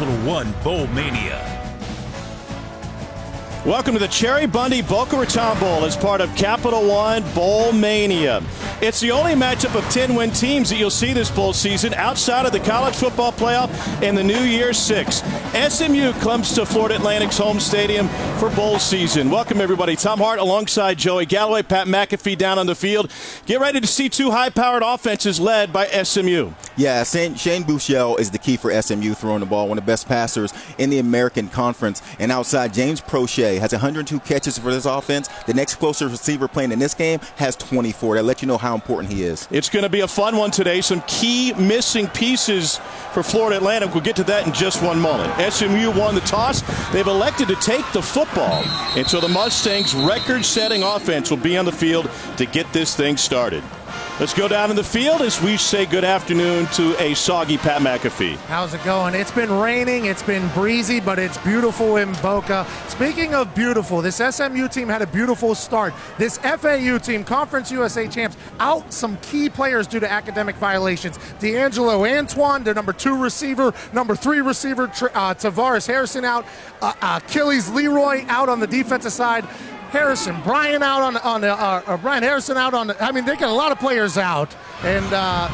Capital One Bowl Mania. Welcome to the Cherry Bundy Boca Raton Bowl as part of Capital One Bowl Mania. It's the only matchup of 10-win teams that you'll see this bowl season outside of the college football playoff and the New Year's Six. SMU comes to Florida Atlantic's home stadium for bowl season. Welcome, everybody. Tom Hart alongside Joey Galloway, Pat McAfee down on the field. Get ready to see two high-powered offenses led by SMU. Yeah, Shane Buechele is the key for SMU throwing the ball, one of the best passers in the American Conference. And outside, James Prochet has 102 catches for this offense. The next closest receiver playing in this game has 24. That lets you know how important he is. It's going to be a fun one today. Some key missing pieces for Florida Atlantic. We'll get to that in just one moment. SMU won the toss. They've elected to take the football. And so the Mustangs' record-setting offense will be on the field to get this thing started. Let's go down in the field as we say good afternoon to a soggy Pat McAfee. How's it going? It's been raining, it's been breezy, but it's beautiful in Boca. Speaking of beautiful, this SMU team had a beautiful start. This FAU team, Conference USA champs, out some key players due to academic violations. D'Angelo Antoine, their number 2 receiver, number 3 receiver, Tavares Harrison out, Achilles Leroy out on the defensive side. Harrison, Brian Harrison out on the, I mean, they got a lot of players out, and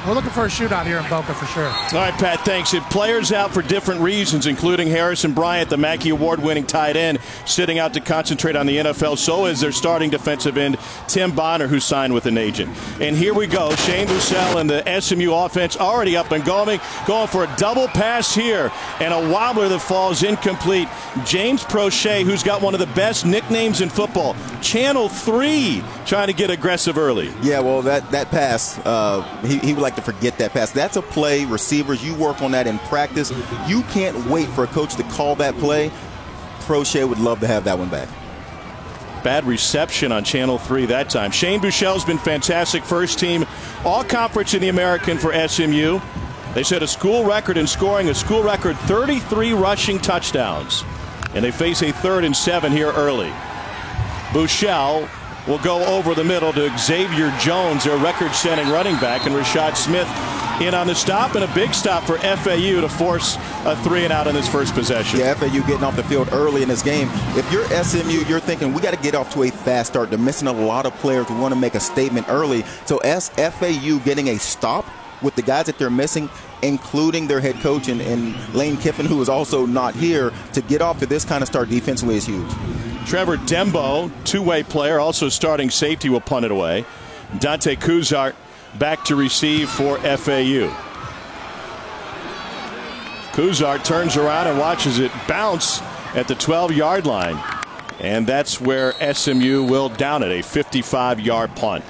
we're looking for a shootout here in Boca for sure. All right, Pat, thanks. If players out for different reasons, including Harrison Bryant, the Mackey Award-winning tight end, sitting out to concentrate on the NFL. So is their starting defensive end, Tim Bonner, who signed with an agent. And here we go. Shane Buechele and the SMU offense already up and going for a double pass here, and a wobbler that falls incomplete. James Prochet, who's got one of the best nicknames in football, Channel 3, trying to get aggressive early. Yeah, well, that pass, he would like to forget that pass. That's a play, receivers, you work on that in practice. You can't wait for a coach to call that play. Prochet would love to have that one back. Bad reception on Channel 3 that time. Shane Buechele's been fantastic. First team all-conference in the American for SMU. They set a school record in scoring, a school record 33 rushing touchdowns. And they face a 3rd and 7 here early. Buechele will go over the middle to Xavier Jones, their record-setting running back, and Rashad Smith in on the stop, and a big stop for FAU to force a 3-and-out in this first possession. Yeah, FAU getting off the field early in this game. If you're SMU, you're thinking we got to get off to a fast start. They're missing a lot of players who want to make a statement early. So as FAU getting a stop with the guys that they're missing, including their head coach and Lane Kiffin, who is also not here, to get off to this kind of start defensively is huge. Trevor Dembo, two-way player, also starting safety, will punt it away. Dante Kuzart back to receive for FAU. Kuzart turns around and watches it bounce at the 12-yard line. And that's where SMU will down it, a 55-yard punt.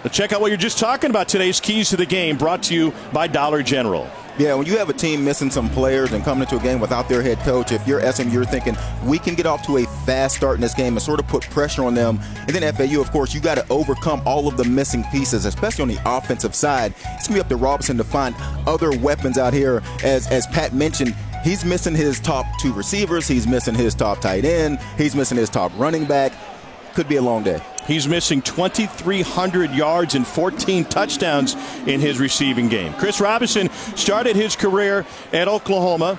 Let's check out what you're just talking about. Today's Keys to the Game, brought to you by Dollar General. Yeah, when you have a team missing some players and coming into a game without their head coach, if you're SMU, you're thinking we can get off to a fast start in this game and sort of put pressure on them. And then FAU, of course, you got to overcome all of the missing pieces, especially on the offensive side. It's going to be up to Robinson to find other weapons out here. As Pat mentioned, he's missing his top 2 receivers. He's missing his top tight end. He's missing his top running back. Could be a long day. He's missing 2,300 yards and 14 touchdowns in his receiving game. Chris Robinson started his career at Oklahoma.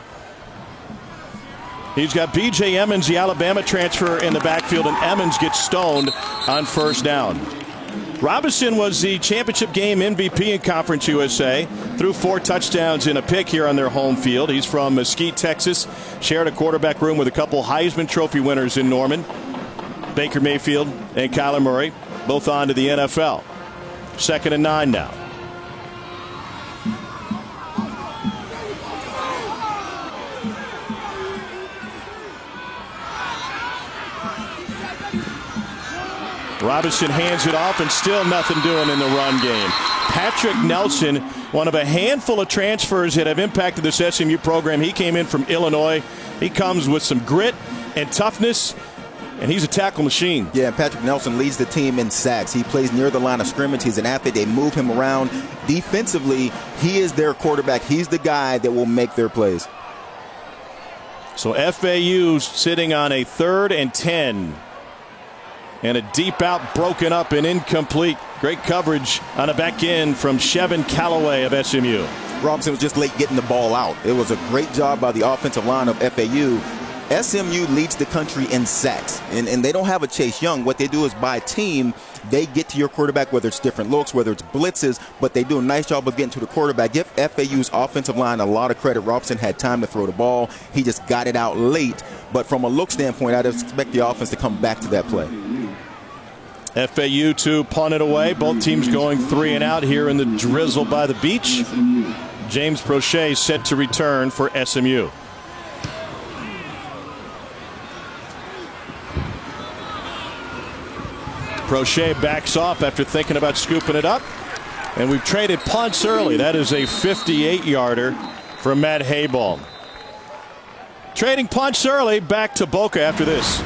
He's got B.J. Emmons, the Alabama transfer, in the backfield, and Emmons gets stoned on first down. Robinson was the championship game MVP in Conference USA, threw 4 touchdowns and a pick here on their home field. He's from Mesquite, Texas, shared a quarterback room with a couple Heisman Trophy winners in Norman, Baker Mayfield and Kyler Murray, both on to the NFL. 2nd and 9 now. Robinson hands it off, and still nothing doing in the run game. Patrick Nelson, one of a handful of transfers that have impacted this SMU program. He came in from Illinois. He comes with some grit and toughness, and he's a tackle machine. Yeah, Patrick Nelson leads the team in sacks. He plays near the line of scrimmage. He's an athlete. They move him around. Defensively, he is their quarterback. He's the guy that will make their plays. So FAU sitting on a 3rd and 10. And a deep out, broken up and incomplete. Great coverage on a back end from Chevin Callaway of SMU. Robinson was just late getting the ball out. It was a great job by the offensive line of FAU. SMU leads the country in sacks, and they don't have a Chase Young. What they do is by team, they get to your quarterback, whether it's different looks, whether it's blitzes, but they do a nice job of getting to the quarterback. Give FAU's offensive line a lot of credit. Robinson had time to throw the ball. He just got it out late. But from a look standpoint, I'd expect the offense to come back to that play. FAU to punt it away. Both teams going 3 and out here in the drizzle by the beach. James Prochet set to return for SMU. Prochet backs off after thinking about scooping it up. And we've traded punts early. That is a 58-yarder for Matt Hayball. Trading punts early. Back to Boca after this.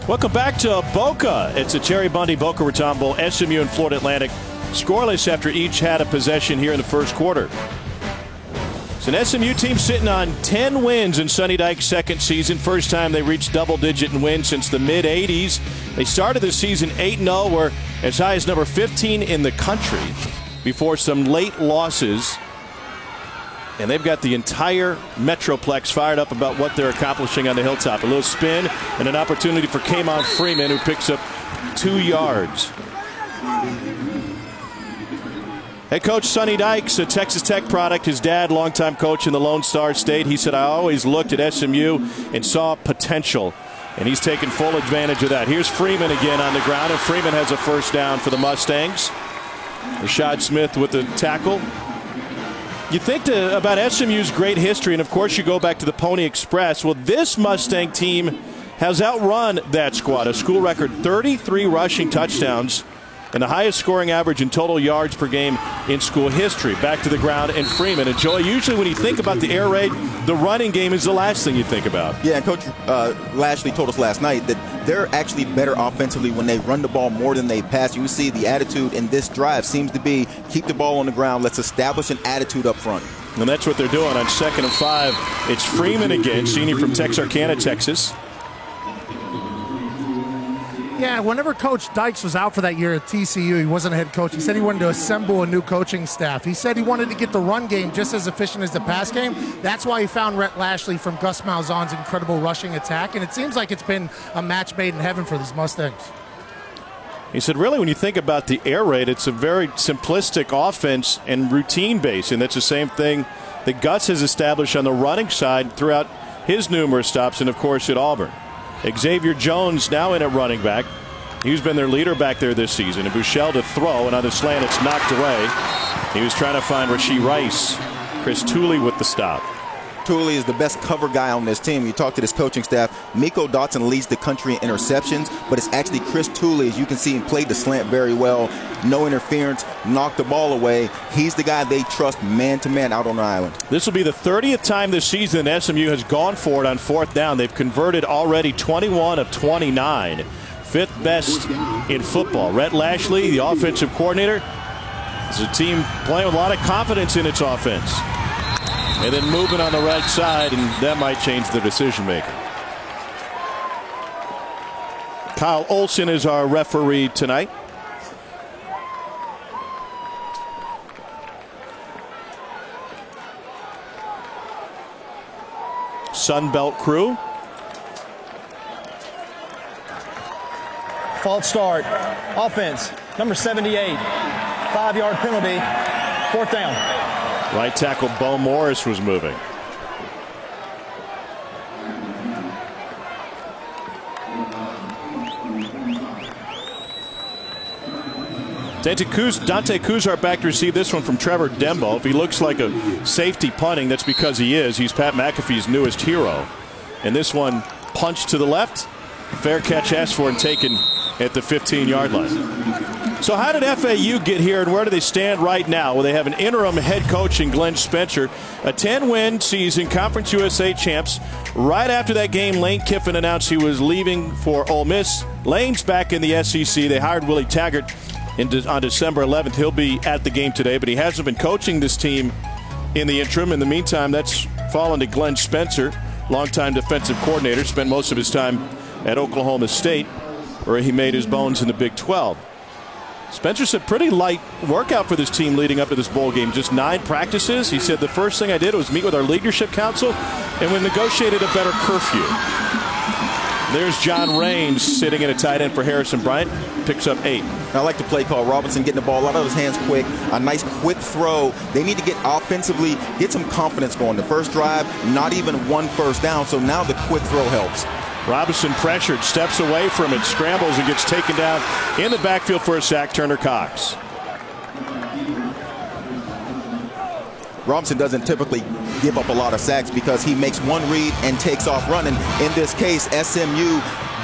Welcome back to Boca. It's a Cherry Bundy Boca Raton Bowl. SMU and Florida Atlantic scoreless after each had a possession here in the first quarter. It's an SMU team sitting on 10 wins in Sonny Dykes' second season. First time they reached double-digit in wins since the mid-'80s. They started the season 8-0, were as high as number 15 in the country before some late losses. And they've got the entire Metroplex fired up about what they're accomplishing on the hilltop. A little spin and an opportunity for Kamon Freeman, who picks up 2 yards. Head coach Sonny Dykes, a Texas Tech product. His dad, longtime coach in the Lone Star State. He said, I always looked at SMU and saw potential. And he's taken full advantage of that. Here's Freeman again on the ground, and Freeman has a first down for the Mustangs. Rashad Smith with the tackle. You think about SMU's great history, and of course you go back to the Pony Express. Well, this Mustang team has outrun that squad. A school record 33 rushing touchdowns and the highest scoring average in total yards per game in school history. Back to the ground, and Freeman. And Joey, usually when you think about the air raid, the running game is the last thing you think about. Yeah, and Coach Lashley told us last night that they're actually better offensively when they run the ball more than they pass. You see the attitude in this drive seems to be keep the ball on the ground. Let's establish an attitude up front. And that's what they're doing on 2nd and 5. It's Freeman again, senior from Texarkana, Texas. Yeah, whenever Coach Dykes was out for that year at TCU, he wasn't a head coach. He said he wanted to assemble a new coaching staff. He said he wanted to get the run game just as efficient as the pass game. That's why he found Rhett Lashley from Gus Malzahn's incredible rushing attack. And it seems like it's been a match made in heaven for these Mustangs. He said, really, when you think about the air raid, it's a very simplistic offense and routine-based. And that's the same thing that Gus has established on the running side throughout his numerous stops and, of course, at Auburn. Xavier Jones now in at running back. He's been their leader back there this season. And Buechele to throw, and on the slant it's knocked away. He was trying to find Rashee Rice. Chris Tooley with the stop. Tooley is the best cover guy on this team. You talk to this coaching staff. Miko Dotson leads the country in interceptions, but it's actually Chris Tooley, as you can see, played the slant very well. No interference, knocked the ball away. He's the guy they trust man-to-man out on the island. This will be the 30th time this season SMU has gone for it on 4th down. They've converted already 21 of 29. 5th best in football. Rhett Lashley, the offensive coordinator, is a team playing with a lot of confidence in its offense. And then moving on the right side, and that might change the decision maker. Kyle Olson is our referee tonight. Sunbelt crew. False start. Offense, number 78. 5-yard penalty. 4th down. Right tackle Bo Morris was moving. Dante Kuzar back to receive this one from Trevor Dembo. If he looks like a safety punting, that's because he is. He's Pat McAfee's newest hero. And this one punched to the left. Fair catch asked for and taken at the 15-yard line. So how did FAU get here, and where do they stand right now? Well, they have an interim head coach in Glenn Spencer. A 10-win season, Conference USA champs. Right after that game, Lane Kiffin announced he was leaving for Ole Miss. Lane's back in the SEC. They hired Willie Taggart on December 11th. He'll be at the game today, but he hasn't been coaching this team in the interim. In the meantime, that's fallen to Glenn Spencer, longtime defensive coordinator. Spent most of his time at Oklahoma State, where he made his bones in the Big 12. Spencer said pretty light workout for this team leading up to this bowl game. Just 9 practices. He said the first thing I did was meet with our leadership council, and we negotiated a better curfew. There's John Raines sitting in a tight end for Harrison Bryant. Picks up 8. I like the play call. Robinson getting the ball out of his hands quick. A nice quick throw. They need to get offensively, get some confidence going. The first drive, not even 1 first down, so now the quick throw helps. Robinson pressured, steps away from it, scrambles, and gets taken down in the backfield for a sack. Turner Cox. Robinson doesn't typically give up a lot of sacks because he makes one read and takes off running. In this case, SMU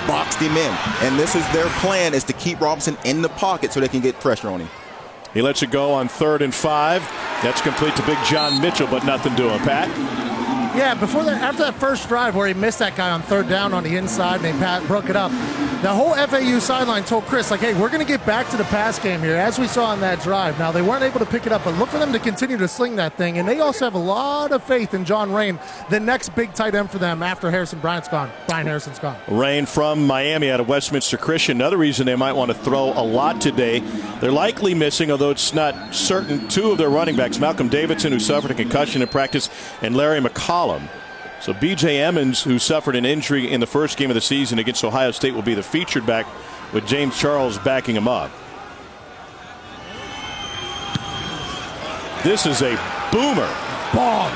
boxed him in. And this is their plan, is to keep Robinson in the pocket so they can get pressure on him. He lets it go on 3rd and 5. That's complete to Big John Mitchell, but nothing doing. Pat? Yeah, after that first drive where he missed that guy on 3rd down on the inside and they broke it up, the whole FAU sideline told Chris, like, hey, we're going to get back to the pass game here, as we saw on that drive. Now, they weren't able to pick it up, but look for them to continue to sling that thing. And they also have a lot of faith in John Rain, the next big tight end for them after Brian Harrison's gone. Rain from Miami out of Westminster Christian. Another reason they might want to throw a lot today. They're likely missing, although it's not certain, 2 of their running backs, Malcolm Davidson, who suffered a concussion in practice, and Larry McCollum. So B.J. Emmons, who suffered an injury in the first game of the season against Ohio State, will be the featured back, with James Charles backing him up. This is a boomer. Bomb.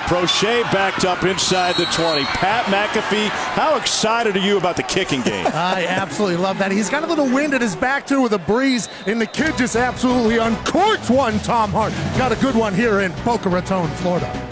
Prochet backed up inside the 20. Pat McAfee, how excited are you about the kicking game? I absolutely love that. He's got a little wind at his back, too, with a breeze, and the kid just absolutely uncorked one, Tom Hart. Got a good one here in Boca Raton, Florida.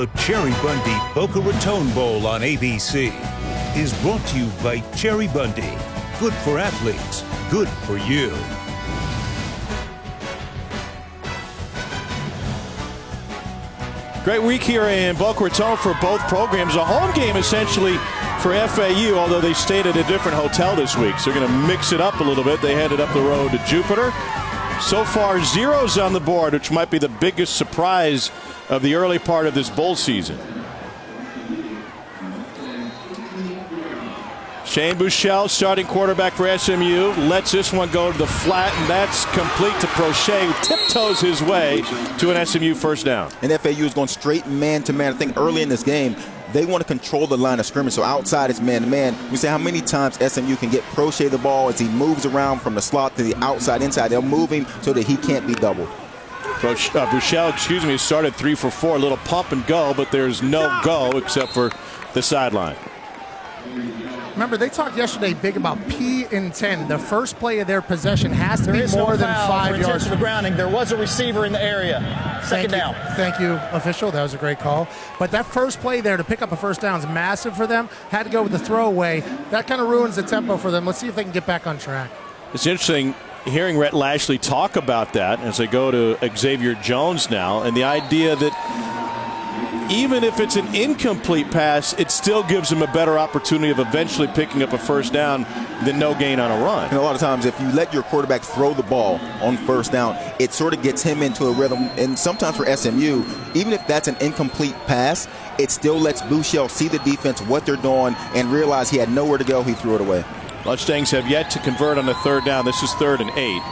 The Cherry Bundy Boca Raton Bowl on ABC is brought to you by Cherry Bundy. Good for athletes, good for you. Great week here in Boca Raton for both programs. A home game essentially for FAU, although they stayed at a different hotel this week. So they're going to mix it up a little bit. They headed up the road to Jupiter. So far, zeros on the board, which might be the biggest surprise of the early part of this bowl season. Shane Buechele, starting quarterback for SMU, lets this one go to the flat, and that's complete to Prochet, who tiptoes his way to an SMU first down. And FAU is going straight man-to-man. I think early in this game, they want to control the line of scrimmage, so outside it's man-to-man. We say how many times SMU can get Prochet the ball as he moves around from the slot to the outside, inside. They'll move him so that he can't be doubled. Buechele, started 3 for 4, a little pump and go, but there's no go except for the sideline. Remember, they talked yesterday big about P in 10. The first play of their possession has to be more than 5 yards. For grounding. There was a receiver in the area. Second down. Thank you, official. That was a great call. But that first play there to pick up a first down is massive for them. Had to go with the throwaway. That kind of ruins the tempo for them. Let's see if they can get back on track. It's interesting hearing Rhett Lashley talk about that as they go to Xavier Jones now, and the idea that even if it's an incomplete pass, it still gives him a better opportunity of eventually picking up a first down than no gain on a run. And a lot of times, if you let your quarterback throw the ball on first down, it sort of gets him into a rhythm. And sometimes for SMU, even if that's an incomplete pass, it still lets Buechele see the defense, what they're doing, and realize he had nowhere to go. He threw it away. Mustangs have yet to convert on a third down. This is 3rd and 8.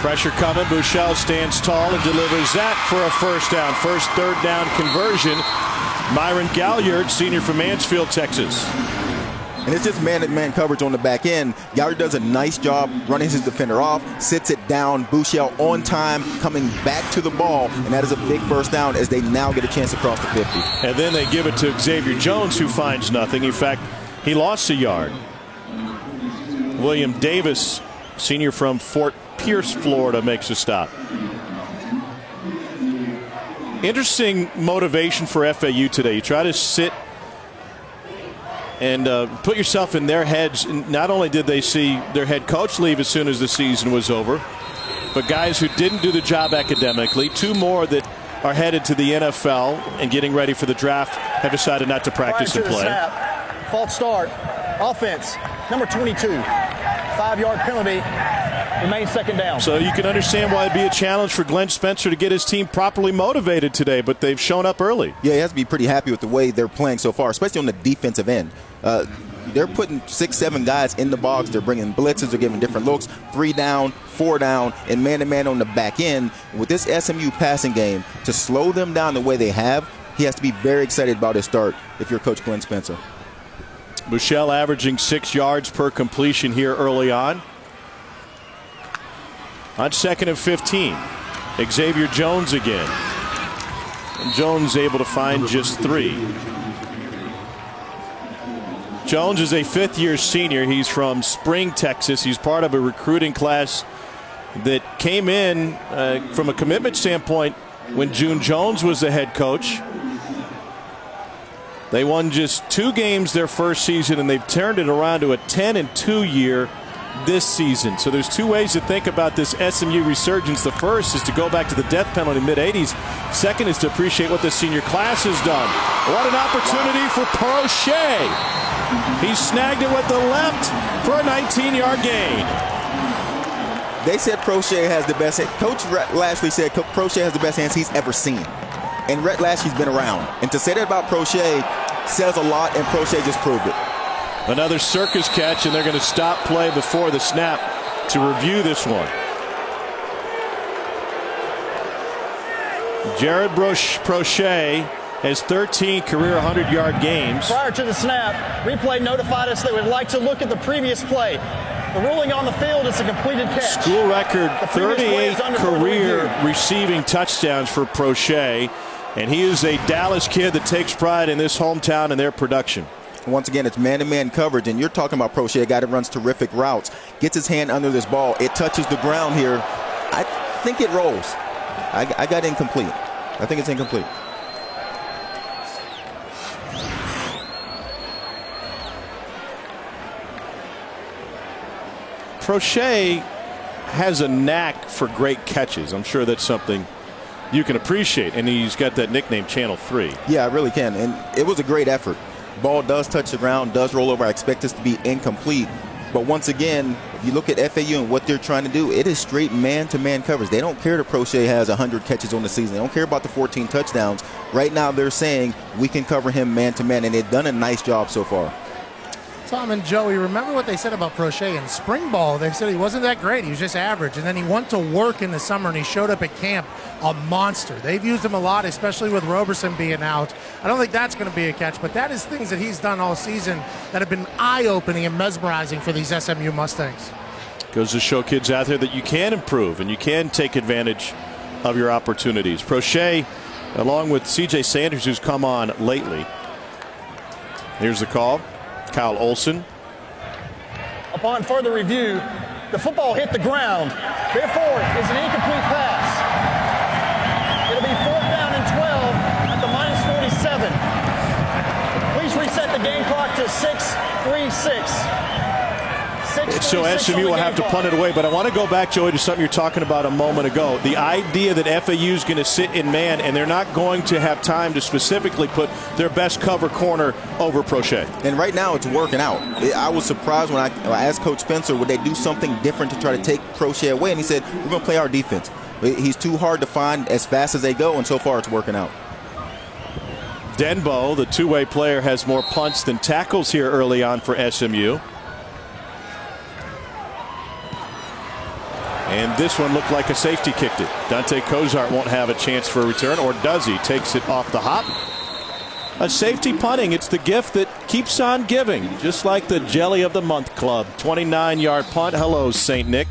Pressure coming. Buechele stands tall and delivers that for a first down. First third down conversion. Myron Galliard, senior from Mansfield, Texas. And it's just man-to-man coverage on the back end. Galliard does a nice job running his defender off, sits it down. Buechele on time, coming back to the ball, and that is a big first down as they now get a chance to cross the 50. And then they give it to Xavier Jones, who finds nothing. In fact, he lost a yard. William Davis, senior from Fort Pierce, Florida, makes a stop. Interesting motivation for FAU today. You try to sit and put yourself in their heads. Not only did they see their head coach leave as soon as the season was over, but guys who didn't do the job academically, 2 more that are headed to the NFL and getting ready for the draft, have decided not to practice and play. Snap. False start. Offense, number 22. 5-yard penalty. Remains second down. So you can understand why it'd be a challenge for Glenn Spencer to get his team properly motivated today, but they've shown up early. Yeah, he has to be pretty happy with the way they're playing so far, especially on the defensive end. They're putting 6-7 guys in the box. They're bringing blitzes. They're giving different looks. 3 down, 4 down, and man-to-man on the back end. With this SMU passing game, to slow them down the way they have, he has to be very excited about his start if you're Coach Glenn Spencer. Buechele averaging 6 yards per completion here early on. On 2nd and 15, Xavier Jones again. And Jones able to find just 3. Jones is a 5th-year senior. He's from Spring, Texas. He's part of a recruiting class that came in from a commitment standpoint when June Jones was the head coach. They won just 2 games their first season, and they've turned it around to a 10-2 year this season. So there's 2 ways to think about this SMU resurgence. The first is to go back to the death penalty mid-'80s. Second is to appreciate what the senior class has done. What an opportunity for Prochet. He snagged it with the left for a 19-yard gain. They said Prochet has the best. Coach Lashley said Prochet has the best hands he's ever seen. And Rhett Lashley's been around. And to say that about Prochet says a lot, and Prochet just proved it. Another circus catch, and they're going to stop play before the snap to review this one. Jared Prochet has 13 career 100-yard games. Prior to the snap, replay notified us they would like to look at the previous play. The ruling on the field is a completed catch. School record 38 career receiving touchdowns for Prochet, and he is a Dallas kid that takes pride in this hometown and their production. Once again, it's man-to-man coverage, and you're talking about Prochet, a guy that runs terrific routes, gets his hand under this ball. It touches the ground here. I think it rolls. I got incomplete. I think it's incomplete. Prochet has a knack for great catches. I'm sure that's something you can appreciate, and he's got that nickname Channel 3. Yeah, I really can, and it was a great effort. Ball does touch the ground, does roll over. I expect this to be incomplete. But once again, if you look at FAU and what they're trying to do, it is straight man-to-man coverage. They don't care that Prochet has 100 catches on the season. They don't care about the 14 touchdowns. Right now they're saying we can cover him man-to-man, and they've done a nice job so far. Tom and Joey, remember what they said about Prochet in spring ball? They said he wasn't that great. He was just average. And then he went to work in the summer, and he showed up at camp a monster. They've used him a lot, especially with Roberson being out. I don't think that's going to be a catch, but that is things that he's done all season that have been eye-opening and mesmerizing for these SMU Mustangs. Goes to show kids out there that you can improve and you can take advantage of your opportunities. Prochet, along with C.J. Sanders, who's come on lately. Here's the call. Kyle Olson. Upon further review, the football hit the ground. Therefore, it's an incomplete pass. It'll be 4th down and 12 at the -47. Please reset the game clock to 6:36. So SMU will have to punt it away, but I want to go back, Joey, to something you're talking about a moment ago. The idea that FAU is going to sit in man and they're not going to have time to specifically put their best cover corner over Prochet. And right now it's working out. I was surprised when I asked Coach Spencer, would they do something different to try to take Prochet away? And he said, we're going to play our defense. He's too hard to find as fast as they go, and so far it's working out. Denbo, the two-way player, has more punts than tackles here early on for SMU. And this one looked like a safety kicked it. Dante Cozart won't have a chance for a return, or does he? Takes it off the hop. A safety punting. It's the gift that keeps on giving, just like the Jelly of the Month Club. 29-yard punt. Hello, St. Nick.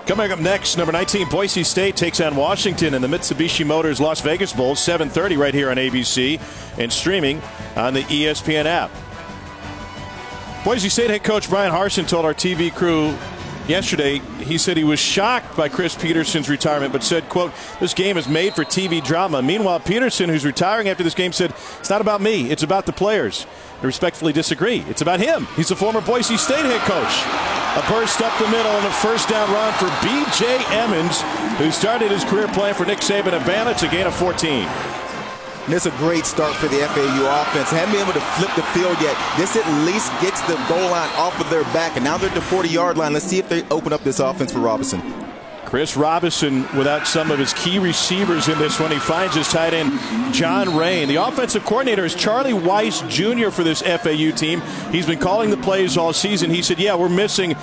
Coming up next, number 19, Boise State takes on Washington in the Mitsubishi Motors Las Vegas Bowl, 7:30 right here on ABC and streaming on the ESPN app. Boise State head coach Brian Harsin told our TV crew yesterday, he said he was shocked by Chris Peterson's retirement, but said, quote, "This game is made for TV drama." Meanwhile, Peterson, who's retiring after this game, said, "It's not about me, it's about the players." I respectfully disagree. It's about him. He's a former Boise State head coach. A burst up the middle and a first down run for B.J. Emmons, who started his career playing for Nick Saban at Bama. It's a gain of 14. And it's a great start for the FAU offense. Haven't been able to flip the field yet. This at least gets the goal line off of their back, and now they're at the 40-yard line. Let's see if they open up this offense for Robinson. Chris Robinson without some of his key receivers in this one. He finds his tight end, John Rain. The offensive coordinator is Charlie Weiss Jr. for this FAU team. He's been calling the plays all season. He said, yeah, we're missing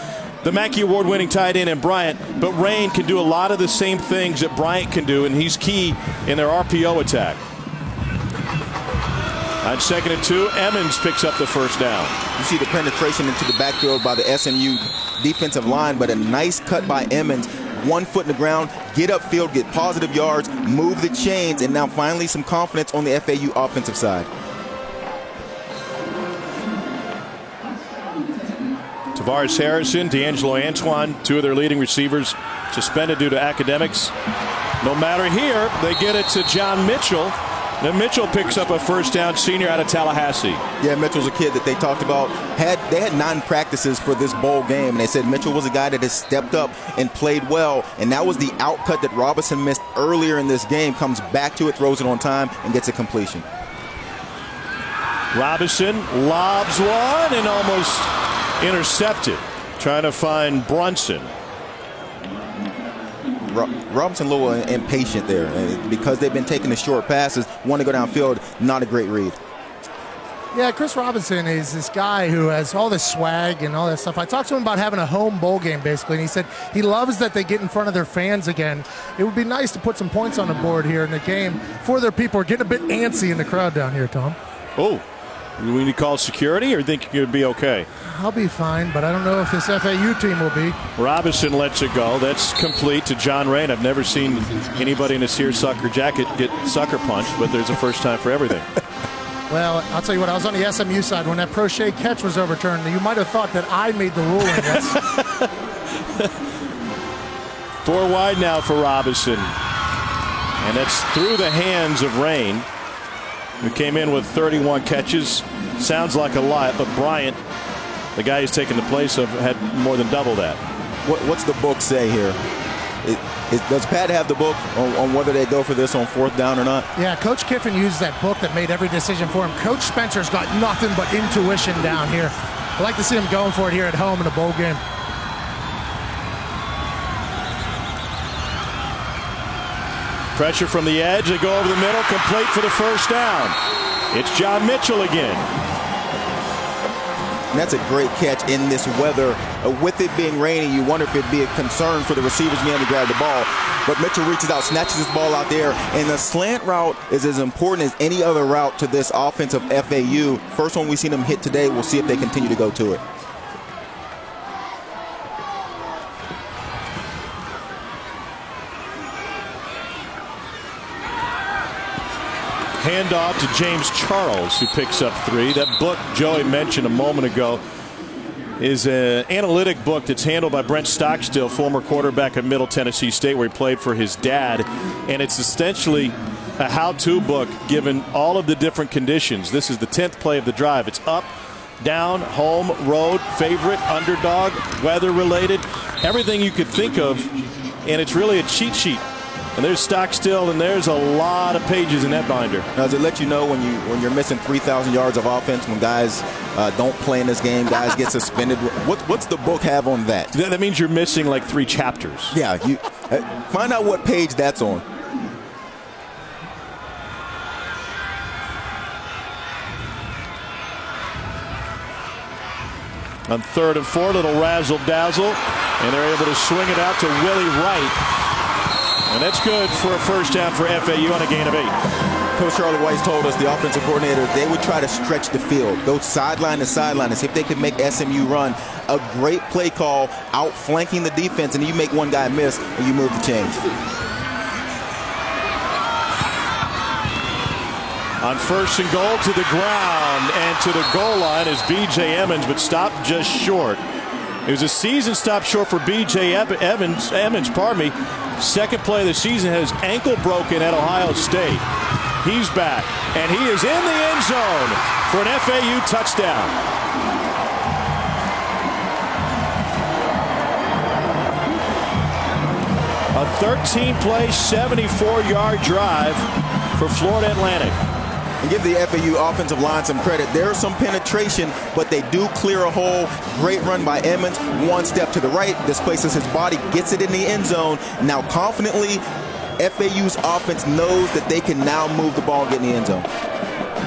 the Mackey Award-winning tight end and Bryant, but Rain can do a lot of the same things that Bryant can do, and he's key in their RPO attack. On 2nd and 2, Emmons picks up the first down. You see the penetration into the backfield by the SMU defensive line, but a nice cut by Emmons. 1 foot in the ground, get upfield, get positive yards, move the chains, and now finally some confidence on the FAU offensive side. Tavares Harrison, D'Angelo Antoine, 2 of their leading receivers suspended due to academics. No matter here, they get it to John Mitchell. Then Mitchell picks up a first down, senior out of Tallahassee. Yeah, Mitchell's a kid that they talked about. They had 9 practices for this bowl game, and they said Mitchell was a guy that has stepped up and played well, and that was the outcut that Robinson missed earlier in this game. Comes back to it, throws it on time, and gets a completion. Robinson lobs one and almost intercepted, trying to find Brunson. Robinson a little impatient there, and because they've been taking the short passes, want to go downfield, not a great read. Yeah, Chris Robinson is this guy who has all this swag and all that stuff. I talked to him about having a home bowl game, basically, and he said he loves that they get in front of their fans again. It would be nice to put some points on the board here in the game for their people. We're getting a bit antsy in the crowd down here, Tom. Oh, we need to call security, or think you'd be okay? I'll be fine, but I don't know if this FAU team will be. Robinson lets it go. That's complete to John Rain. I've never seen anybody in a seersucker jacket get sucker punched, but there's a first time for everything. Well, I'll tell you what, I was on the SMU side when that Prochet catch was overturned. You might have thought that I made the ruling. Yes. 4 wide now for Robinson. And that's through the hands of Rain, who came in with 31 catches. Sounds like a lot, but Bryant, the guy who's taken the place of, had more than double that. What's the book say here? Does Pat have the book on whether they go for this on 4th down or not? Yeah, Coach Kiffin used that book that made every decision for him. Coach Spencer's got nothing but intuition down here. I'd like to see him going for it here at home in a bowl game. Pressure from the edge. They go over the middle, complete for the first down. It's John Mitchell again. And that's a great catch in this weather. With it being rainy, you wonder if it'd be a concern for the receivers being able to grab the ball. But Mitchell reaches out, snatches his ball out there, and the slant route is as important as any other route to this offensive FAU. First one we've seen them hit today. We'll see if they continue to go to it. Handoff to James Charles, who picks up 3. That book Joey mentioned a moment ago is an analytic book that's handled by Brent Stockstill, former quarterback at Middle Tennessee State, where he played for his dad. And it's essentially a how-to book given all of the different conditions. This is the 10th play of the drive. It's up, down, home, road, favorite, underdog, weather-related, everything you could think of. And it's really a cheat sheet. And there's Stockstill, and there's a lot of pages in that binder. Now, does it let you know when you're missing 3,000 yards of offense, when guys don't play in this game, guys get suspended? What's the book have on that? That means you're missing like 3 chapters. Yeah, you find out what page that's on. On 3rd and 4, little razzle-dazzle, and they're able to swing it out to Willie Wright. And that's good for a first down for FAU on a gain of 8. Coach Charlie Weiss told us, the offensive coordinator, they would try to stretch the field, go sideline to sideline, and see if they could make SMU run. A great play call, outflanking the defense, and you make one guy miss, and you move the chains. On first and goal, to the ground and to the goal line is B.J. Emmons, but stopped just short. It was a season stop short for B.J. Emmons. Second play of the season, had his ankle broken at Ohio State. He's back, and he is in the end zone for an FAU touchdown. A 13-play, 74-yard drive for Florida Atlantic. And give the FAU offensive line some credit. There's some penetration, but they do clear a hole. Great run by Emmons. One step to the right, displaces his body, gets it in the end zone. Now confidently, FAU's offense knows that they can now move the ball and get in the end zone.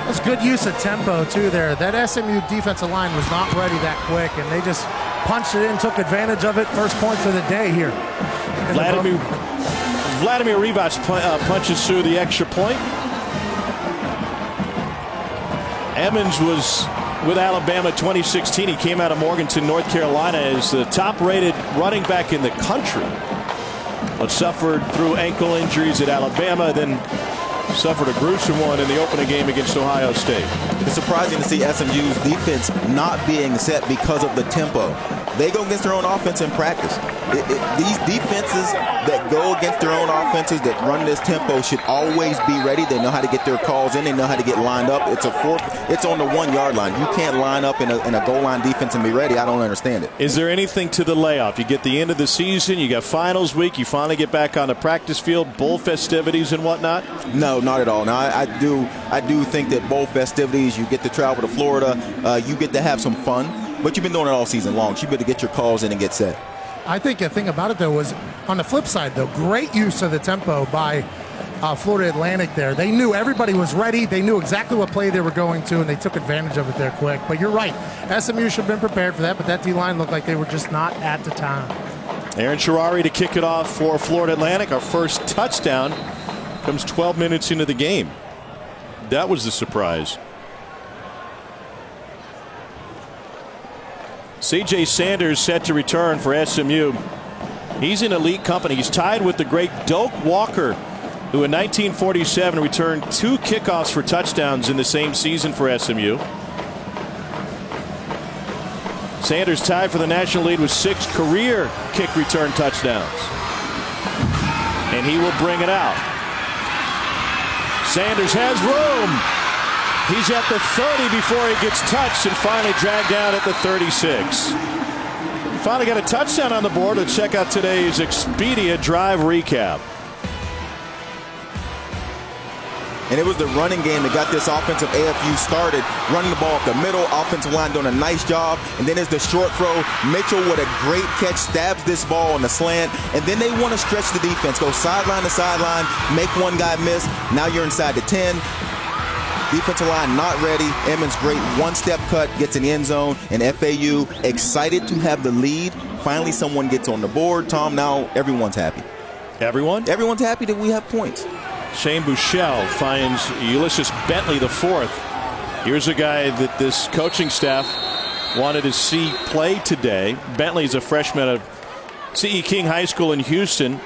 That's good use of tempo, too, there. That SMU defensive line was not ready that quick, and they just punched it in, took advantage of it. First points of the day here. Vladimir Rivas punches through the extra point. Emmons was with Alabama 2016. He came out of Morganton, North Carolina, as the top-rated running back in the country, but suffered through ankle injuries at Alabama, then suffered a gruesome one in the opening game against Ohio State. It's surprising to see SMU's defense not being set because of the tempo. They go against their own offense in practice. These defenses that go against their own offenses that run this tempo should always be ready. They know how to get their calls in. They know how to get lined up. It's on the 1 yard line. You can't line up in a goal line defense and be ready. I don't understand it. Is there anything to the layoff? You get the end of the season, you got finals week, you finally get back on the practice field, bowl festivities and whatnot? No, not at all. Now, I do think that bowl festivities, you get to travel to Florida, you get to have some fun. But you've been doing it all season long. So you better get your calls in and get set. I think the thing about it, though, was on the flip side, though, great use of the tempo by Florida Atlantic there. They knew everybody was ready. They knew exactly what play they were going to, and they took advantage of it there quick. But you're right. SMU should have been prepared for that, but that D-line looked like they were just not at the time. Aaron Sherrari to kick it off for Florida Atlantic. Our first touchdown comes 12 minutes into the game. That was the surprise. C.J. Sanders set to return for SMU. He's in elite company. He's tied with the great Doak Walker, who in 1947 returned 2 kickoffs for touchdowns in the same season for SMU. Sanders tied for the national lead with 6 career kick return touchdowns. And he will bring it out. Sanders has room. He's at the 30 before he gets touched and finally dragged down at the 36. Finally got a touchdown on the board. Let's check out today's Expedia Drive recap. And it was the running game that got this offensive AFU started, running the ball up the middle, offensive line doing a nice job. And then there's the short throw. Mitchell with a great catch, stabs this ball on the slant. And then they want to stretch the defense, go sideline to sideline, make one guy miss. Now you're inside the 10. Defensive line not ready. Emmons great one-step cut, gets in the end zone, and FAU excited to have the lead. Finally, someone gets on the board. Tom, now everyone's happy. Everyone? Everyone's happy that we have points. Shane Buechele finds Ulysses Bentley the 4th. Here's a guy that this coaching staff wanted to see play today. Bentley's a freshman of C.E. King High School in Houston.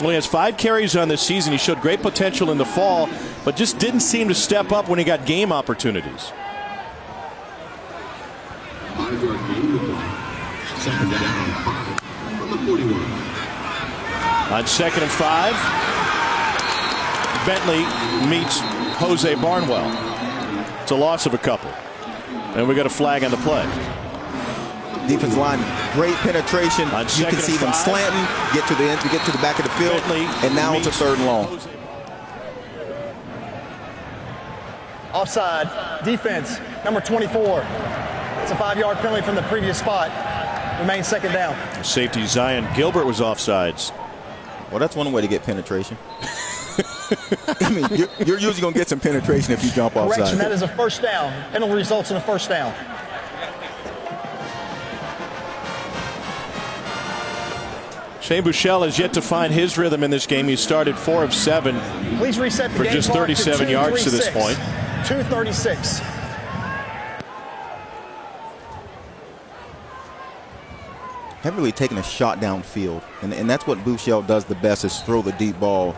Only has 5 carries on this season. He showed great potential in the fall, but just didn't seem to step up when he got game opportunities. On 2nd and 5, Bentley meets Jose Barnwell. It's a loss of a couple. And we got a flag on the play. Defensive line, great penetration. You can see them slanting, get to the end, to get to the back of the field, Bentley and now it's a 3rd and long. Offside. Defense, number 24. It's a 5-yard penalty from the previous spot. Remains 2nd down. Safety Zion Gilbert was offsides. Well, that's one way to get penetration. I mean, you're usually going to get some penetration if you jump offside. Correction, that is a 1st down. Penalty results in a 1st down. Shane Buechele has yet to find his rhythm in this game. He started 4 of 7 Please reset the for game just clock 37 to yards to this 2:36. point. 2:36. Haven't really taken a shot downfield, and that's what Buechele does the best, is throw the deep ball.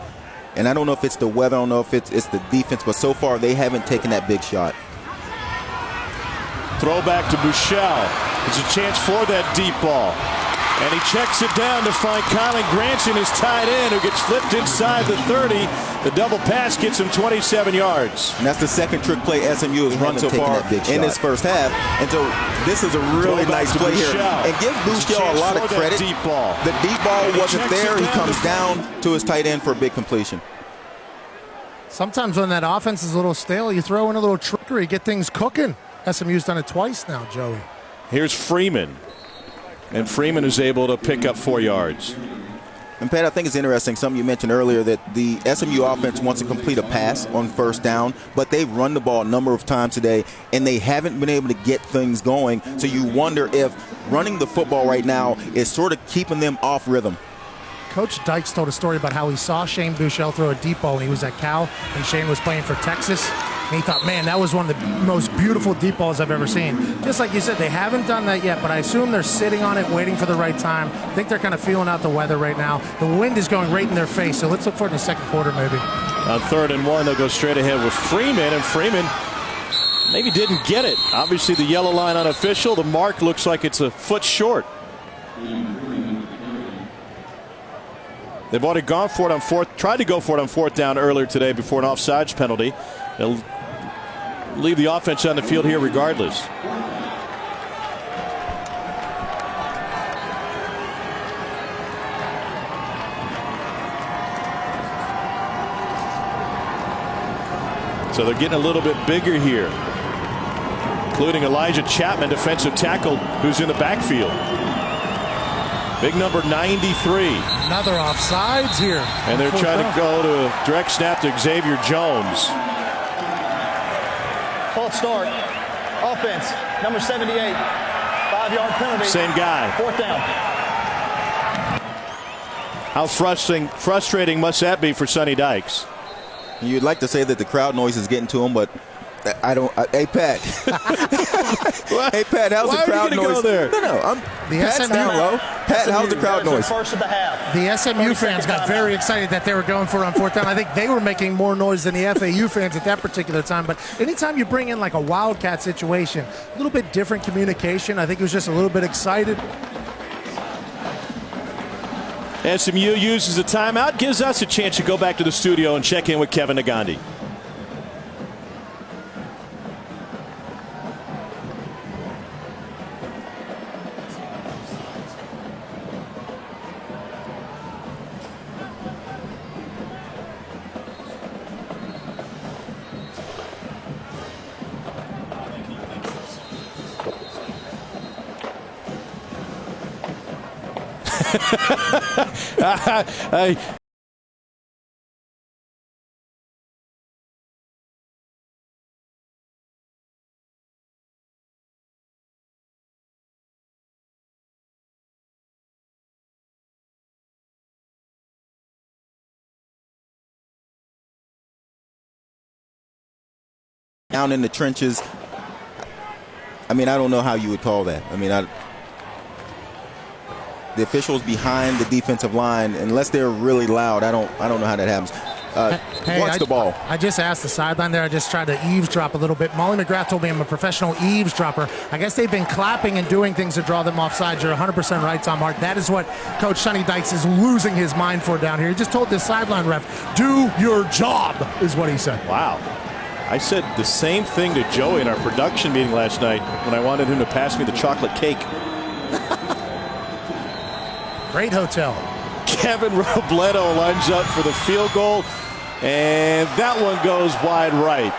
And I don't know if it's the weather, I don't know if it's the defense, but so far they haven't taken that big shot. Throwback to Buechele. There's a chance for that deep ball. And he checks it down to find Colin Granson, his tight end, who gets flipped inside the 30. The double pass gets him 27 yards. And that's the second trick play SMU has run so far in this first half. And so this is a really nice play here. And give Buechele a lot of credit. Deep ball. The deep ball wasn't there. He comes down to his tight end for a big completion. Sometimes when that offense is a little stale, you throw in a little trickery, get things cooking. SMU's done it twice now, Joey. Here's Freeman. And Freeman is able to pick up 4 yards. And Pat, I think it's interesting, something you mentioned earlier, that the SMU offense wants to complete a pass on first down, but they've run the ball a number of times today, and they haven't been able to get things going. So you wonder if running the football right now is sort of keeping them off rhythm. Coach Dykes told a story about how he saw Shane Buechele throw a deep ball when he was at Cal, and Shane was playing for Texas. And he thought, man, that was one of the most beautiful deep balls I've ever seen. Just like you said, they haven't done that yet, but I assume they're sitting on it, waiting for the right time. I think they're kind of feeling out the weather right now. The wind is going right in their face, so let's look for it in the second quarter maybe. On 3rd and 1, they'll go straight ahead with Freeman, and Freeman maybe didn't get it. Obviously, the yellow line unofficial. The mark looks like it's a foot short. They've already gone for it on tried to go for it on 4th down earlier today before an offsides penalty. They'll leave the offense on the field here regardless. So they're getting a little bit bigger here, including Elijah Chapman, defensive tackle, who's in the backfield. Big number 93. Another offsides here. And they're trying to go to direct snap to Xavier Jones. False start. Offense, number 78. 5-yard penalty. Same guy. 4th down. How frustrating must that be for Sonny Dykes? You'd like to say that the crowd noise is getting to him, but I don't. Hey, Pat. Hey, Pat, how's the crowd noise? Go there? No, Pat's down low. Pat, how's the crowd noise? First of the half. The SMU fans got very excited that they were going for it on 4th down. I think they were making more noise than the FAU fans at that particular time. But anytime you bring in like a Wildcat situation, a little bit different communication. I think it was just a little bit excited. SMU uses a timeout, gives us a chance to go back to the studio and check in with Kevin Nagandi. Down in the trenches. I mean, I don't know how you would call that. I mean, the officials behind the defensive line, unless they're really loud, I don't know how that happens. Watch the ball. I just asked the sideline there. I just tried to eavesdrop a little bit. Molly McGrath told me I'm a professional eavesdropper. I guess they've been clapping and doing things to draw them offside. You're 100% right, Tom Hart. That is what Coach Sonny Dykes is losing his mind for down here. He just told this sideline ref, do your job, is what he said. Wow. I said the same thing to Joey in our production meeting last night when I wanted him to pass me the chocolate cake. Great hotel. Kevin Robledo lines up for the field goal, and that one goes wide right.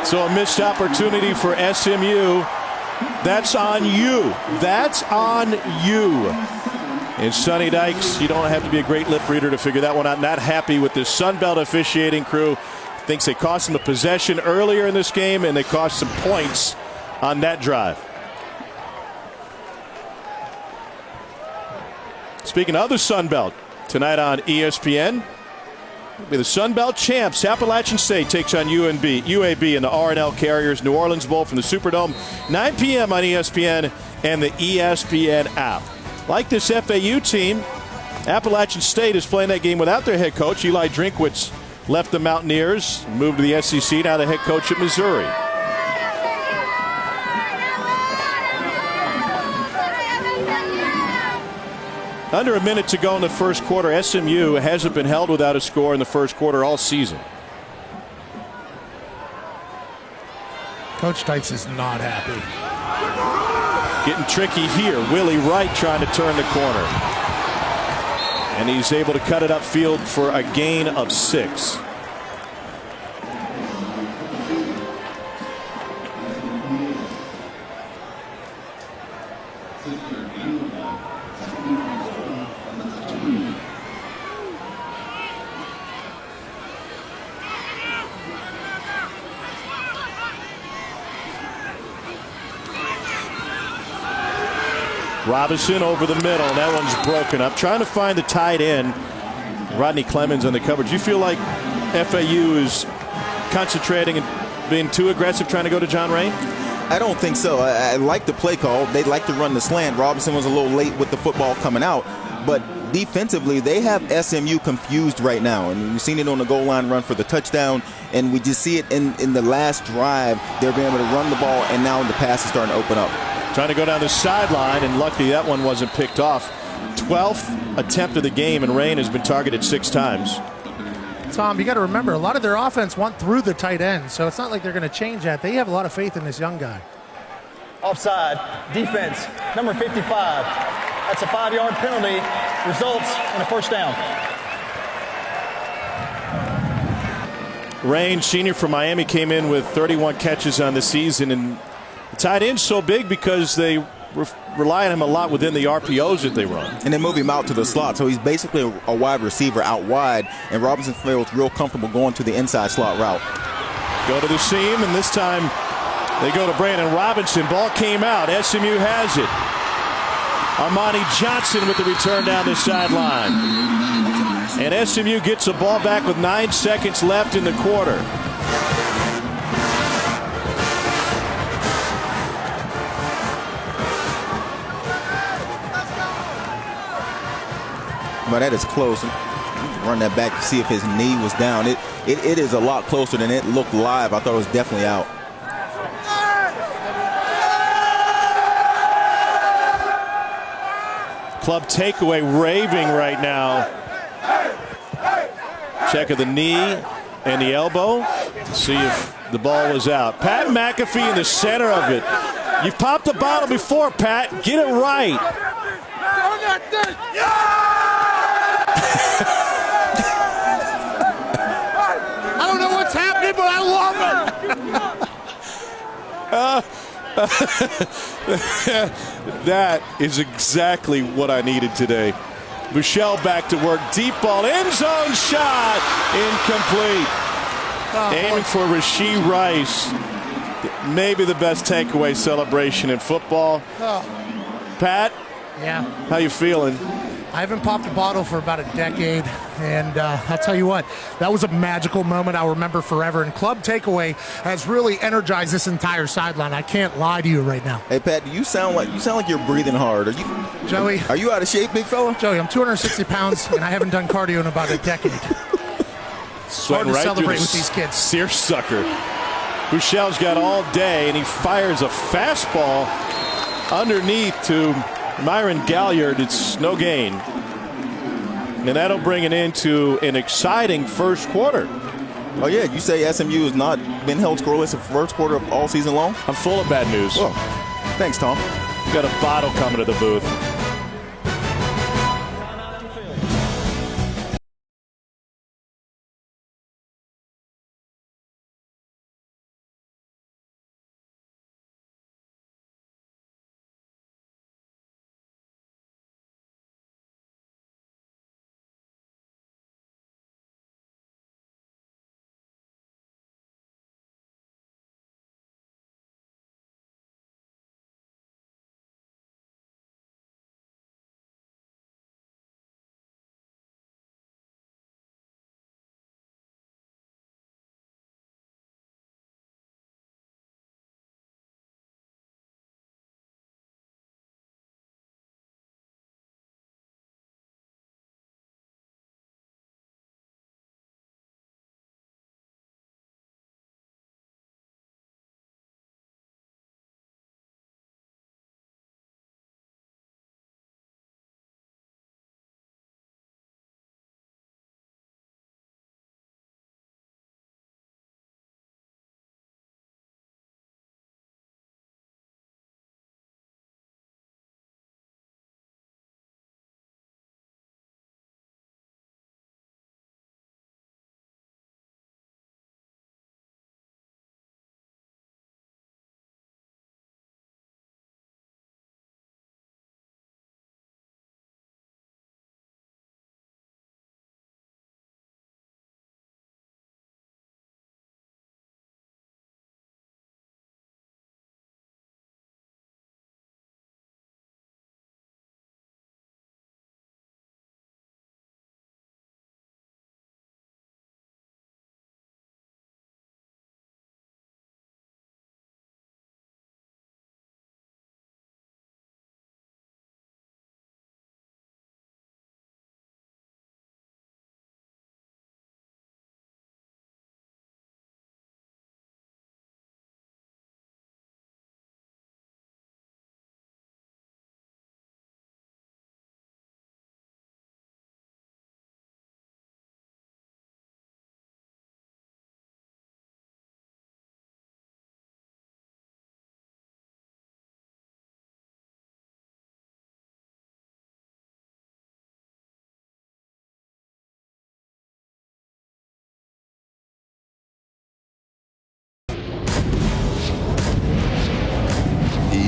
So a missed opportunity for SMU. That's on you. That's on you. And Sonny Dykes, you don't have to be a great lip reader to figure that one out. Not happy with this Sunbelt officiating crew. Thinks they cost him the possession earlier in this game, and they cost some points on that drive. Speaking of the Sun Belt, tonight on ESPN, it'll be the Sun Belt champs. Appalachian State takes on UAB in the R&L Carriers New Orleans Bowl from the Superdome. 9 p.m. on ESPN and the ESPN app. Like this FAU team, Appalachian State is playing that game without their head coach. Eli Drinkwitz left the Mountaineers, moved to the SEC, now the head coach at Missouri. Under a minute to go in the first quarter. SMU hasn't been held without a score in the first quarter all season. Coach Dykes is not happy. Getting tricky here. Willie Wright trying to turn the corner. And he's able to cut it upfield for a gain of 6. Robinson over the middle. That one's broken up. Trying to find the tight end. Rodney Clemens on the coverage. You feel like FAU is concentrating and being too aggressive trying to go to John Rain? I don't think so. I like the play call. They like to run the slant. Robinson was a little late with the football coming out. But defensively, they have SMU confused right now. And we've seen it on the goal line run for the touchdown. And we just see it in the last drive. They're being able to run the ball, and now the pass is starting to open up. Trying to go down the sideline, and luckily that one wasn't picked off. 12th attempt of the game, and Rain has been targeted 6 times. Tom, you got to remember, a lot of their offense went through the tight end, so it's not like they're going to change that. They have a lot of faith in this young guy. Offside, defense, number 55. That's a 5-yard penalty. Results in a first down. Rain, senior from Miami, came in with 31 catches on the season, and the tight end's so big because they rely on him a lot within the RPOs that they run. And they move him out to the slot, so he's basically a wide receiver out wide, and Robinson feels real comfortable going to the inside slot route. Go to the seam, and this time they go to Brandon Robinson. Ball came out. SMU has it. Armani Johnson with the return down the sideline. And SMU gets the ball back with 9 seconds left in the quarter. But that is close. Run that back to see if his knee was down. It is a lot closer than it looked live. I thought it was definitely out. Club takeaway raving right now. Check of the knee and the elbow to see if the ball was out. Pat McAfee in the center of it. You've popped the bottle before, Pat. Get it right. I don't know what's happening, but I love it. That is exactly what I needed today. Michelle back to work. Deep ball. End zone shot. Incomplete. Aiming for Rasheed Rice. Maybe the best takeaway celebration in football. Pat? Yeah. How you feeling? I haven't popped a bottle for about a decade, and I'll tell you what, that was a magical moment I'll remember forever, and Club Takeaway has really energized this entire sideline. I can't lie to you right now. Hey, Pat, you sound like you're breathing hard. Joey, are you out of shape, big fella? Joey, I'm 260 pounds, and I haven't done cardio in about a decade. It's hard to celebrate with these kids. Seersucker. Bouchel's got all day, and he fires a fastball underneath to Myron Galliard. It's no gain. And that'll bring it into an exciting first quarter. Oh, yeah. You say SMU has not been held scoreless the first quarter of all season long? I'm full of bad news. Oh, thanks, Tom. Got a bottle coming to the booth.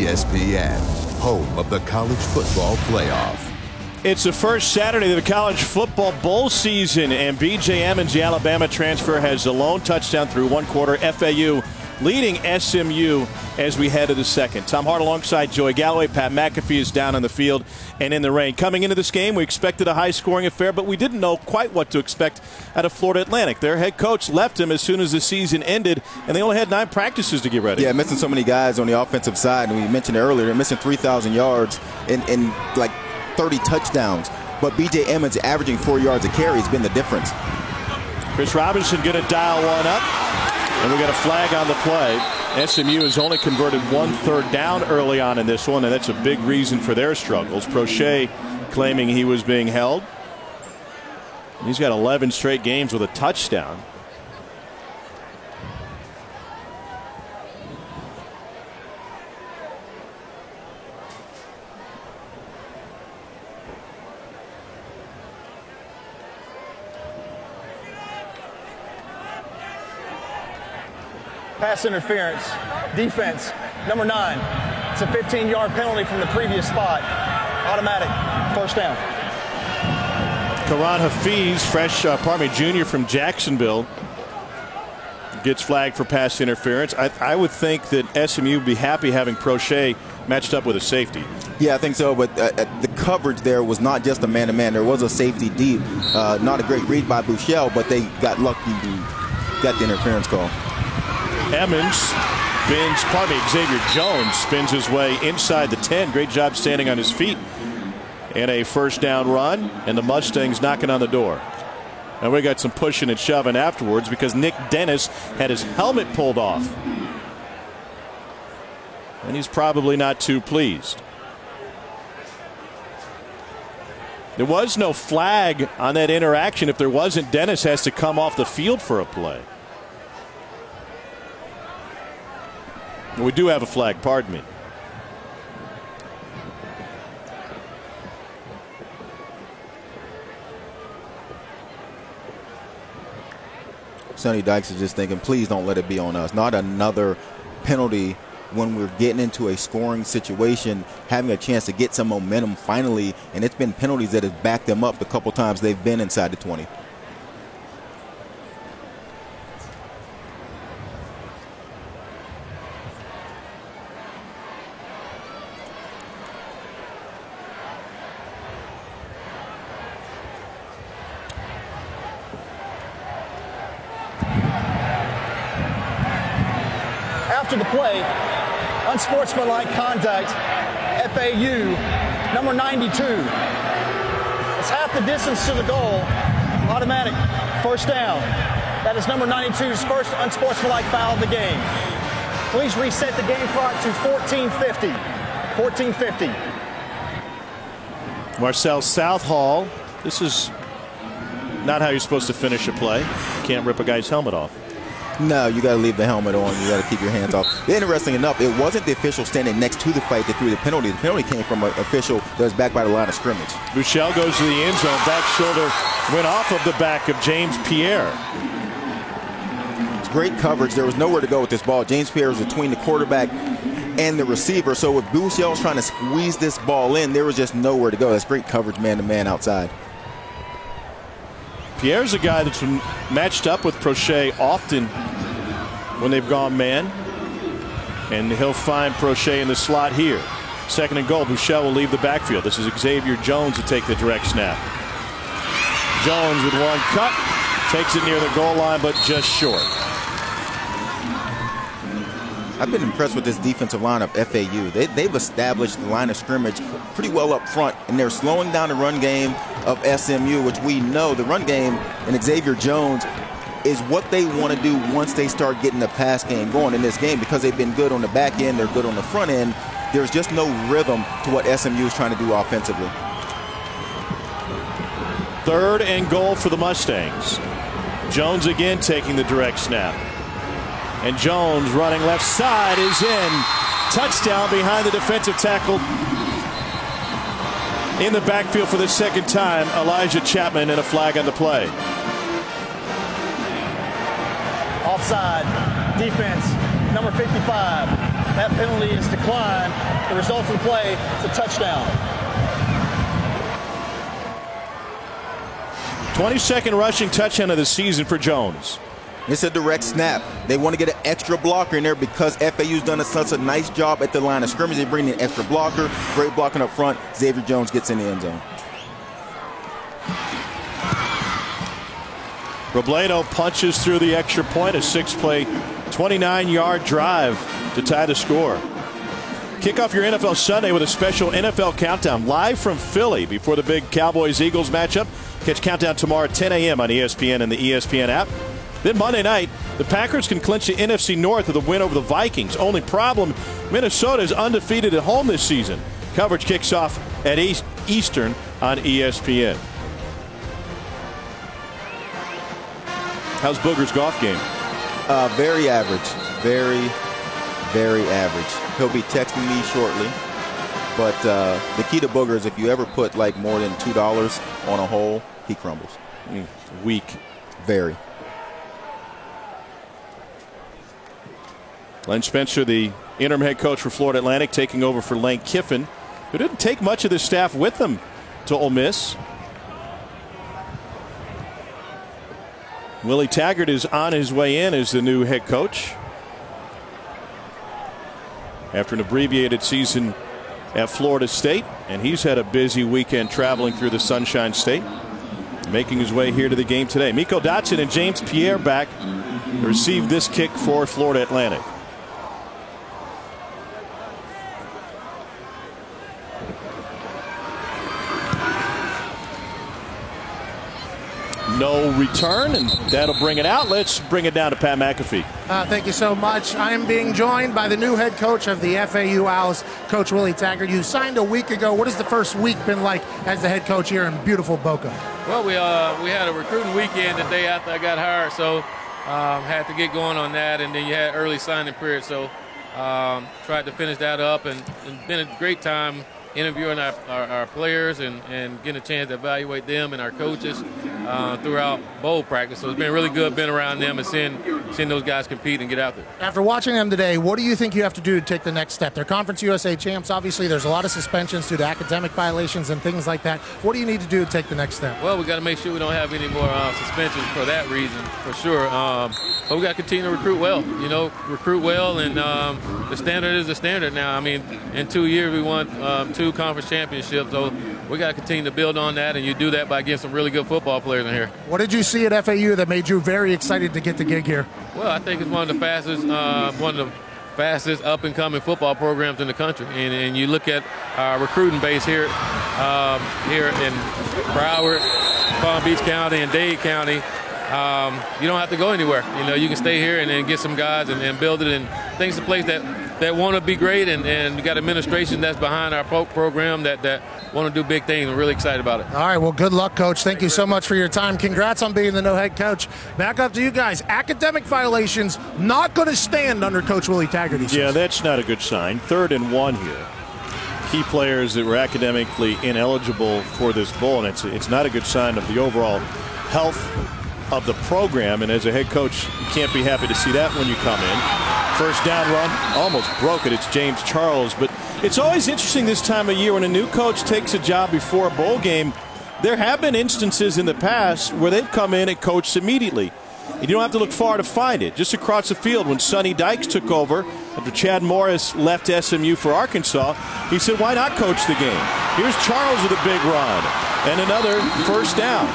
ESPN, home of the college football playoff. It's the first Saturday of the college football bowl season, and B.J. Emmons, the Alabama transfer, has the lone touchdown through one quarter. FAU leading SMU as we head to the second. Tom Hart alongside Joey Galloway. Pat McAfee is down on the field and in the rain. Coming into this game, we expected a high-scoring affair, but we didn't know quite what to expect out of Florida Atlantic. Their head coach left them as soon as the season ended, and they only had 9 practices to get ready. Yeah, missing so many guys on the offensive side, and we mentioned it earlier, they're missing 3,000 yards in like 30 touchdowns. But B.J. Emmons averaging 4 yards a carry has been the difference. Chris Robinson going to dial one up. And we got a flag on the play. SMU has only converted 1 third down early on in this one, and that's a big reason for their struggles. Prochet claiming he was being held. He's got 11 straight games with a touchdown. Pass interference, defense, number 9. It's a 15-yard penalty from the previous spot. Automatic, first down. Karan Hafiz, junior from Jacksonville, gets flagged for pass interference. I would think that SMU would be happy having Prochet matched up with a safety. Yeah, I think so, but the coverage there was not just a man-to-man. There was a safety deep. Not a great read by Buechele, but they got lucky and got the interference call. Xavier Jones spins his way inside the 10. Great job standing on his feet. And a first down run, and the Mustangs knocking on the door. And we got some pushing and shoving afterwards because Nick Dennis had his helmet pulled off. And he's probably not too pleased. There was no flag on that interaction. If there wasn't, Dennis has to come off the field for a play. We do have a flag, pardon me. Sonny Dykes is just thinking, please don't let it be on us. Not another penalty when we're getting into a scoring situation, having a chance to get some momentum finally. And it's been penalties that have backed them up the couple times they've been inside the 20. After the play, unsportsmanlike conduct, FAU, number 92. It's half the distance to the goal, automatic, first down. That is number 92's first unsportsmanlike foul of the game. Please reset the game clock to 14:50. 14:50. Marcel Southall, this is not how you're supposed to finish a play. You can't rip a guy's helmet off. No, you got to leave the helmet on. You got to keep your hands off. Interesting enough, it wasn't the official standing next to the fight that threw the penalty. The penalty came from an official that was back by the line of scrimmage. Buechele goes to the end zone. Back shoulder went off of the back of James Pierre. It's great coverage. There was nowhere to go with this ball. James Pierre was between the quarterback and the receiver. So if Buechele was trying to squeeze this ball in, there was just nowhere to go. That's great coverage man-to-man outside. Pierre's a guy that's been matched up with Prochet often when they've gone man. And he'll find Prochet in the slot here. Second and goal. Buechele will leave the backfield. This is Xavier Jones to take the direct snap. Jones with one cut. Takes it near the goal line, but just short. I've been impressed with this defensive line of FAU. They've established the line of scrimmage pretty well up front, and they're slowing down the run game of SMU, which we know the run game and Xavier Jones is what they want to do once they start getting the pass game going in this game. Because they've been good on the back end, they're good on the front end. There's just no rhythm to what SMU is trying to do offensively. Third and goal for the Mustangs. Jones again taking the direct snap. And Jones running left side is in. Touchdown behind the defensive tackle. In the backfield for the second time, Elijah Chapman, and a flag on the play. Offside, defense, number 55. That penalty is declined. The result of the play is a touchdown. 22nd rushing touchdown of the season for Jones. It's a direct snap. They want to get an extra blocker in there because FAU's done such a nice job at the line of scrimmage. They bring in an extra blocker, great blocking up front. Xavier Jones gets in the end zone. Robledo punches through the extra point, a 6-play, 29-yard drive to tie the score. Kick off your NFL Sunday with a special NFL Countdown live from Philly before the big Cowboys-Eagles matchup. Catch Countdown tomorrow at 10 a.m. on ESPN and the ESPN app. Then Monday night, the Packers can clinch the NFC North with a win over the Vikings. Only problem, Minnesota is undefeated at home this season. Coverage kicks off at Eastern on ESPN. How's Booger's golf game? Very average. Very, very average. He'll be texting me shortly. But the key to Booger is if you ever put like more than $2 on a hole, he crumbles. Weak. Very. Len Spencer, the interim head coach for Florida Atlantic, taking over for Lane Kiffin, who didn't take much of the staff with them to Ole Miss. Willie Taggart is on his way in as the new head coach after an abbreviated season at Florida State, and he's had a busy weekend traveling through the Sunshine State, making his way here to the game today. Miko Dotson and James Pierre back to receive this kick for Florida Atlantic. No return, and that'll bring it out. Let's bring it down to Pat McAfee. Thank you so much. I am being joined by the new head coach of the FAU Owls, Coach Willie Taggart. You signed a week ago. What has the first week been like as the head coach here in beautiful Boca? Well, we had a recruiting weekend the day after I got hired, so had to get going on that, and then you had early signing period, so tried to finish that up, and it's been a great time interviewing our players and getting a chance to evaluate them and our coaches throughout bowl practice. So it's been really good being around them and seeing those guys compete and get out there. After watching them today, what do you think you have to do to take the next step? They're Conference USA champs. Obviously, there's a lot of suspensions due to academic violations and things like that. What do you need to do to take the next step? Well, we got to make sure we don't have any more suspensions for that reason, for sure. But we got to continue to recruit well, and the standard is the standard now. I mean, in 2 years, we won 2 conference championships, so we got to continue to build on that, and you do that by getting some really good football players in here. What did you see at FAU that made you very excited to get the gig here? Well, I think it's one of the fastest up-and-coming football programs in the country, and you look at our recruiting base here in Broward, Palm Beach County, and Dade County. You don't have to go anywhere. You can stay here and then get some guys and build it. And I think it's a place that want to be great, and we got administration that's behind our program that want to do big things. I'm really excited about it. All right, well, good luck, Coach. Thank you so much for your time. Congrats on being the new head coach. Back up to you guys. Academic violations not going to stand under Coach Willie Taggart. Yeah, that's not a good sign. 3rd and 1 here. Key players that were academically ineligible for this bowl, and it's not a good sign of the overall health of the program. And as a head coach, you can't be happy to see that when you come in. First down run, almost broke it. It's James Charles. But it's always interesting this time of year when a new coach takes a job before a bowl game. There have been instances in the past where they've come in and coached immediately. And you don't have to look far to find it. Just across the field, when Sonny Dykes took over after Chad Morris left SMU for Arkansas, he said, why not coach the game? Here's Charles with a big run and another first down.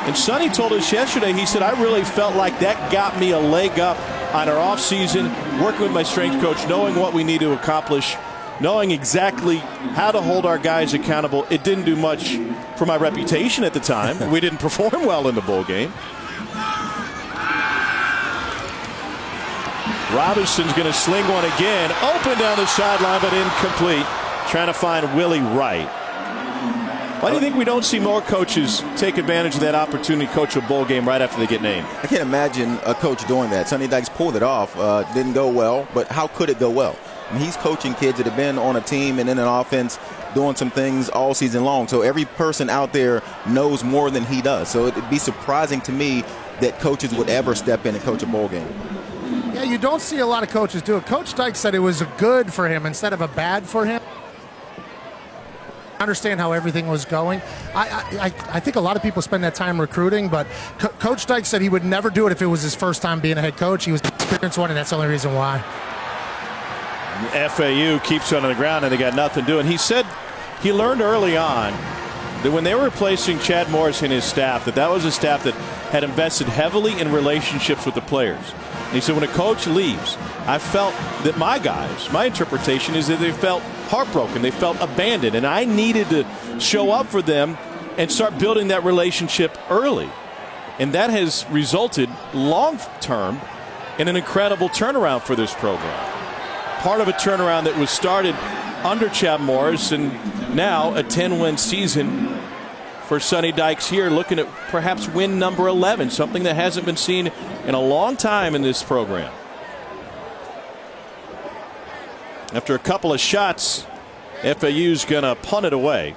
And Sonny told us yesterday, he said, I really felt like that got me a leg up on our offseason, working with my strength coach, knowing what we need to accomplish, knowing exactly how to hold our guys accountable. It didn't do much for my reputation at the time. We didn't perform well in the bowl game. Robinson's going to sling one again. Open down the sideline, but incomplete. Trying to find Willie Wright. Why do you think we don't see more coaches take advantage of that opportunity to coach a bowl game right after they get named? I can't imagine a coach doing that. Sonny Dykes pulled it off. Didn't go well, but how could it go well? I mean, he's coaching kids that have been on a team and in an offense doing some things all season long. So every person out there knows more than he does. So it'd be surprising to me that coaches would ever step in and coach a bowl game. Yeah, you don't see a lot of coaches do it. Coach Dykes said it was a good for him instead of a bad for him. I understand how everything was going. I think a lot of people spend that time recruiting, but Coach Dykes said he would never do it if it was his first time being a head coach. He was an experienced one, and that's the only reason why. FAU keeps it on the ground, and they got nothing doing. He said he learned early on that when they were replacing Chad Morris and his staff, that was a staff that had invested heavily in relationships with the players. And he said when a coach leaves, I felt that my guys, my interpretation is that they felt heartbroken, they felt abandoned, and I needed to show up for them and start building that relationship early. And that has resulted long-term in an incredible turnaround for this program. Part of a turnaround that was started under Chad Morris, and now a 10-win season for Sonny Dykes here, looking at perhaps win number 11, something that hasn't been seen in a long time in this program. After a couple of shots, FAU's going to punt it away.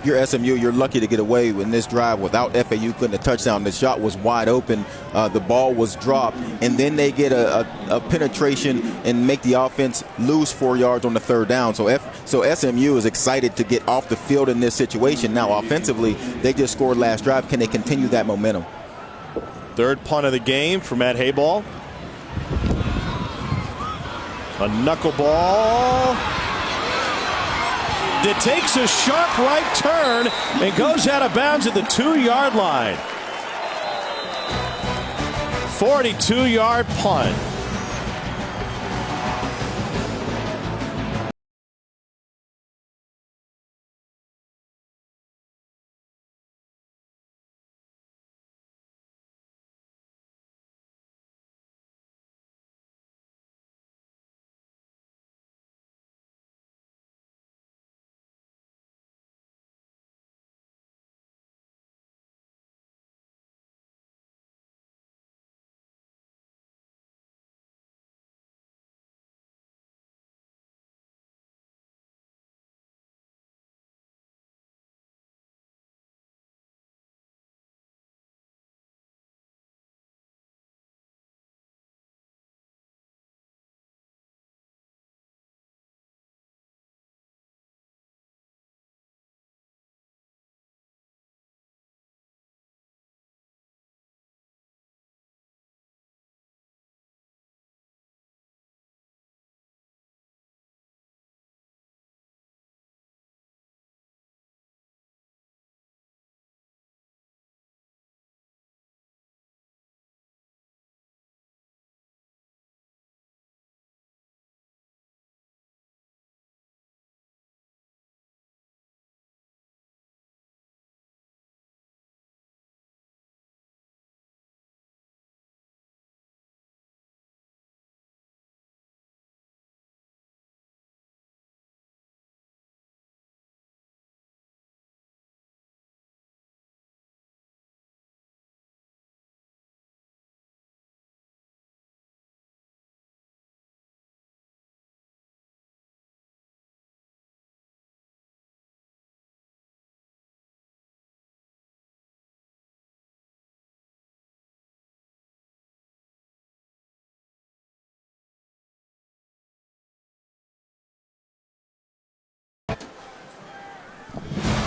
If you're SMU, you're lucky to get away in this drive without FAU getting a touchdown. The shot was wide open. The ball was dropped, and then they get a penetration and make the offense lose 4 yards on the third down. So SMU is excited to get off the field in this situation. Now, offensively, they just scored last drive. Can they continue that momentum? Third punt of the game for Matt Hayball. A knuckleball that takes a sharp right turn and goes out of bounds at the 2-yard line. 42-yard punt.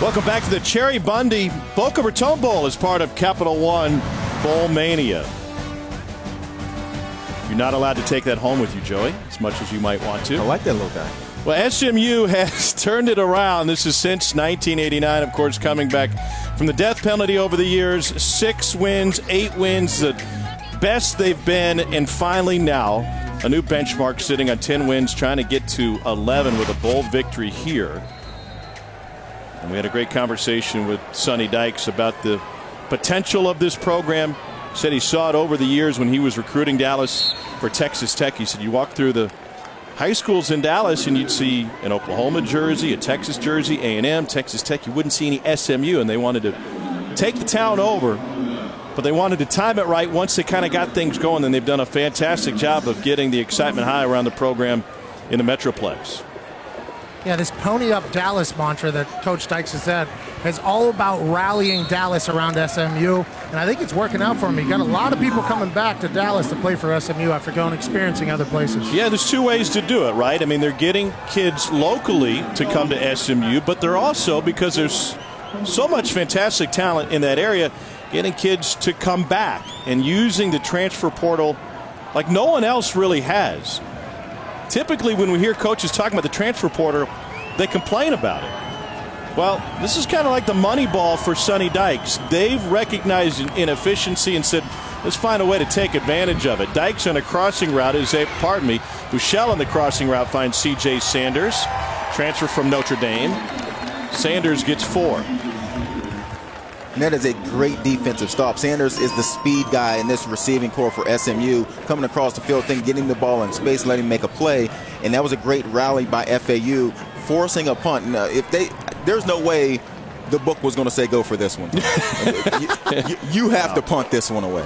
Welcome back to the Cherry Bundy Boca Raton Bowl as part of Capital One Bowl Mania. You're not allowed to take that home with you, Joey, as much as you might want to. I like that little guy. Well, SMU has turned it around. This is since 1989, of course, coming back from the death penalty over the years. 6 wins, 8 wins, the best they've been, and finally now a new benchmark sitting on 10 wins, trying to get to 11 with a bold victory here. And we had a great conversation with Sonny Dykes about the potential of this program. He said he saw it over the years when he was recruiting Dallas for Texas Tech. He said you walk through the high schools in Dallas and you'd see an Oklahoma jersey, a Texas jersey, A&M, Texas Tech. You wouldn't see any SMU, and they wanted to take the town over, but they wanted to time it right. Once they kind of got things going, then they've done a fantastic job of getting the excitement high around the program in the Metroplex. Yeah, this pony up Dallas mantra that Coach Dykes has said is all about rallying Dallas around SMU, and I think it's working out for him. You got a lot of people coming back to Dallas to play for SMU after going experiencing other places. Yeah, there's two ways to do it, right? I mean, they're getting kids locally to come to SMU, but they're also, because there's so much fantastic talent in that area, getting kids to come back and using the transfer portal like no one else really has. Typically, when we hear coaches talking about the transfer portal, they complain about it. Well, this is kind of like the money ball for Sonny Dykes. They've recognized inefficiency and said, let's find a way to take advantage of it. Dykes on a crossing route Bushell on the crossing route finds C.J. Sanders, transfer from Notre Dame. Sanders gets 4. And that is a great defensive stop. Sanders is the speed guy in this receiving core for SMU, coming across the field, getting the ball in space, letting him make a play. And that was a great rally by FAU, forcing a punt. Now, there's no way the book was going to say go for this one. you have to punt this one away.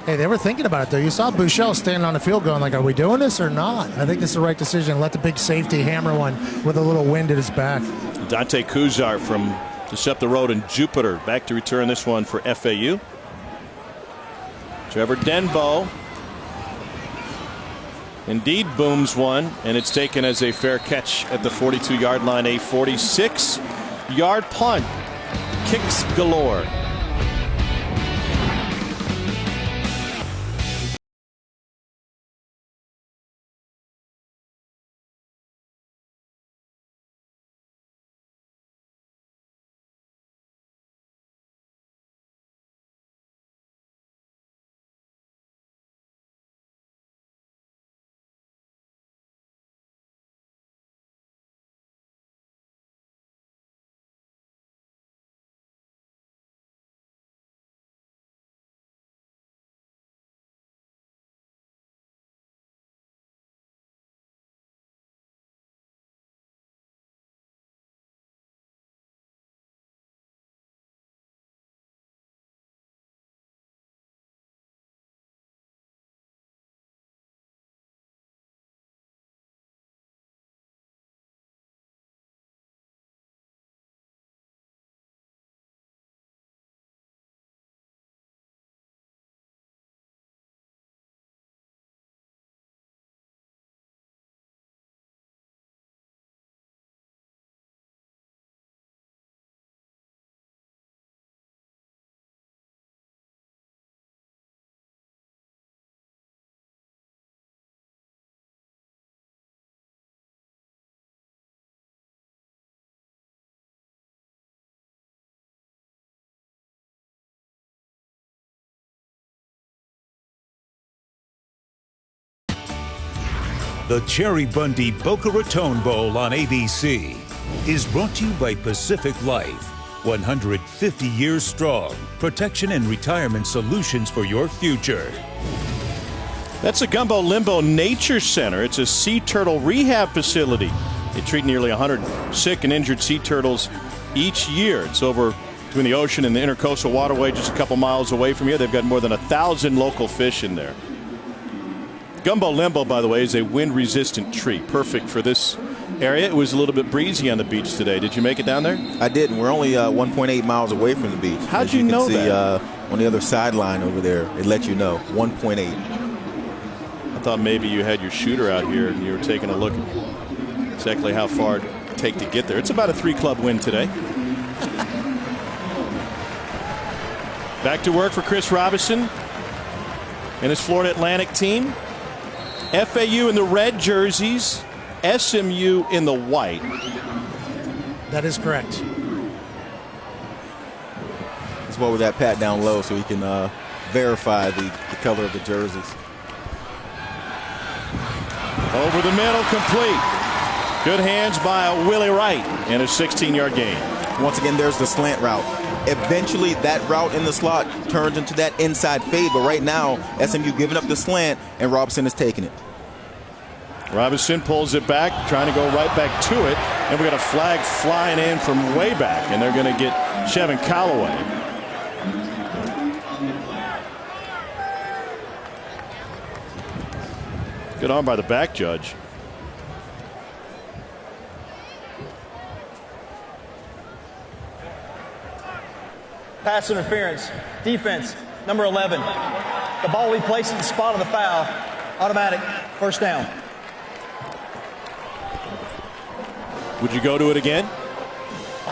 Hey, they were thinking about it, though. You saw Bushell standing on the field going like, are we doing this or not? I think this is the right decision. Let the big safety hammer one with a little wind at his back. Dante Kuzar from just up the road in Jupiter back to return this one for FAU. Trevor Denbo indeed booms one, and it's taken as a fair catch at the 42-yard line. A 46-yard punt. Kicks galore. The Cherry Bundy Boca Raton Bowl on ABC is brought to you by Pacific Life. 150 years strong. Protection and retirement solutions for your future. That's the Gumbo Limbo Nature Center. It's a sea turtle rehab facility. They treat nearly 100 sick and injured sea turtles each year. It's over between the ocean and the Intercoastal Waterway, just a couple miles away from here. They've got more than 1,000 local fish in there. Gumbo Limbo, by the way, is a wind-resistant tree, perfect for this area. It was a little bit breezy on the beach today. Did you make it down there? I didn't. We're only 1.8 miles away from the beach. How'd you know that? On the other sideline over there, it let you know, 1.8. I thought maybe you had your shooter out here and you were taking a look at exactly how far it would take to get there. It's about a 3-club win today. Back to work for Chris Robinson and his Florida Atlantic team. FAU in the red jerseys, SMU in the white. That is correct. That's why with that pat down low so he can verify the color of the jerseys. Over the middle, complete. Good hands by Willie Wright and a 16-yard gain. Once again, there's the slant route. Eventually, that route in the slot turns into that inside fade, but right now, SMU giving up the slant, and Robinson is taking it. Robinson pulls it back, trying to go right back to it, and we got a flag flying in from way back, and they're going to get Chevin Calloway. Good on by the back judge. Pass interference. Defense, number 11. The ball will be placed at the spot of the foul. Automatic, first down. Would you go to it again?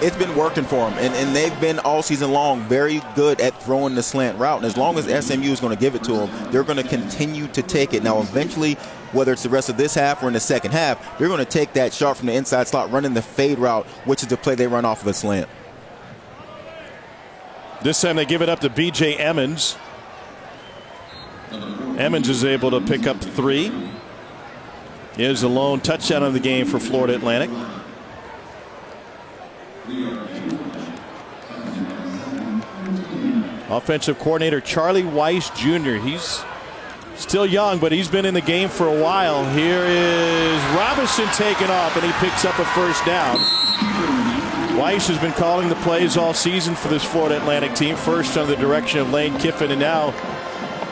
It's been working for them, and they've been all season long very good at throwing the slant route. And as long as SMU is going to give it to them, they're going to continue to take it. Now, eventually, whether it's the rest of this half or in the second half, they're going to take that shot from the inside slot, running the fade route, which is the play they run off of the slant. This time they give it up to B.J. Emmons. Emmons is able to pick up 3. He is the lone touchdown of the game for Florida Atlantic. Offensive coordinator Charlie Weiss Jr. He's still young, but he's been in the game for a while. Here is Robinson taking off, and he picks up a first down. Weiss has been calling the plays all season for this Florida Atlantic team. First under the direction of Lane Kiffin, and now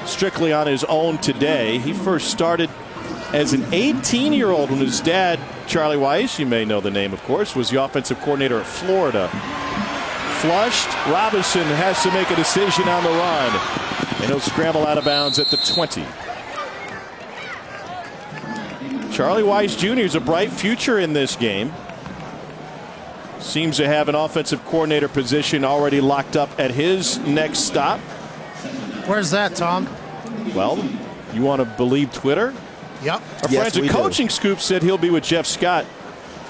strictly on his own today. He first started as an 18-year-old when his dad, Charlie Weiss, you may know the name, of course, was the offensive coordinator at Florida. Flushed. Robinson has to make a decision on the run, and he'll scramble out of bounds at the 20. Charlie Weiss Jr. is a bright future in this game. Seems to have an offensive coordinator position already locked up at his next stop. Where's that, Tom? Well, you want to believe Twitter? Yep. Our friends at Coaching Scoop said he'll be with Jeff Scott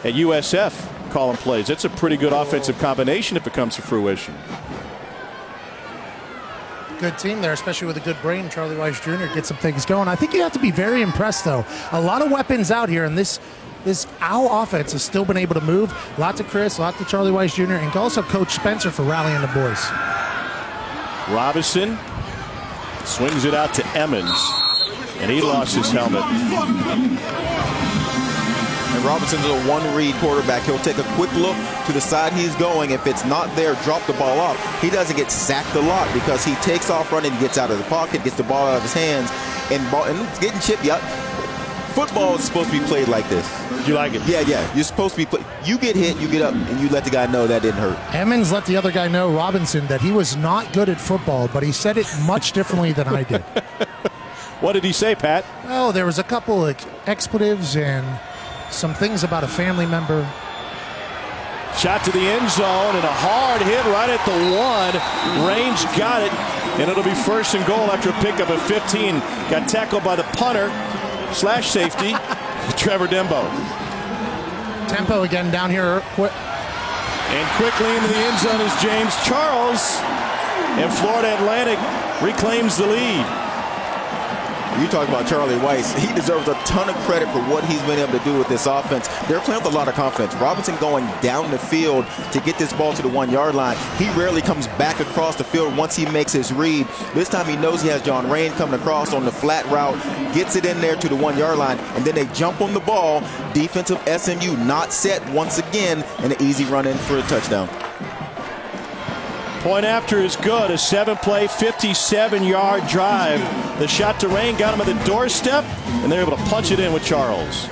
at USF calling plays. That's a pretty good offensive combination if it comes to fruition. Good team there, especially with a good brain. Charlie Weiss Jr. gets some things going. I think you have to be very impressed, though. A lot of weapons out here, and this Owl offense has still been able to move. Lots of Chris, lots of Charlie Weiss Jr., and also Coach Spencer for rallying the boys. Robinson swings it out to Emmons, and he lost his helmet. And Robinson's a one-read quarterback. He'll take a quick look to the side he's going. If it's not there, drop the ball off. He doesn't get sacked a lot because he takes off running, gets out of the pocket, gets the ball out of his hands, and it's getting chipped. Yep. Football is supposed to be played like this. You like it? Yeah. You're supposed to be played. You get hit, you get up, and you let the guy know that didn't hurt. Emmons let the other guy know, Robinson, that he was not good at football, but he said it much differently than I did. What did he say, Pat? Oh, there was a couple of expletives and some things about a family member. Shot to the end zone and a hard hit right at the 1. Range got it, and it'll be first and goal after a pickup at 15. Got tackled by the punter / safety, Trevor Dembo. Tempo again down here. And quickly into the end zone is James Charles, and Florida Atlantic reclaims the lead. You talk about Charlie Weiss. He deserves a ton of credit for what he's been able to do with this offense. They're playing with a lot of confidence. Robinson going down the field to get this ball to the 1-yard line. He rarely comes back across the field once he makes his read. This time he knows he has John Rain coming across on the flat route, gets it in there to the 1-yard line, and then they jump on the ball. Defensive SMU not set once again, and an easy run in for a touchdown. Point after is good. A 7-play, 57-yard drive. The shot to Rain got him at the doorstep, and they're able to punch it in with Charles.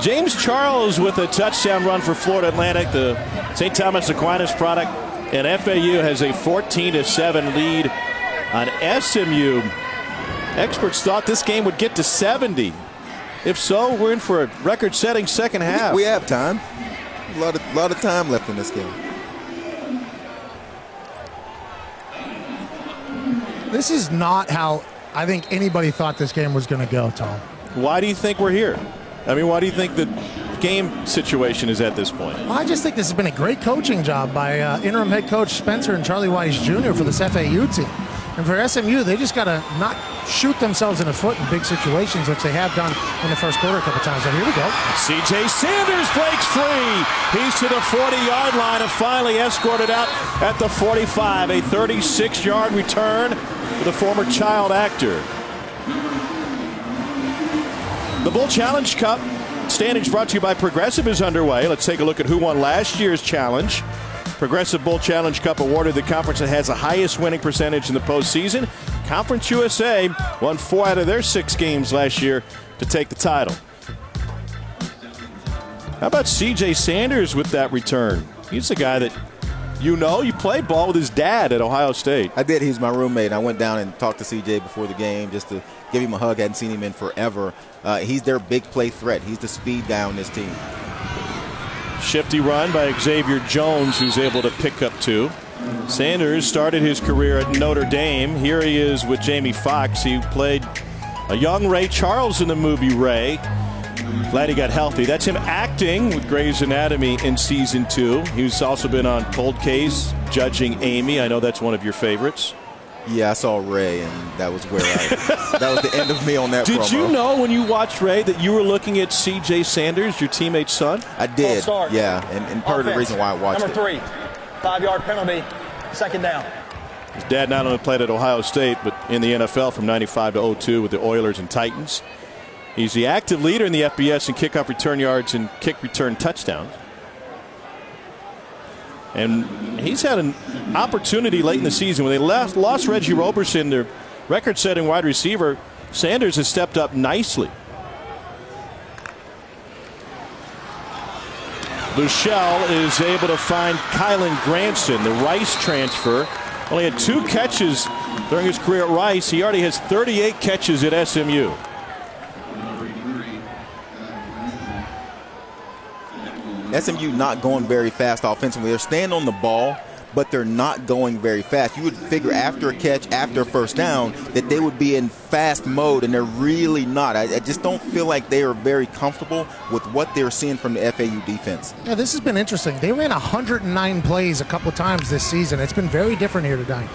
James Charles with a touchdown run for Florida Atlantic, the St. Thomas Aquinas product, and FAU has a 14-7 lead on SMU. Experts thought this game would get to 70. If so, we're in for a record-setting second half. We have time. A lot of time left in this game. This is not how I think anybody thought this game was going to go, Tom. Why do you think we're here? I mean, why do you think the game situation is at this point? Well, I just think this has been a great coaching job by interim head coach Spencer and Charlie Weiss Jr. for this FAU team. And for SMU, they just got to not shoot themselves in the foot in big situations, which they have done in the first quarter a couple times. So here we go. C.J. Sanders breaks free. He's to the 40-yard line and finally escorted out at the 45. A 36-yard return for the former child actor. The Bull Challenge Cup standings brought to you by Progressive is underway. Let's take a look at who won last year's challenge. Progressive Bull Challenge Cup awarded the conference that has the highest winning percentage in the postseason. Conference USA won 4 out of their 6 games last year to take the title. How about C.J. Sanders with that return? He's the guy that you played ball with his dad at Ohio State. I did. He's my roommate. I went down and talked to C.J. before the game just to give him a hug. I hadn't seen him in forever. He's their big play threat. He's the speed guy on this team. Shifty run by Xavier Jones, who's able to pick up 2. Sanders started his career at Notre Dame. Here he is with Jamie Foxx. He played a young Ray Charles in the movie Ray. Glad he got healthy. That's him acting with Grey's Anatomy in season 2. He's also been on Cold Case, judging Amy. I know that's one of your favorites. Yeah, I saw Ray, and that was where that was the end of me on that promo. Did you know when you watched Ray that you were looking at C.J. Sanders, your teammate's son? I did, yeah, and part of the reason why I watched Number 3, 5-yard penalty, second down. His dad not only played at Ohio State, but in the NFL from 95 to 02 with the Oilers and Titans. He's the active leader in the FBS in kickoff return yards and kick return touchdowns. And he's had an opportunity late in the season. When they lost Reggie Roberson, their record-setting wide receiver, Sanders has stepped up nicely. Buechele is able to find Kylan Granson, the Rice transfer. Only had 2 catches during his career at Rice. He already has 38 catches at SMU. SMU not going very fast offensively. They're staying on the ball, but they're not going very fast. You would figure after a catch, after a first down, that they would be in fast mode, and they're really not. I just don't feel like they are very comfortable with what they're seeing from the FAU defense. Yeah, this has been interesting. They ran 109 plays a couple times this season. It's been very different here tonight.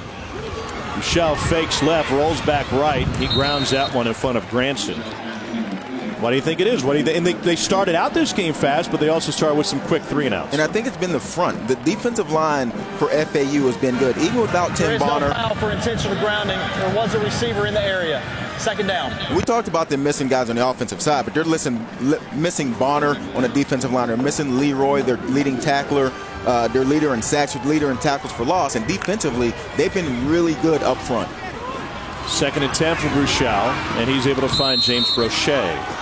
Buechele fakes left, rolls back right. He grounds that one in front of Granson. What do you think it is? And they started out this game fast, but they also started with some quick 3-and-outs. And I think it's been the front. The defensive line for FAU has been good, even without Tim Bonner. There is no foul for intentional grounding. There was a receiver in the area. Second down. We talked about them missing guys on the offensive side, but they're missing Bonner on the defensive line. They're missing Leroy, their leading tackler, their leader in sacks, leader in tackles for loss. And defensively, they've been really good up front. Second and 10 for Buechele, and he's able to find James Brochet.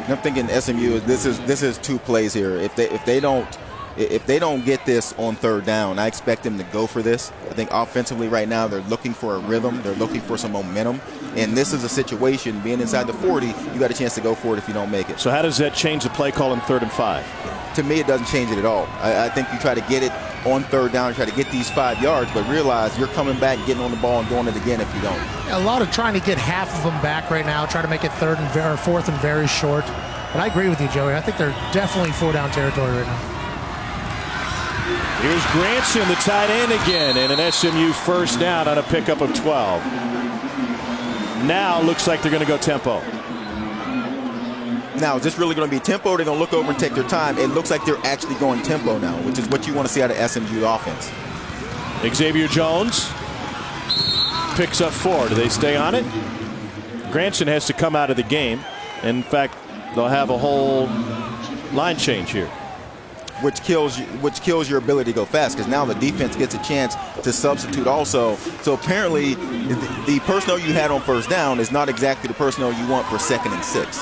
I'm thinking SMU. This is 2 plays here. If they don't get this on third down, I expect them to go for this. I think offensively right now they're looking for a rhythm. They're looking for some momentum. And this is a situation, being inside the 40, you got a chance to go for it if you don't make it. So how does that change the play call in 3rd and 5? To me, it doesn't change it at all. I think you try to get it on third down, try to get these 5 yards, but realize you're coming back, getting on the ball, and doing it again if you don't. A lot of trying to get half of them back right now, try to make it 4th and very short. But I agree with you, Joey. I think they're definitely 4-down territory right now. Here's Granson, the tight end again, and an SMU first down on a pickup of 12. Now looks like they're going to go tempo. Now, is this really going to be tempo? They're going to look over and take their time. It looks like they're actually going tempo now, which is what you want to see out of SMU offense. Xavier Jones picks up 4. Do they stay on it? Granson has to come out of the game. In fact, they'll have a whole line change here. which kills your ability to go fast, because now the defense gets a chance to substitute also. So apparently the personnel you had on first down is not exactly the personnel you want for 2nd and 6.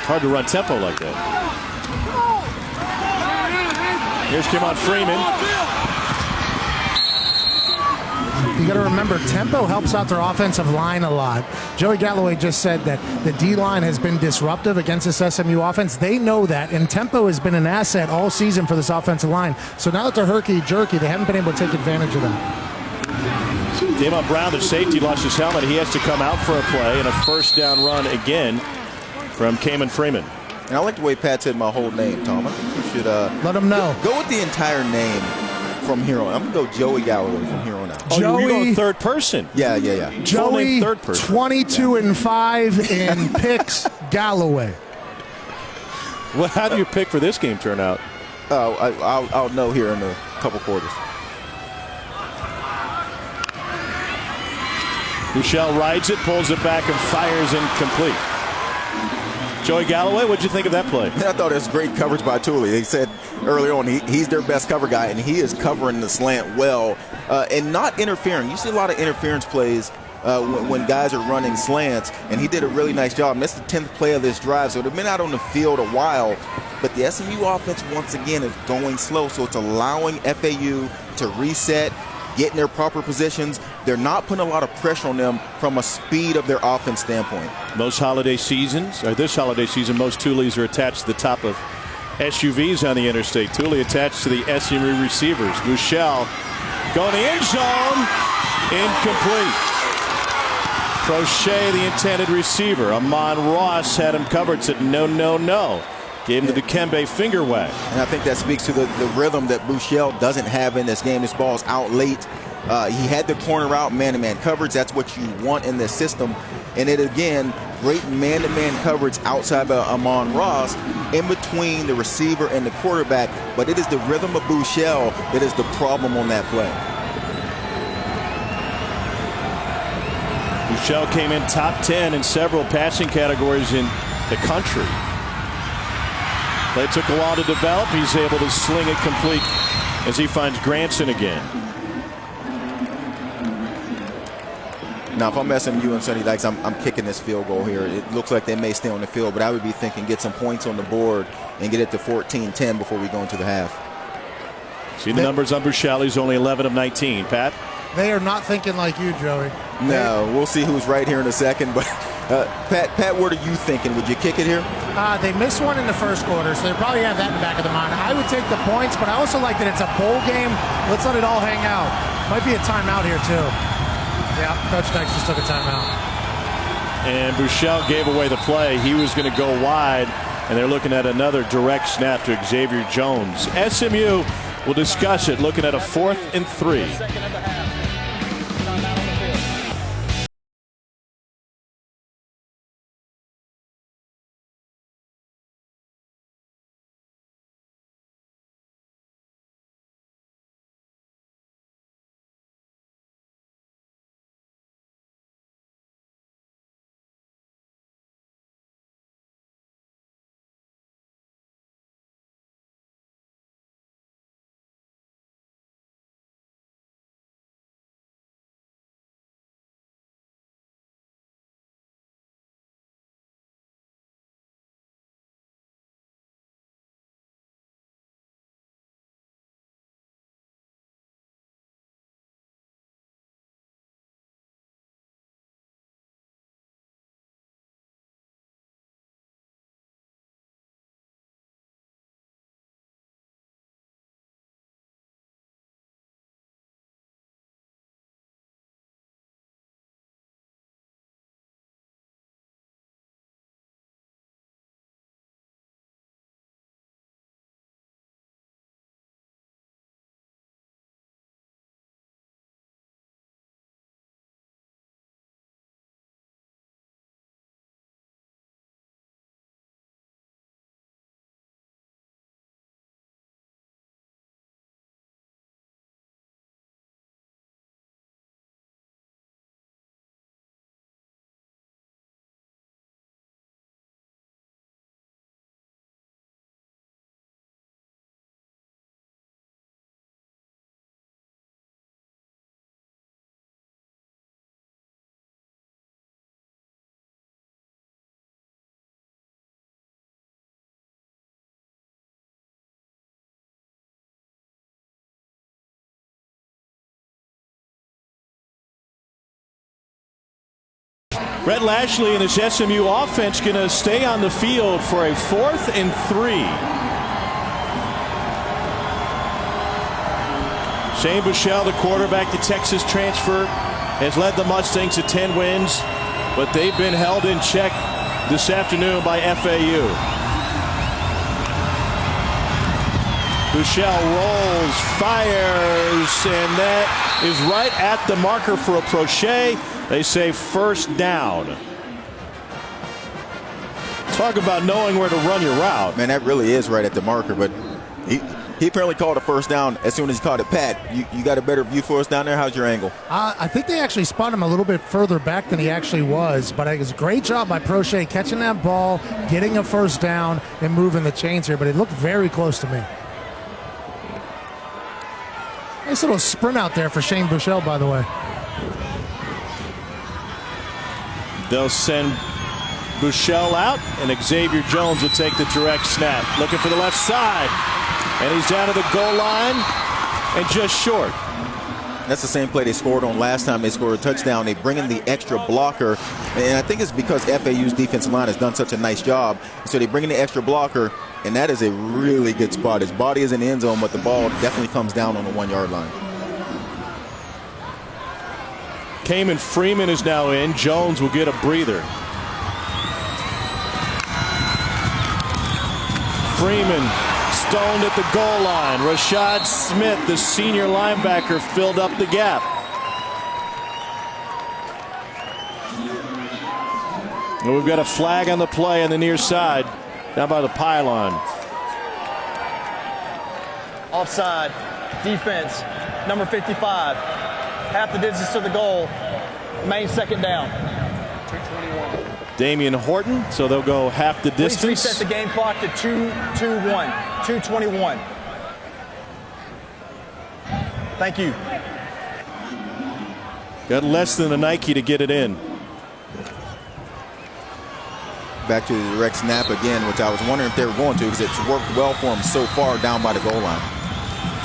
Hard to run tempo like that. Here's Kimon Freeman. You got to remember, tempo helps out their offensive line a lot. Joey Galloway just said that the D-line has been disruptive against this SMU offense. They know that, and tempo has been an asset all season for this offensive line. So now that they're herky-jerky, they haven't been able to take advantage of that. Damon Brown, the safety, lost his helmet. He has to come out for a play, and a first down run again from Kimon Freeman. And I like the way Pat said my whole name, Tom. I think you should let him know. Go with the entire name from here on. I'm going to go Joey Galloway from here on out. Oh, you're going third person. Yeah. Joey, third person. 22-5 in picks, Galloway. Well, how do your pick for this game turn out? I'll know here in a couple quarters. Michelle rides it, pulls it back, and fires incomplete. Joey Galloway, what'd you think of that play? I thought it was great coverage by Tooley. He said earlier on he's their best cover guy, and he is covering the slant well and not interfering. You see a lot of interference plays when guys are running slants, and he did a really nice job. And that's the 10th play of this drive, so they've been out on the field a while. But the SMU offense, once again, is going slow, so it's allowing FAU to reset, get in their proper positions. They're not putting a lot of pressure on them from a speed of their offense standpoint. This holiday season, most Thule's are attached to the top of SUVs on the interstate. Thule attached to the SMU receivers. Michelle going to the end zone. Incomplete. Crochet, the intended receiver. Amon Ross had him covered, said no. Gave him the Dikembe finger wag. And I think that speaks to the rhythm that Buechele doesn't have in this game. This ball's out late. He had the corner out, man-to-man coverage. That's what you want in this system. And it, again, great man-to-man coverage outside of Amon Ross in between the receiver and the quarterback. But it is the rhythm of Buechele that is the problem on that play. Buechele came in top 10 in several passing categories in the country. Play took a while to develop. He's able to sling it complete as he finds Granson again. Now, if I'm SMU and Sonny Dykes, I'm kicking this field goal here. It looks like they may stay on the field, but I would be thinking get some points on the board and get it to 14-10 before we go into the half. See the numbers on Buechele. He's only 11 of 19. Pat? They are not thinking like you, Joey. No, we'll see who's right here in a second. But Pat, what are you thinking? Would you kick it here? They missed one in the first quarter, so they probably have that in the back of the mind. I would take the points, but I also like that it's a bowl game. Let's let it all hang out. Might be a timeout here, too. Yeah, Coach Dykes just took a timeout. And Buechele gave away the play. He was going to go wide, and they're looking at another direct snap to Xavier Jones. SMU will discuss it, looking at a 4th and 3. Brett Lashley and his SMU offense going to stay on the field for a 4th and 3. Shane Buechele, the quarterback, the Texas transfer, has led the Mustangs to 10 wins, but they've been held in check this afternoon by FAU. Buechele rolls, fires, and that is right at the marker for a crochet. They say first down. Talk about knowing where to run your route. Man, that really is right at the marker, but he apparently called a first down as soon as he called it. Pat, you got a better view for us down there? How's your angle? I think they actually spun him a little bit further back than he actually was, but it was a great job by Prochet catching that ball, getting a first down, and moving the chains here, but it looked very close to me. Nice little sprint out there for Shane Buechele, by the way. They'll send Buechele out, and Xavier Jones will take the direct snap. Looking for the left side, and he's down to the goal line and just short. That's the same play they scored on last time they scored a touchdown. They bring in the extra blocker, and I think it's because FAU's defensive line has done such a nice job. So they bring in the extra blocker, and that is a really good spot. His body is in the end zone, but the ball definitely comes down on the 1-yard line. Kamen Freeman is now in. Jones will get a breather. Freeman stoned at the goal line. Rashad Smith, the senior linebacker, filled up the gap. And we've got a flag on the play on the near side, down by the pylon. Offside. Defense. Number 55. Half the distance to the goal. Main second down. 2:21. Damian Horton, so they'll go half the distance. Please reset the game clock to 2:21. 2:21. Thank you. Got less than a Nike to get it in. Back to the direct snap again, which I was wondering if they were going to, because it's worked well for him so far down by the goal line.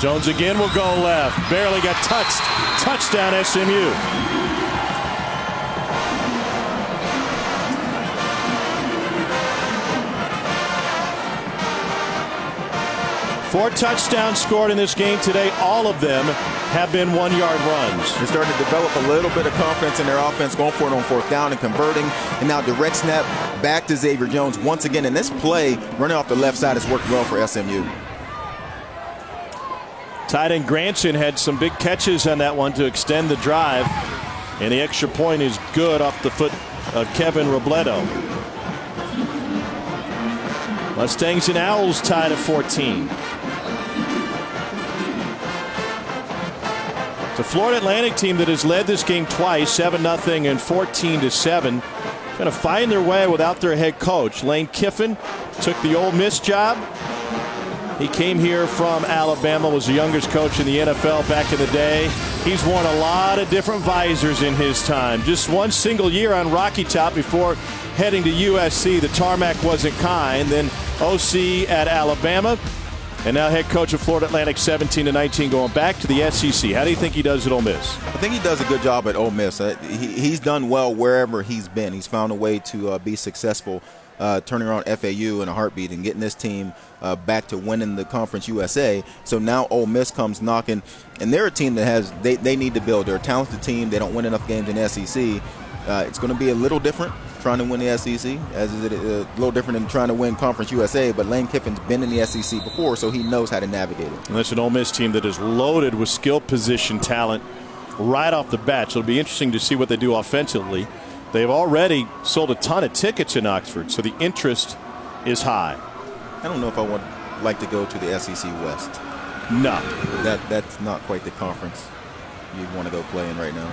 Jones again will go left. Barely got touched. Touchdown SMU. Four touchdowns scored in this game today. All of them have been 1-yard runs. They're starting to develop a little bit of confidence in their offense, going for it on 4th down and converting. And now direct snap back to Xavier Jones once again. And this play, running off the left side, has worked well for SMU. Tight end Granson had some big catches on that one to extend the drive. And the extra point is good off the foot of Kevin Robledo. Mustangs and Owls tied at 14. The Florida Atlantic team that has led this game twice, 7-0 and 14-7, going to find their way without their head coach. Lane Kiffin took the Ole Miss job. He came here from Alabama, was the youngest coach in the NFL back in the day. He's worn a lot of different visors in his time. Just one single year on Rocky Top before heading to USC. The tarmac wasn't kind. Then OC at Alabama. And now head coach of Florida Atlantic, 17-19, going back to the SEC. How do you think he does at Ole Miss? I think he does a good job at Ole Miss. He's done well wherever he's been. He's found a way to be successful, turning around FAU in a heartbeat and getting this team back to winning the Conference USA. So now Ole Miss comes knocking, and they're a team that has they need to build. They're a talented team. They don't win enough games in the SEC. It's going to be a little different trying to win the SEC, as is it a little different than trying to win Conference USA, but Lane Kiffin's been in the SEC before, so he knows how to navigate it. And that's an Ole Miss team that is loaded with skill position talent right off the bat, so it'll be interesting to see what they do offensively. They've already sold a ton of tickets in Oxford, so the interest is high. I don't know if I would like to go to the SEC West. No. That's not quite the conference you'd want to go play in right now.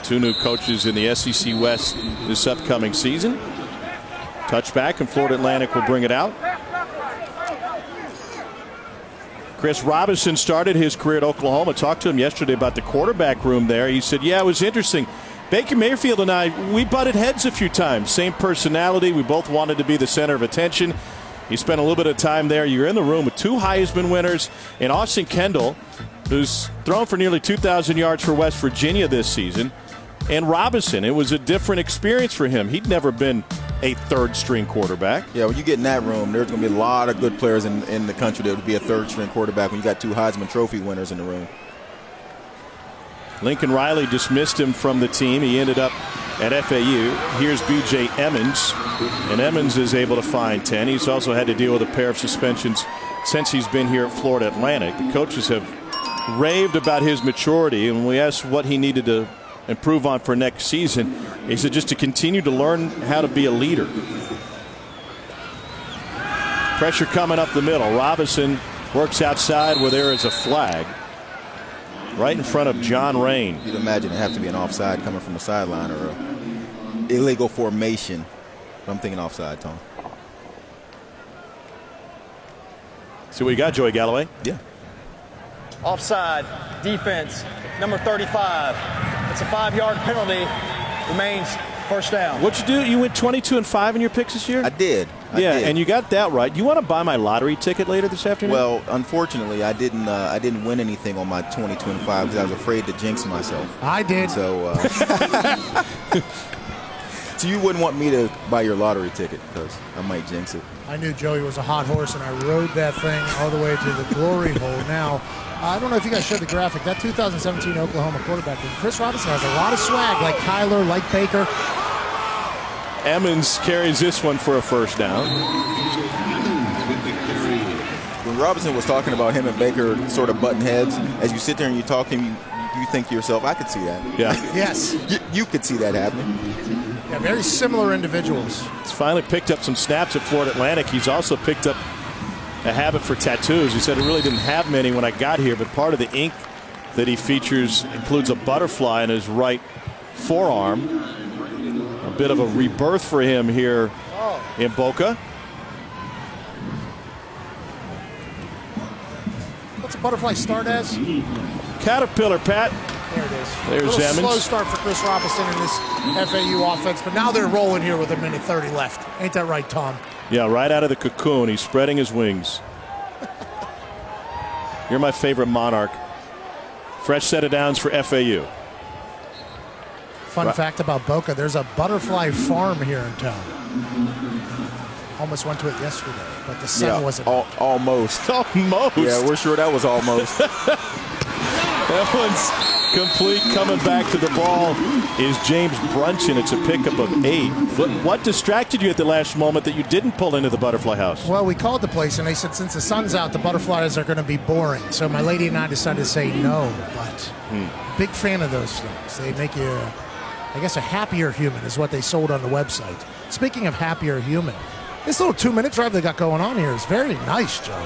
Two new coaches in the SEC West this upcoming season. Touchback, and Florida Atlantic will bring it out. Chris Robinson started his career at Oklahoma. Talked to him yesterday about the quarterback room there. He said, yeah, it was interesting. Baker Mayfield and I, we butted heads a few times. Same personality. We both wanted to be the center of attention. He spent a little bit of time there. You're in the room with two Heisman winners and Austin Kendall, who's thrown for nearly 2,000 yards for West Virginia this season. and Robinson. It was a different experience for him. He'd never been a third-string quarterback. Yeah, when you get in that room, there's going to be a lot of good players in the country that would be a third-string quarterback when you got 2 Heisman Trophy winners in the room. Lincoln Riley dismissed him from the team. He ended up at FAU. Here's B.J. Emmons, and Emmons is able to find 10. He's also had to deal with a pair of suspensions since he's been here at Florida Atlantic. The coaches have raved about his maturity, and when we asked what he needed to improve on for next season, he said just to continue to learn how to be a leader. Pressure coming up the middle. Robinson works outside where there is a flag right in front of John Rain. You'd imagine it have to be an offside coming from the sideline or an illegal formation. I'm thinking offside, Tom. See what you got, Joey Galloway? Yeah. Offside, defense, number 35. It's a 5-yard penalty. Remains first down. What'd you do? You went 22-5 in your picks this year? I did. I did. And you got that right. You want to buy my lottery ticket later this afternoon? Well, unfortunately, I didn't win anything on my 22-5 because I was afraid to jinx myself. I did. So, so you wouldn't want me to buy your lottery ticket because I might jinx it. I knew Joey was a hot horse, and I rode that thing all the way to the glory hole. Now, I don't know if you guys showed the graphic. That 2017 Oklahoma quarterback, Chris Robinson has a lot of swag, like Kyler, like Baker. Emmons carries this one for a first down. When Robinson was talking about him and Baker sort of butting heads, as you sit there and you talk to him, you think to yourself, I could see that. Yeah. Yes. You could see that happening. Yeah, very similar individuals. He's finally picked up some snaps at Florida Atlantic. He's also picked up a habit for tattoos. He said he really didn't have many when I got here, but part of the ink that he features includes a butterfly in his right forearm. A bit of a rebirth for him here in Boca. What's a butterfly start as? Caterpillar, Pat. There it is. There's a little Emmons. slow start for Chris Robinson in this FAU offense, but now they're rolling here with 1:30 left. Ain't that right, Tom? Yeah, right out of the cocoon. He's spreading his wings. You're my favorite monarch. Fresh set of downs for FAU. Fun fact about Boca, there's a butterfly farm here in town. Almost went to it yesterday, but the sun wasn't. Almost. Almost. Yeah, we're sure that was almost. That one's complete. Coming back to the ball is James Brunson. It's a pickup of 8. What distracted you at the last moment that you didn't pull into the butterfly house? Well, we called the place, and they said since the sun's out, the butterflies are going to be boring. So my lady and I decided to say no, but big fan of those things. They make you, I guess, a happier human is what they sold on the website. Speaking of happier human, this little 2-minute drive they got going on here is very nice, Joe.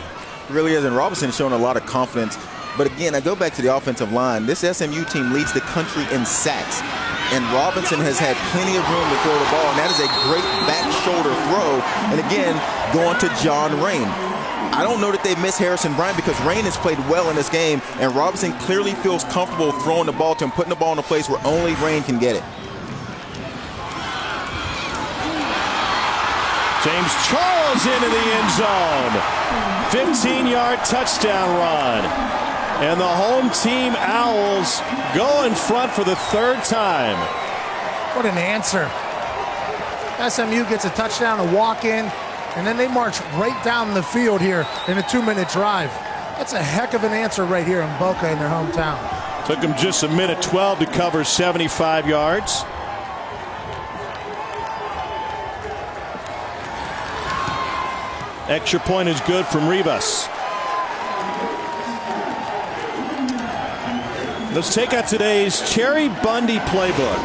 It really is, and Robinson's showing a lot of confidence. But again, I go back to the offensive line. This SMU team leads the country in sacks, and Robinson has had plenty of room to throw the ball, and that is a great back shoulder throw. And again, going to John Rain. I don't know that they miss Harrison Bryant because Rain has played well in this game, and Robinson clearly feels comfortable throwing the ball to him, putting the ball in a place where only Rain can get it. James Charles into the end zone. 15-yard touchdown run. And the home team Owls go in front for the 3rd time. What an answer. SMU gets a touchdown, a walk-in, and then they march right down the field here in a 2-minute drive. That's a heck of an answer right here in Boca in their hometown. Took them just a minute 12 to cover 75 yards. Extra point is good from Rivas. Let's take out today's Cherry Bundy playbook.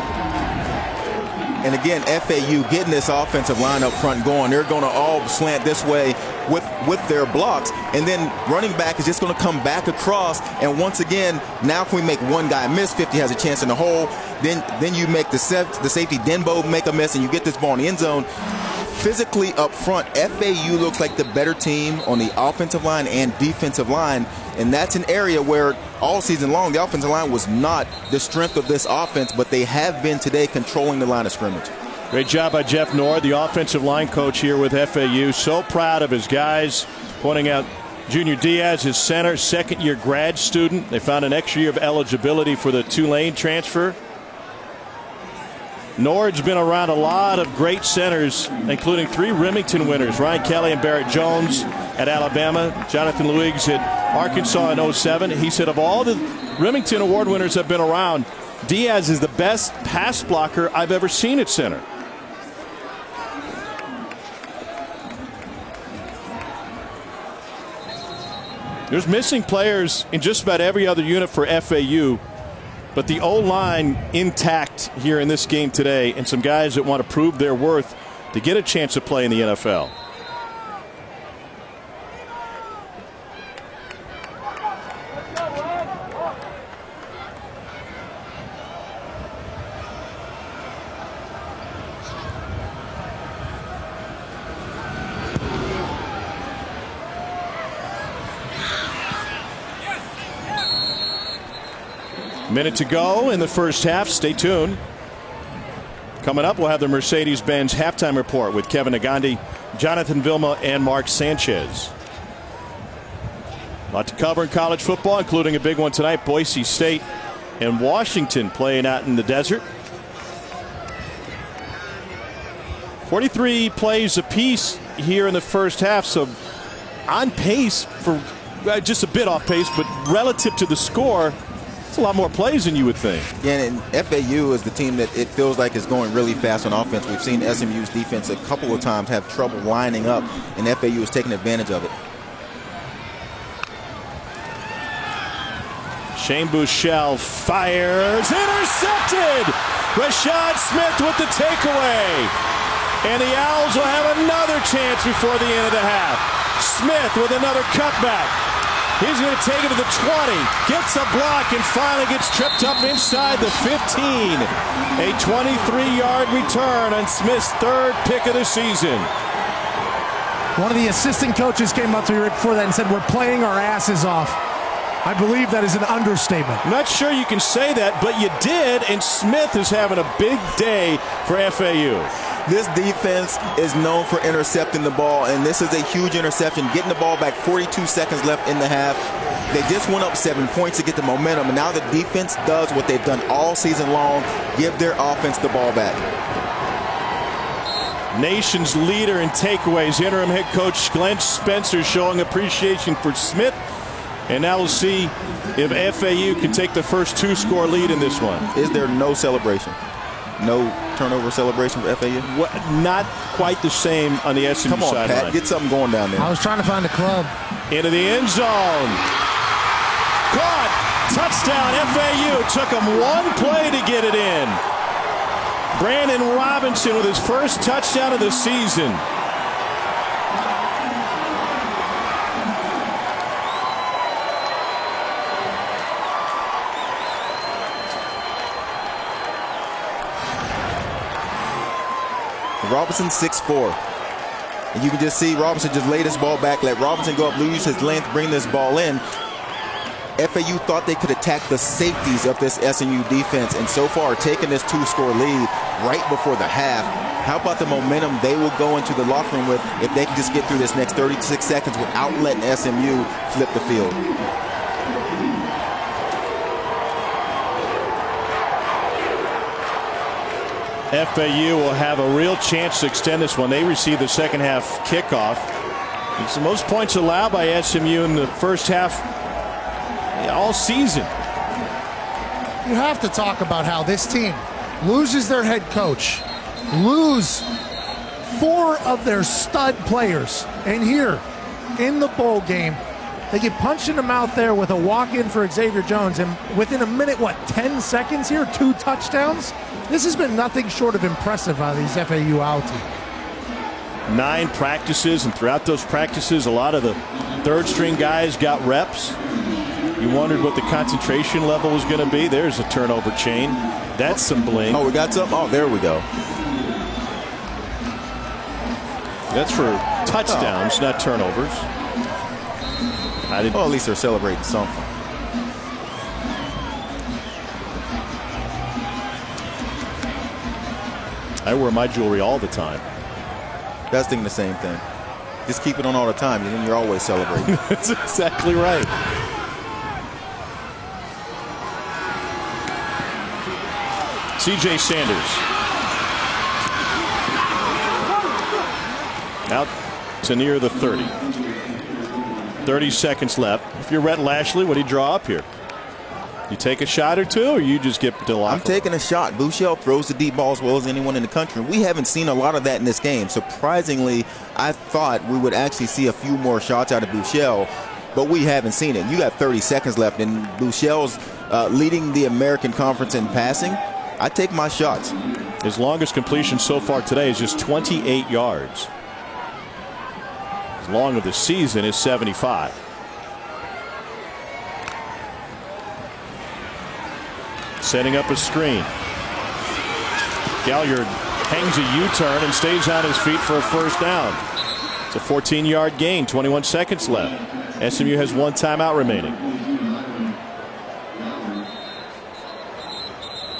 And again, FAU getting this offensive line up front going. They're going to all slant this way with their blocks. And then running back is just going to come back across. And once again, now can we make one guy miss? 50 has a chance in the hole. Then you make the safety Denbo make a miss, and you get this ball in the end zone. Physically up front, FAU looks like the better team on the offensive line and defensive line, and that's an area where all season long the offensive line was not the strength of this offense, but they have been today controlling the line of scrimmage. Great job by Jeff Nord, the offensive line coach here with FAU. So proud of his guys, pointing out Junior Diaz, his center, 2nd-year grad student. They found an extra year of eligibility for the Tulane transfer. Nord's been around a lot of great centers, including 3 Remington winners, Ryan Kelly and Barrett Jones at Alabama, Jonathan Luigs at Arkansas in 07. He said of all the Remington Award winners that have been around, Diaz is the best pass blocker I've ever seen at center. There's missing players in just about every other unit for FAU, but the O-line intact here in this game today, and some guys that want to prove their worth to get a chance to play in the NFL. Minute to go in the first half. Stay tuned. Coming up, we'll have the Mercedes-Benz halftime report with Kevin Agandi, Jonathan Vilma, and Mark Sanchez. A lot to cover in college football, including a big one tonight. Boise State and Washington playing out in the desert. 43 plays apiece here in the first half, so on pace for just a bit off pace, but relative to the score, it's a lot more plays than you would think. Yeah, and FAU is the team that it feels like is going really fast on offense. We've seen SMU's defense a couple of times have trouble lining up, and FAU is taking advantage of it. Shane Buechele fires, intercepted! Rashad Smith with the takeaway. And the Owls will have another chance before the end of the half. Smith with another cutback. He's going to take it to the 20, gets a block, and finally gets tripped up inside the 15. A 23-yard return on Smith's 3rd pick of the season. One of the assistant coaches came up to me right before that and said, we're playing our asses off. I believe that is an understatement. I'm not sure you can say that, but you did, and Smith is having a big day for FAU. This defense is known for intercepting the ball, and this is a huge interception. Getting the ball back, 42 seconds left in the half. They just went up 7 points to get the momentum, and now the defense does what they've done all season long, give their offense the ball back. Nation's leader in takeaways, interim head coach Glenn Spencer showing appreciation for Smith. And now we'll see if FAU can take the first 2-score lead in this one. Is there no celebration? No turnover celebration for FAU? What, not quite the same on the SMU sideline. Come on, Pat, get something going down there. I was trying to find a club. Into the end zone. Caught. Touchdown, FAU. It took them 1 play to get it in. Brandon Robinson with his first touchdown of the season. Robinson 6'4". And you can just see Robinson just lay this ball back, let Robinson go up, lose his length, bring this ball in. FAU thought they could attack the safeties of this SMU defense, and so far taking this 2-score lead right before the half. How about the momentum they will go into the locker room with if they can just get through this next 36 seconds without letting SMU flip the field. FAU will have a real chance to extend this one. They receive the second half kickoff. It's the most points allowed by SMU in the first half all season. You have to talk about how this team loses their head coach, lose 4 of their stud players, and here in the bowl game, they get punched in the mouth there with a walk-in for Xavier Jones, and within a minute, 10 seconds here, 2 touchdowns? This has been nothing short of impressive out of these FAU Owl team. 9 practices, and throughout those practices, a lot of the third-string guys got reps. You wondered what the concentration level was going to be. There's a turnover chain. That's some bling. Oh, we got some? Oh, there we go. That's for touchdowns, not turnovers. Well, at least they're celebrating something. I wear my jewelry all the time. That's thinking the same thing. Just keep it on all the time, and then you're always celebrating. That's exactly right. C.J. Sanders Out to near the 30. 30 seconds left. If you're Rhett Lashley, what do you draw up here? You take a shot or two, or you just get to lock I'm taking a shot. Buechele throws the deep ball as well as anyone in the country. We haven't seen a lot of that in this game. Surprisingly, I thought we would actually see a few more shots out of Buechele, but we haven't seen it. You got 30 seconds left, and Buechele's leading the American Conference in passing. I take my shots. His longest completion so far today is just 28 yards. His long of the season is 75. Setting up a screen. Galliard hangs a U-turn and stays on his feet for a first down. It's a 14-yard gain, 21 seconds left. SMU has one timeout remaining.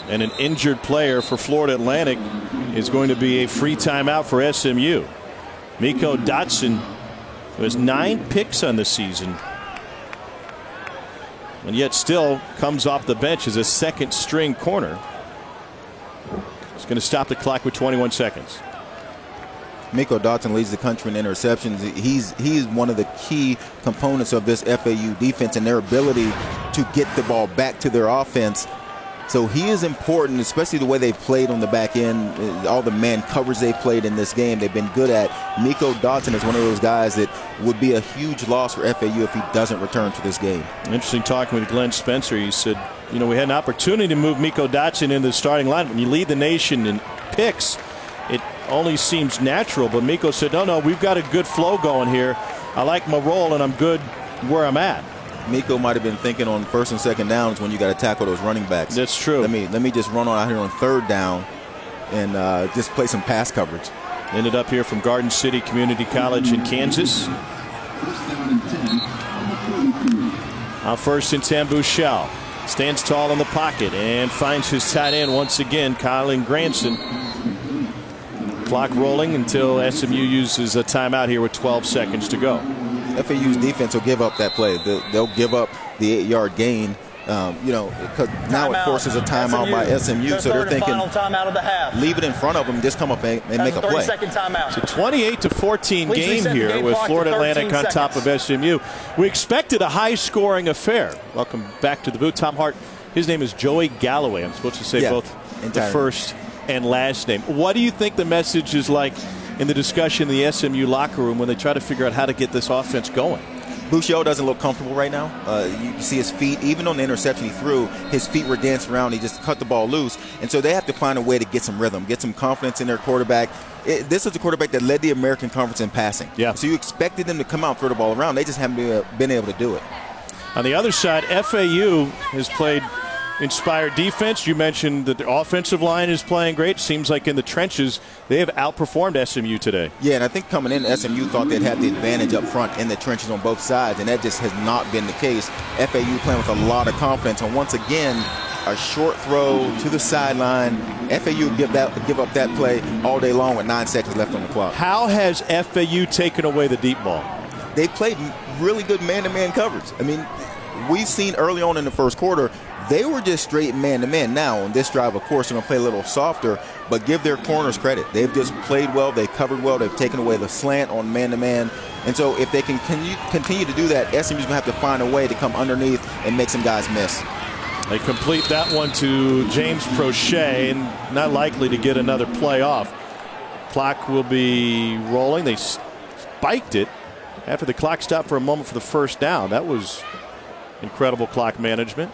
And an injured player for Florida Atlantic is going to be a free timeout for SMU. Miko Dotson, who has 9 picks on the season, and yet still comes off the bench as a second string corner. It's going to stop the clock with 21 seconds. Miko Dotson leads the country in interceptions. He's one of the key components of this FAU defense and their ability to get the ball back to their offense. So he is important, especially the way they've played on the back end, all the man coverage they've played in this game. They've been good at. Miko Dotson is one of those guys that would be a huge loss for FAU if he doesn't return to this game. Interesting talking with Glenn Spencer. He said, you know, we had an opportunity to move Miko Dotson into the starting line. When you lead the nation in picks, it only seems natural. But Miko said, no, we've got a good flow going here. I like my role, and I'm good where I'm at. Miko might have been thinking on first and second downs when you got to tackle those running backs. That's true. Let me just run on out here on third down and just play some pass coverage. Ended up here from Garden City Community College in Kansas. On first and 10, Buechele stands tall in the pocket and finds his tight end once again, Colin Granson. Clock rolling until SMU uses a timeout here with 12 seconds to go. FAU's defense will give up that play. They'll give up the 8-yard gain, because now it forces a timeout by SMU. So they're thinking, timeout of the half. Leave it in front of them, just come up and make a play. 30-second timeout. It's a 28-14 game here with Florida Atlantic on top of SMU. We expected a high-scoring affair. Welcome back to the booth. Tom Hart, his name is Joey Galloway. I'm supposed to say both the first and last name. What do you think the message is like in the discussion in the SMU locker room when they try to figure out how to get this offense going? Buechele doesn't look comfortable right now. You can see his feet, even on the interception he threw, his feet were dancing around. He just cut the ball loose. And so they have to find a way to get some rhythm, get some confidence in their quarterback. This is a quarterback that led the American Conference in passing. Yeah. So you expected them to come out and throw the ball around. They just haven't been able to do it. On the other side, FAU has played inspired defense. You mentioned that the offensive line is playing great. Seems like in the trenches they have outperformed SMU today. Yeah, and I think coming in, SMU thought they'd have the advantage up front in the trenches on both sides, and that just has not been the case. FAU playing with a lot of confidence, and once again, a short throw to the sideline. FAU give up that play all day long with 9 seconds left on the clock. How has FAU taken away the deep ball? They played really good man-to-man coverage. I mean, we've seen early on in the first quarter, they were just straight man-to-man. Now, on this drive, of course, they're going to play a little softer, but give their corners credit. They've just played well. They've covered well. They've taken away the slant on man-to-man. And so if they can continue to do that, SMU's going to have to find a way to come underneath and make some guys miss. They complete that one to James Prochet, and not likely to get another play off. Clock will be rolling. They spiked it after the clock stopped for a moment for the first down. That was incredible clock management.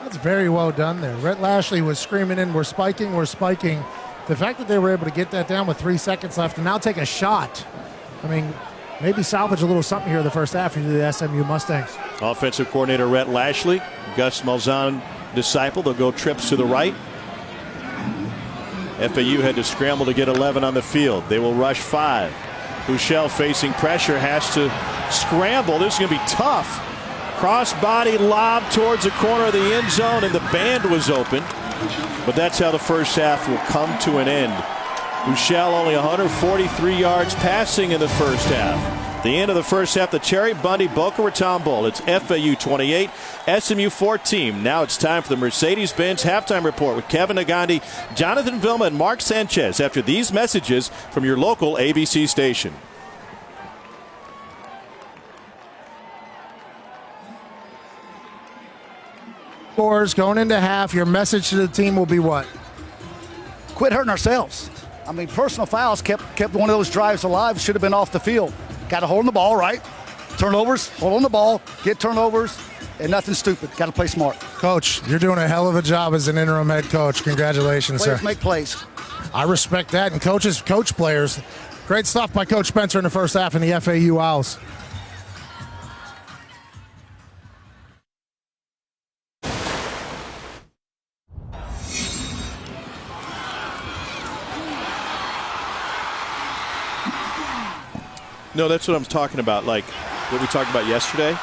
That's very well done there. Rhett Lashley was screaming in, we're spiking, we're spiking. The fact that they were able to get that down with 3 seconds left and now take a shot, I mean, maybe salvage a little something here in the first half into the SMU Mustangs. Offensive coordinator Rhett Lashley, Gus Malzahn disciple. They'll go trips to the right. FAU had to scramble to get 11 on the field. They will rush 5. Buechele facing pressure, has to scramble. This is going to be tough. Cross-body lob towards the corner of the end zone, and the band was open. But that's how the first half will come to an end. Buechele only 143 yards passing in the first half. The end of the first half, the Cherry Bundy Boca Raton Bowl. It's FAU 28, SMU 14. Now it's time for the Mercedes-Benz Halftime Report with Kevin Nagandi, Jonathan Vilma, and Mark Sanchez after these messages from your local ABC station. Scores going into half. Your message to the team will be what? Quit hurting ourselves. I mean, personal fouls kept one of those drives alive. Should have been off the field. Got to hold on the ball, right? Turnovers, hold on the ball, get turnovers, and nothing stupid. Got to play smart. Coach, you're doing a hell of a job as an interim head coach. Congratulations, Players sir. make plays. I respect that. And coaches coach players. Great stuff by Coach Spencer in the first half in the FAU Owls. No, that's what I'm talking about, like what we talked about yesterday.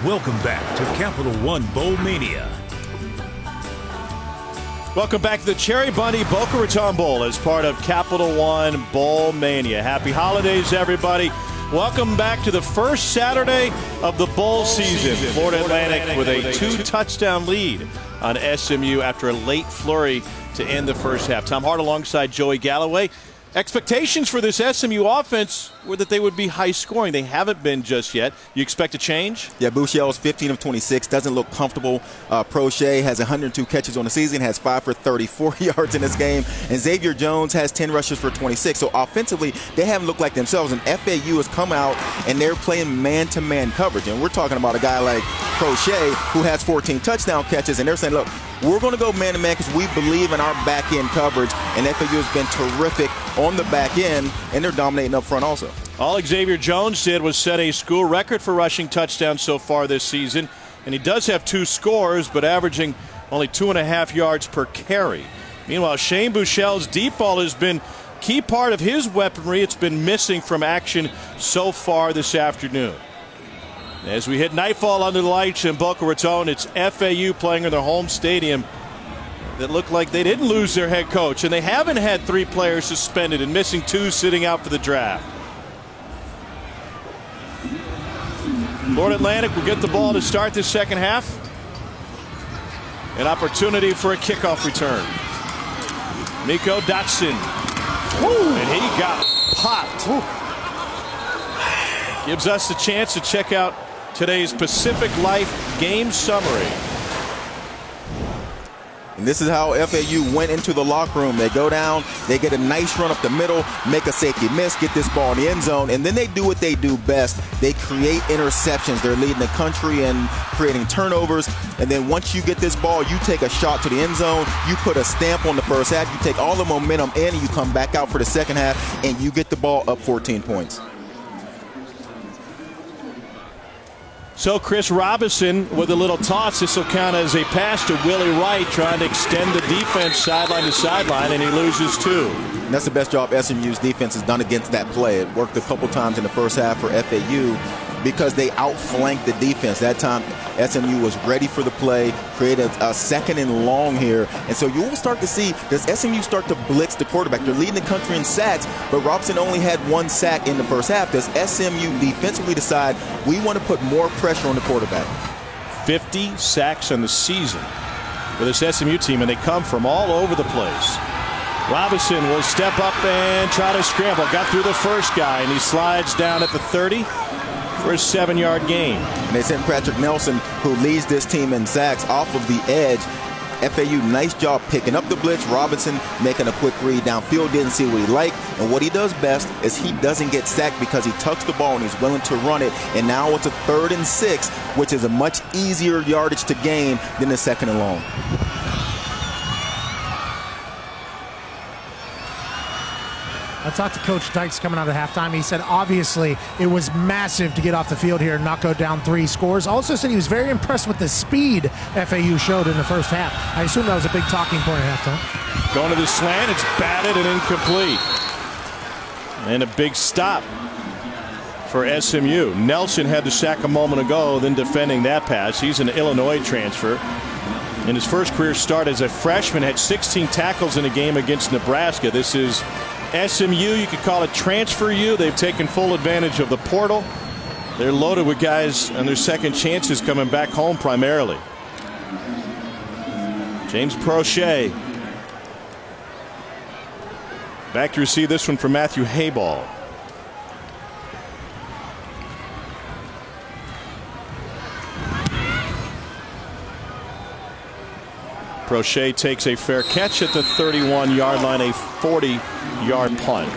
Welcome back to Capital One Bowl Mania. Welcome back to the Cherry Bundy Boca Raton Bowl as part of Capital One Bowl Mania. Happy holidays, everybody. Welcome back to the first Saturday of the bowl season. Florida Atlantic with a 2-touchdown lead on SMU after a late flurry to end the first half. Tom Hart alongside Joey Galloway. Expectations for this SMU offense were that they would be high scoring. They haven't been just yet. You expect a change? Yeah, Bouchel's 15 of 26, doesn't look comfortable. Prochet has 102 catches on the season, has 5 for 34 yards in this game. And Xavier Jones has 10 rushes for 26. So offensively, they haven't looked like themselves. And FAU has come out and they're playing man-to-man coverage. And we're talking about a guy like Prochet who has 14 touchdown catches. And they're saying, look, we're going to go man-to-man because we believe in our back-end coverage. And FAU has been terrific on the back end, and they're dominating up front also. All Xavier Jones did was set a school record for rushing touchdowns so far this season, and he does have 2 scores, but averaging only 2.5 yards per carry. Meanwhile, Shane Buechele's deep ball has been key part of his weaponry. It's been missing from action so far this afternoon. As we hit nightfall under the lights in Boca Raton, it's FAU playing in their home stadium that looked like they didn't lose their head coach, and they haven't had 3 players suspended and missing 2 sitting out for the draft. Florida Atlantic will get the ball to start the second half. An opportunity for a kickoff return. Miko Dotson. And he got popped. Gives us the chance to check out today's Pacific Life game summary. And this is how FAU went into the locker room. They go down, they get a nice run up the middle, make a safety miss, get this ball in the end zone, and then they do what they do best. They create interceptions. They're leading the country and creating turnovers. And then once you get this ball, you take a shot to the end zone, you put a stamp on the first half, you take all the momentum in, and you come back out for the second half, and you get the ball up 14 points. So Chris Robinson with a little toss. This will count as a pass to Willie Wright, trying to extend the defense sideline to sideline, and he loses 2. And that's the best job SMU's defense has done against that play. It worked a couple times in the first half for FAU because they outflanked the defense. That time SMU was ready for the play, created a second and long here. And so you will start to see, does SMU start to blitz the quarterback? They're leading the country in sacks, but Robinson only had 1 sack in the first half. Does SMU defensively decide we want to put more pressure on the quarterback? 50 sacks on the season for this SMU team, and they come from all over the place. Robinson will step up and try to scramble. Got through the first guy, and he slides down at the 30 for a 7-yard gain. And they sent Patrick Nelson, who leads this team in sacks, off of the edge. FAU, nice job picking up the blitz. Robinson making a quick read downfield, didn't see what he liked. And what he does best is he doesn't get sacked because he tucks the ball and he's willing to run it. And now it's a 3rd and 6, which is a much easier yardage to gain than the 2nd and long. I talked to Coach Dykes coming out of halftime. He said obviously it was massive to get off the field here and not go down 3 scores. Also said he was very impressed with the speed FAU showed in the first half. I assume that was a big talking point at halftime. Going to the slant, it's batted and incomplete. And a big stop for SMU. Nelson had the sack a moment ago, then defending that pass. He's an Illinois transfer. In his first career start as a freshman, had 16 tackles in a game against Nebraska. This is SMU, you could call it transfer U. They've taken full advantage of the portal. They're loaded with guys on their second chances coming back home primarily. James Prochet. Back to receive this one from Matthew Hayball. Prochet takes a fair catch at the 31-yard line, a 40-yard punt.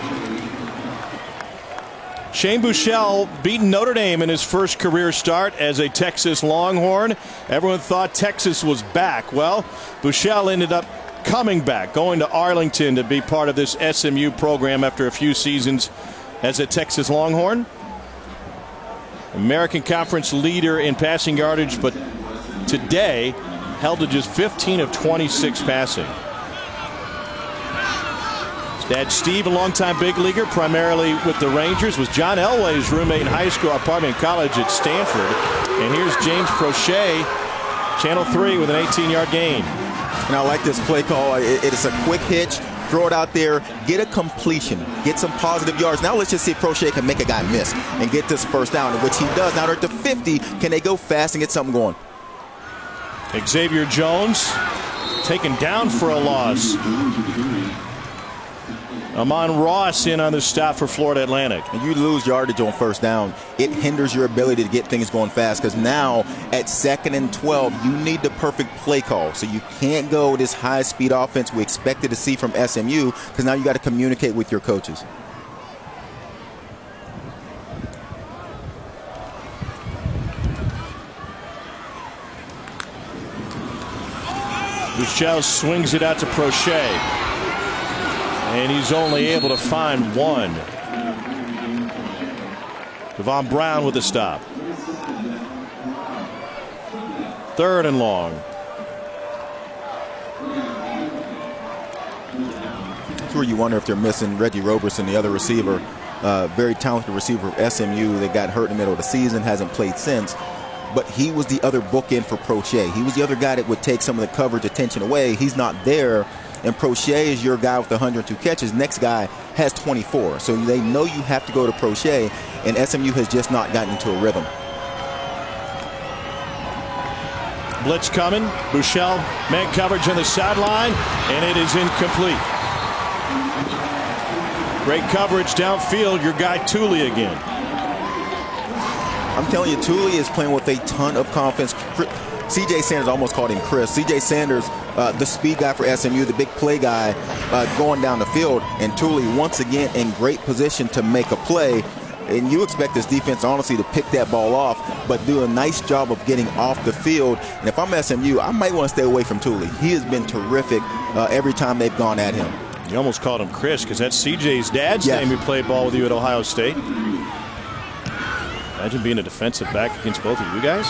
Shane Buechele beating Notre Dame in his first career start as a Texas Longhorn. Everyone thought Texas was back. Well, Buechele ended up coming back, going to Arlington to be part of this SMU program after a few seasons as a Texas Longhorn. American Conference leader in passing yardage, but today held to just 15 of 26 passing. His dad Steve, a longtime big leaguer, primarily with the Rangers, was John Elway's roommate in high school, in college at Stanford. And here's James Prochet, Channel 3 with an 18-yard gain. And I like this play call. It is a quick hitch. Throw it out there, get a completion, get some positive yards. Now let's just see if Prochet can make a guy miss and get this first down, which he does. Now they're at the 50. Can they go fast and get something going? Xavier Jones taken down for a loss. Amon Ross in on the stop for Florida Atlantic. And you lose yardage on first down, it hinders your ability to get things going fast, because now at 2nd and 12, you need the perfect play call. So you can't go this high-speed offense we expected to see from SMU, because now you got to communicate with your coaches. Buechele swings it out to Prochet, and he's only able to find one. Devon Brown with the stop. 3rd and long. That's where you wonder if they're missing Reggie Roberson, the other receiver. Very talented receiver of SMU that got hurt in the middle of the season, hasn't played since. But he was the other bookend for Prochet. He was the other guy that would take some of the coverage attention away. He's not there, and Prochet is your guy with 102 catches. Next guy has 24. So they know you have to go to Prochet, and SMU has just not gotten into a rhythm. Blitz coming. Buechele, man coverage on the sideline, and it is incomplete. Great coverage downfield. Your guy Tooley again. I'm telling you, Tooley is playing with a ton of confidence. C.J. Sanders, almost called him Chris. C.J. Sanders, the speed guy for SMU, the big play guy, going down the field. And Tooley, once again, in great position to make a play. And you expect this defense, honestly, to pick that ball off, but do a nice job of getting off the field. And if I'm SMU, I might want to stay away from Tooley. He has been terrific every time they've gone at him. You almost called him Chris because that's C.J.'s dad's name who played ball with you at Ohio State. Imagine being a defensive back against both of you guys.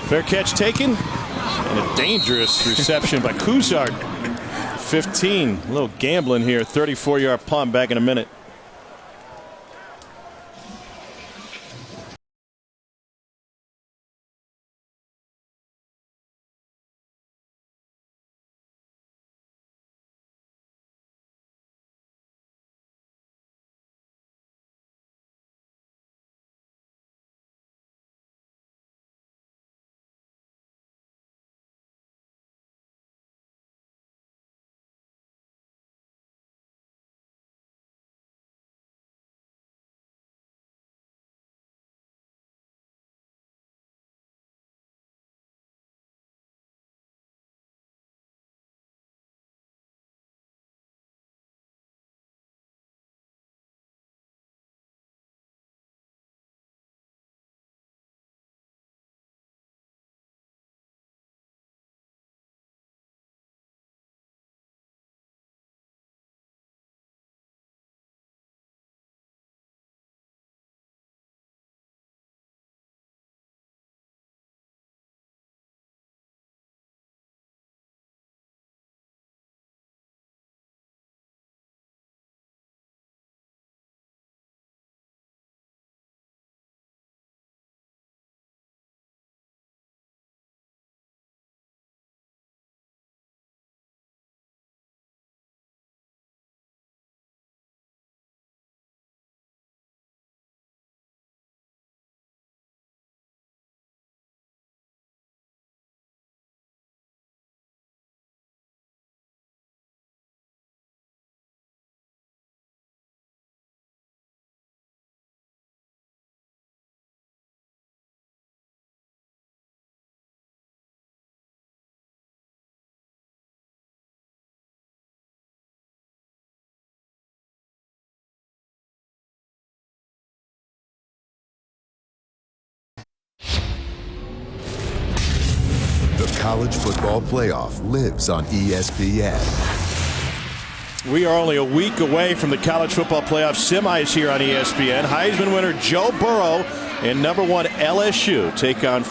Fair catch taken. And a dangerous reception by Cousart. 15. A little gambling here. 34-yard punt back in a minute. The College Football Playoff lives on ESPN. We are only a week away from the College Football Playoff semis here on ESPN. Heisman winner Joe Burrow and number 1 LSU take on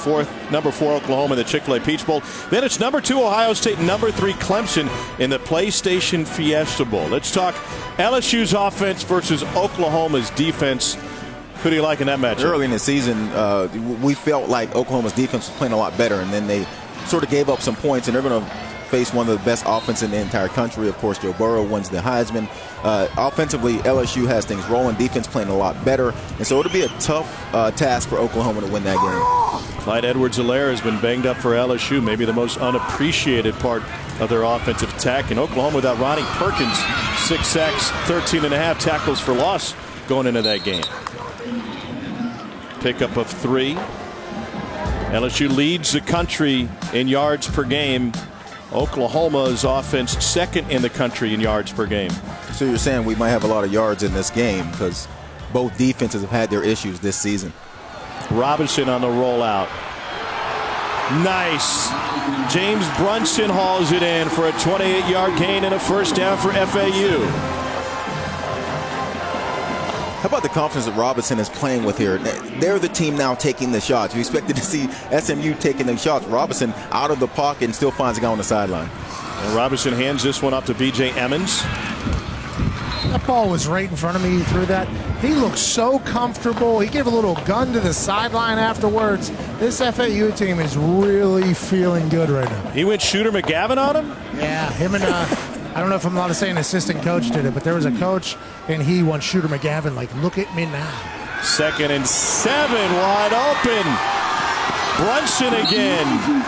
number 4 Oklahoma in the Chick-fil-A Peach Bowl. Then it's number 2 Ohio State, number 3 Clemson in the PlayStation Fiesta Bowl. Let's talk LSU's offense versus Oklahoma's defense. Who do you like in that matchup? Early in the season, we felt like Oklahoma's defense was playing a lot better, and then they sort of gave up some points, and they're going to face one of the best offenses in the entire country. Of course, Joe Burrow wins the Heisman. Offensively, LSU has things rolling. Defense playing a lot better. And so it'll be a tough task for Oklahoma to win that game. Clyde Edwards-Helaire has been banged up for LSU, maybe the most unappreciated part of their offensive attack. And Oklahoma without Ronnie Perkins, 6 sacks, 13.5 tackles for loss going into that game. Pickup of 3. LSU leads the country in yards per game. Oklahoma's offense second in the country in yards per game. So you're saying we might have a lot of yards in this game because both defenses have had their issues this season. Robinson on the rollout. Nice. James Brunson hauls it in for a 28-yard gain and a first down for FAU. How about the confidence that Robinson is playing with here? They're the team now taking the shots. We expected to see SMU taking the shots. Robinson out of the pocket and still finds a guy on the sideline. And Robinson hands this one off to B.J. Emmons. That ball was right in front of me. He threw that. He looked so comfortable. He gave a little gun to the sideline afterwards. This FAU team is really feeling good right now. He went Shooter McGavin on him? Yeah, him and I don't know if I'm allowed to say an assistant coach did it, but there was a coach, and he won Shooter McGavin like, look at me now. 2nd and 7, wide open. Brunson again.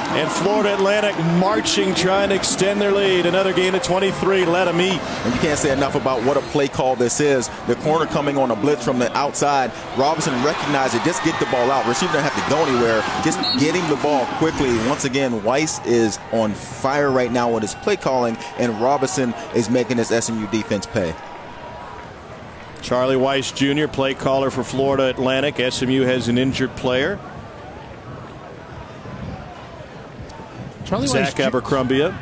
And Florida Atlantic marching, trying to extend their lead. Another gain of 23. Let them eat. And you can't say enough about what a play call this is. The corner coming on a blitz from the outside. Robinson recognized it. Just get the ball out. Receiver doesn't have to go anywhere. Just get him the ball quickly. Once again, Weiss is on fire right now with his play calling, and Robinson is making his SMU defense pay. Charlie Weiss Jr., play caller for Florida Atlantic. SMU has an injured player. Zach Abercrombie.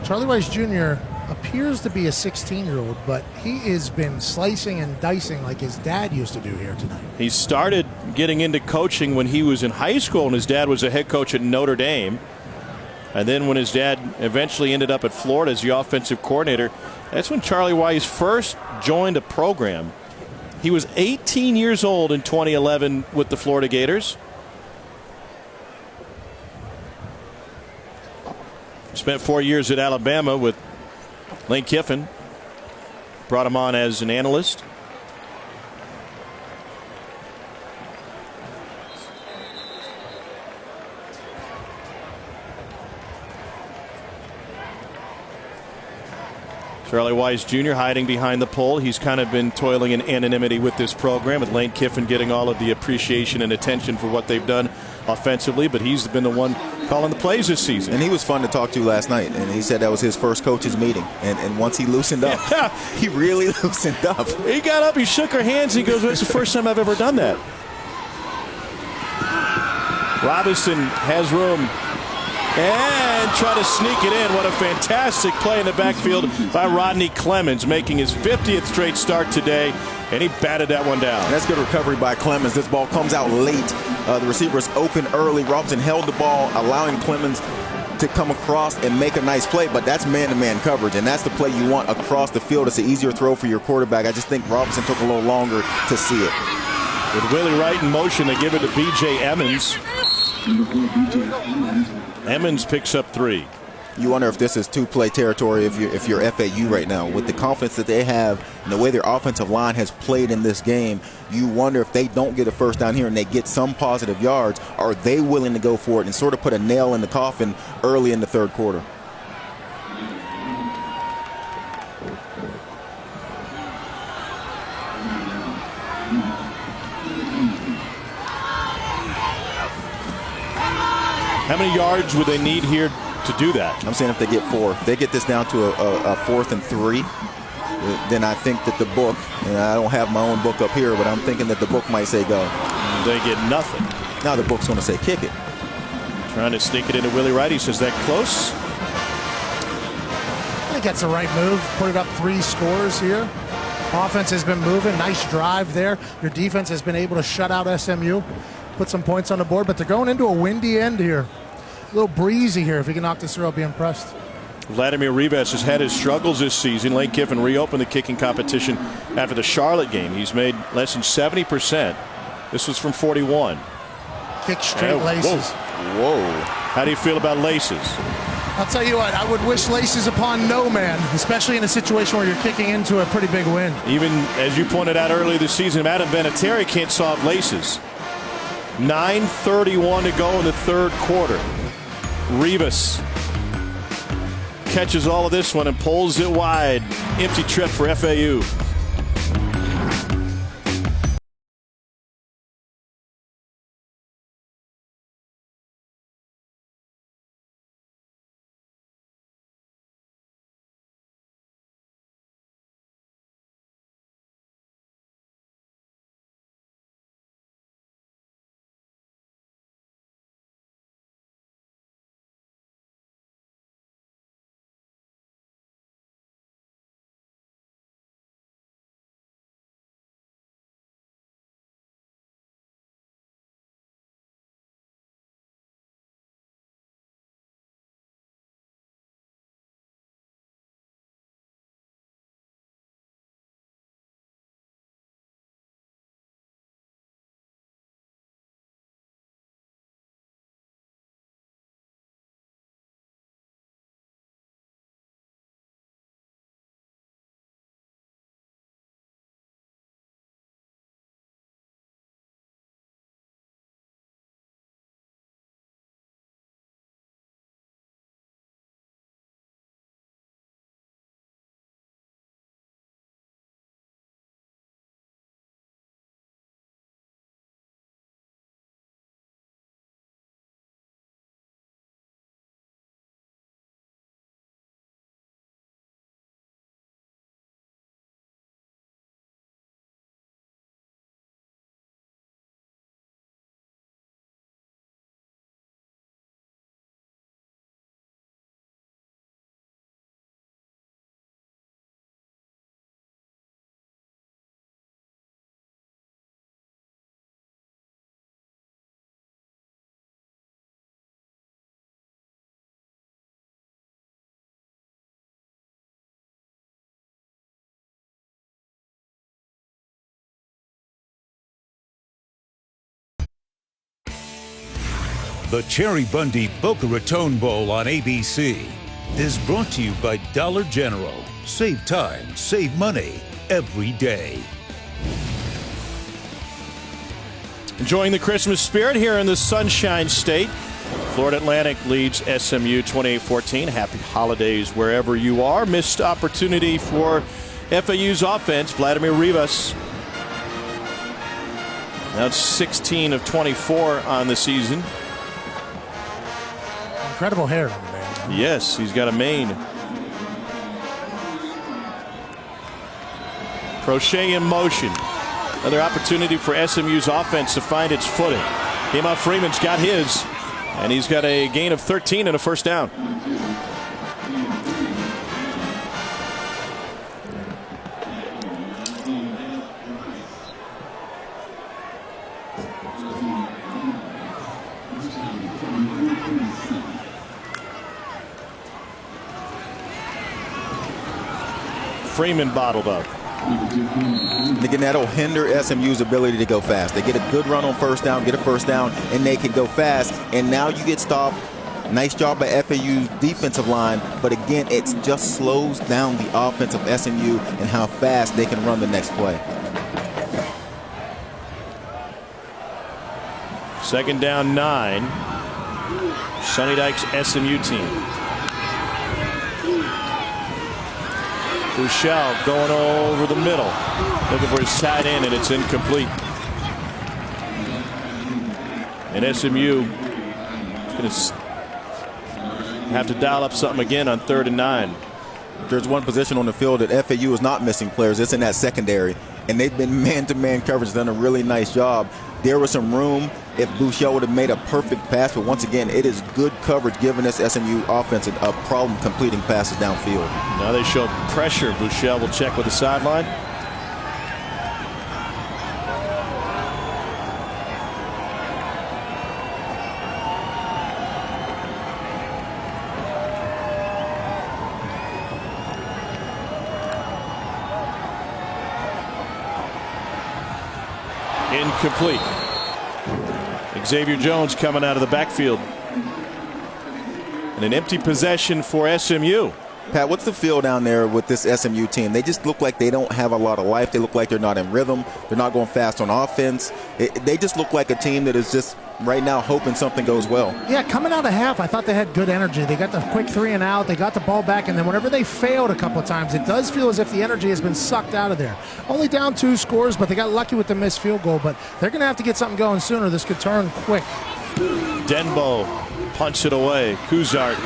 Charlie Weiss Jr. appears to be a 16-year-old, but he has been slicing and dicing like his dad used to do here tonight. He started getting into coaching when he was in high school, and his dad was a head coach at Notre Dame. And then when his dad eventually ended up at Florida as the offensive coordinator, that's when Charlie Weiss first joined a program. He was 18 years old in 2011 with the Florida Gators. Spent 4 years at Alabama with Lane Kiffin. Brought him on as an analyst. Charlie Weiss Jr. hiding behind the pole. He's kind of been toiling in anonymity with this program, with Lane Kiffin getting all of the appreciation and attention for what they've done offensively, but he's been the one calling the plays this season. And he was fun to talk to last night, and he said that was his first coach's meeting. And once he loosened up, he really loosened up. He got up, he shook her hands, he goes, well, it's the first time I've ever done that. Robinson has room and try to sneak it in. What a fantastic play in the backfield by Rodney Clemens, making his 50th straight start today, and he batted that one down. And that's good recovery by Clemens. This ball comes out late. The receiver's open early. Robinson held the ball, allowing Clemens to come across and make a nice play, but that's man-to-man coverage, and that's the play you want across the field. It's an easier throw for your quarterback. I just think Robinson took a little longer to see it. With Willie Wright in motion, they give it to B.J. Emmons. Emmons picks up 3. You wonder if this is two-play territory if you're FAU right now. With the confidence that they have and the way their offensive line has played in this game, you wonder if they don't get a first down here and they get some positive yards, are they willing to go for it and sort of put a nail in the coffin early in the third quarter? How many yards would they need here to do that? I'm saying if they get 4. If they get this down to a 4th and 3, then I think that the book, and I don't have my own book up here, but I'm thinking that the book might say go. They get nothing. Now the book's going to say kick it. Trying to sneak it into Willie Wright. He says that close. I think that's the right move. Put it up 3 scores here. Offense has been moving. Nice drive there. Your defense has been able to shut out SMU. Put some points on the board, but they're going into a windy end here. A little breezy here. If he can knock this through, I'll be impressed. Vladimir Rivas has had his struggles this season. Lane Kiffin reopened the kicking competition after the Charlotte game. He's made less than 70%. This was from 41. Kick straight laces. Whoa. How do you feel about laces? I'll tell you what, I would wish laces upon no man, especially in a situation where you're kicking into a pretty big win. Even as you pointed out earlier this season, Adam Vinatieri can't solve laces. 9:31 to go in the third quarter. Rivas catches all of this one and pulls it wide. Empty trip for FAU. The Cherry Bundy Boca Raton Bowl on ABC is brought to you by Dollar General. Save time, save money every day. Enjoying the Christmas spirit here in the Sunshine State. Florida Atlantic leads SMU 28-14. Happy holidays wherever you are. Missed opportunity for FAU's offense. Vladimir Rivas. Now it's 16 of 24 on the season. Incredible hair on the man. Yes, he's got a mane. Crochet in motion. Another opportunity for SMU's offense to find its footing. Kemon Freeman's got his, and he's got a gain of 13 and a first down. Freeman bottled up. Again, that'll hinder SMU's ability to go fast. They get a good run on first down, get a first down, and they can go fast. And now you get stopped. Nice job by FAU's defensive line, but again, it just slows down the offense of SMU and how fast they can run the next play. Second down 9. Sonny Dykes SMU team. Buechele going over the middle, looking for his tight end, and it's incomplete. And SMU is going to have to dial up something again on 3rd and 9. There's one position on the field that FAU is not missing players. It's in that secondary, and they've been man-to-man coverage, done a really nice job. There was some room if Buechele would have made a perfect pass, but once again, it is good coverage giving this SMU offense a problem completing passes downfield. Now they show pressure. Buechele will check with the sideline. Incomplete. Xavier Jones coming out of the backfield. And an empty possession for SMU. Pat, what's the feel down there with this SMU team? They just look like they don't have a lot of life. They look like they're not in rhythm. They're not going fast on offense. They just look like a team that is just right now hoping something goes well. Yeah, coming out of half, I thought they had good energy. They got the quick 3 and out. They got the ball back, and then whenever they failed a couple of times, it does feel as if the energy has been sucked out of there. Only down 2 scores, but they got lucky with the missed field goal. But they're going to have to get something going sooner. This could turn quick. Denbo punts it away. Kuzart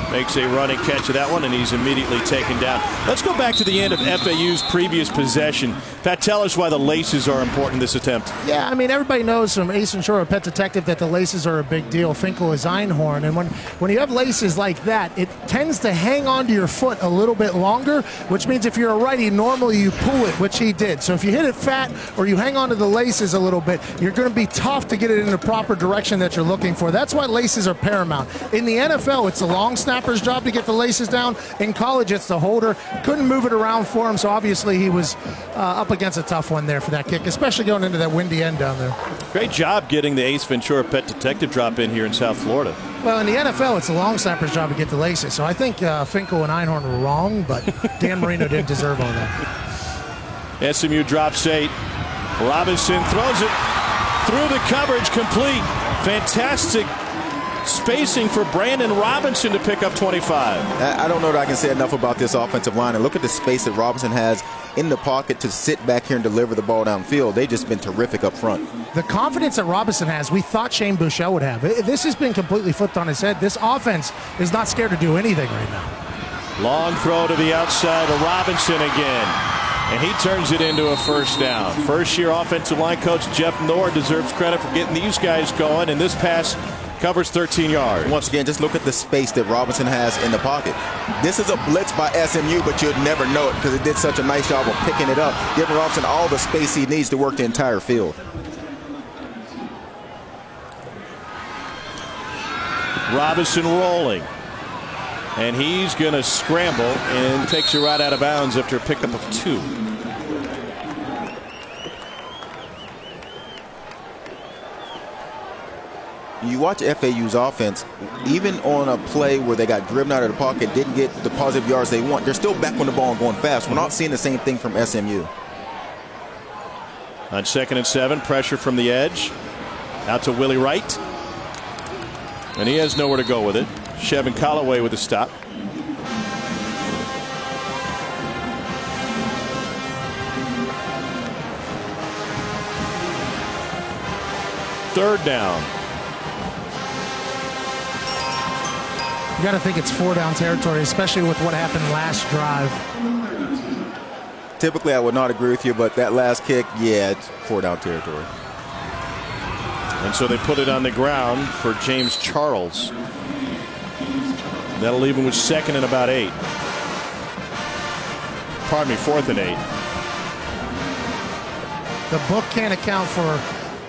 makes a running catch of that one, and he's immediately taken down. Let's go back to the end of FAU's previous possession. Pat, tell us why the laces are important in this attempt. Yeah, I mean, everybody knows from Ace Ventura, Pet Detective, that the laces are a big deal. Finkel is Einhorn. And when you have laces like that, it tends to hang onto your foot a little bit longer, which means if you're a righty, normally you pull it, which he did. So if you hit it fat or you hang onto the laces a little bit, you're going to be tough to get it in the proper direction that you're looking for. That's why laces are paramount. In the NFL, it's the long snapper's job to get the laces down. In college, it's the holder. Couldn't move it around for him, so obviously he was up against a tough one there for that kick, especially going into that windy end down there. Great job getting the Ace Ventura Pet Detective drop in here in South Florida. Well, in the NFL, it's the long snapper's job to get the laces, so I think Finkel and Einhorn were wrong, but Dan Marino didn't deserve all that. SMU drops 8. Robinson throws it through the coverage, complete. Fantastic spacing for Brandon Robinson to pick up 25. I don't know that I can say enough about this offensive line. And look at the space that Robinson has in the pocket to sit back here and deliver the ball downfield. They've just been terrific up front. The confidence that Robinson has, we thought Shane Buechele would have. This has been completely flipped on his head. This offense is not scared to do anything right now. Long throw to the outside to Robinson again. And he turns it into a first down. First-year offensive line coach Jeff Noor deserves credit for getting these guys going. And this pass covers 13 yards. Once again, just look at the space that Robinson has in the pocket. This is a blitz by SMU, but you'd never know it because it did such a nice job of picking it up, giving Robinson all the space he needs to work the entire field. Robinson rolling. And he's going to scramble and takes it right out of bounds after a pickup of 2. you watch FAU's offense, even on a play where they got driven out of the pocket, didn't get the positive yards they want, they're still back on the ball and going fast. We're not seeing the same thing from SMU. On 2nd and 7, pressure from the edge. Out to Willie Wright. And he has nowhere to go with it. Chevin Callaway with a stop. Third down. You got to think it's 4-down territory, especially with what happened last drive. Typically, I would not agree with you, but that last kick, yeah, it's 4-down territory. And so they put it on the ground for James Charles. That'll leave him with 2nd and about 8. Pardon me, 4th and 8. The book can't account for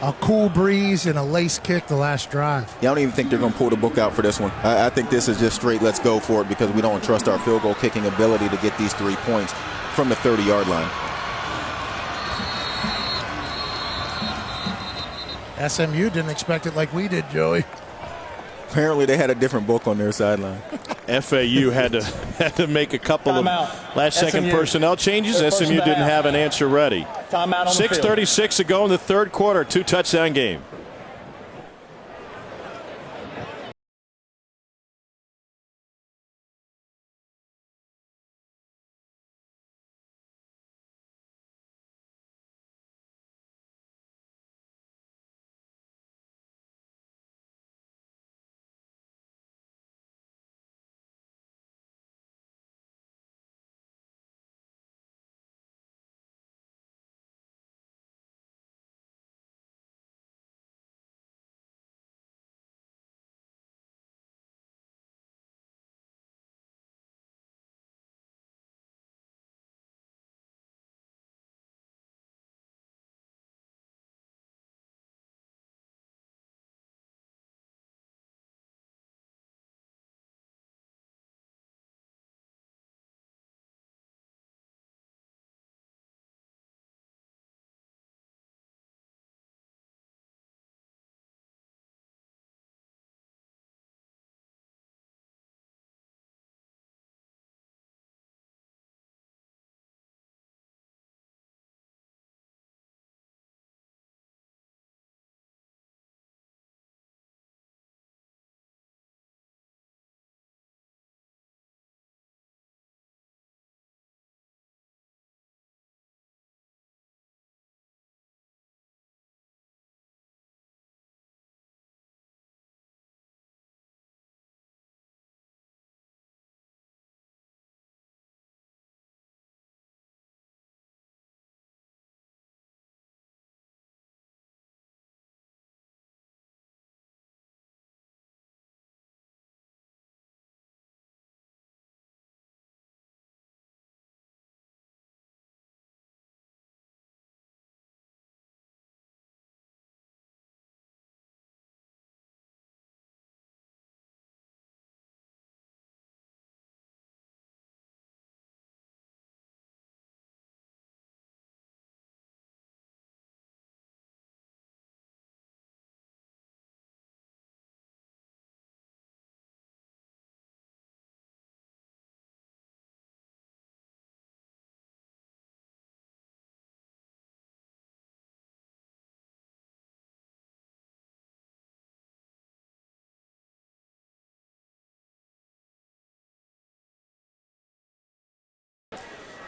a cool breeze and a lace kick the last drive. Yeah, I don't even think they're going to pull the book out for this one. I think this is just straight let's go for it because we don't trust our field goal kicking ability to get these 3 points from the 30-yard line. SMU didn't expect it like we did, Joey. Apparently they had a different book on their sideline. FAU had to make a couple of last-second personnel changes. SMU didn't have an answer ready. 6:36 to go in the third quarter. 2-touchdown game.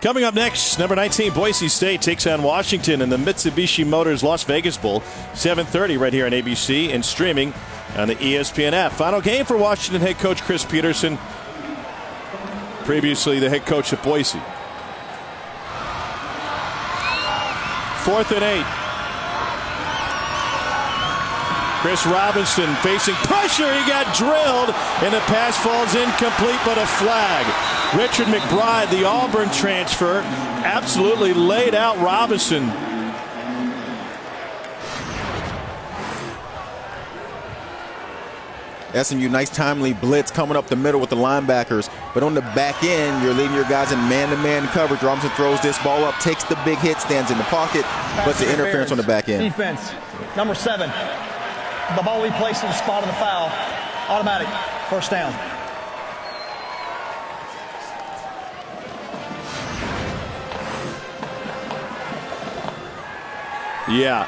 Coming up next, number 19, Boise State takes on Washington in the Mitsubishi Motors Las Vegas Bowl. 7:30 right here on ABC and streaming on the ESPN app. Final game for Washington head coach Chris Peterson, previously the head coach at Boise. 4th and 8. Chris Robinson facing pressure. He got drilled, and the pass falls incomplete, but a flag. Richard McBride, the Auburn transfer, absolutely laid out Robinson. SMU, nice timely blitz coming up the middle with the linebackers. But on the back end, you're leaving your guys in man-to-man coverage. Robinson throws this ball up, takes the big hit, stands in the pocket, but the interference on the back end. Defense, number 7. The ball will be placed in the spot of the foul. Automatic. First down. Yeah.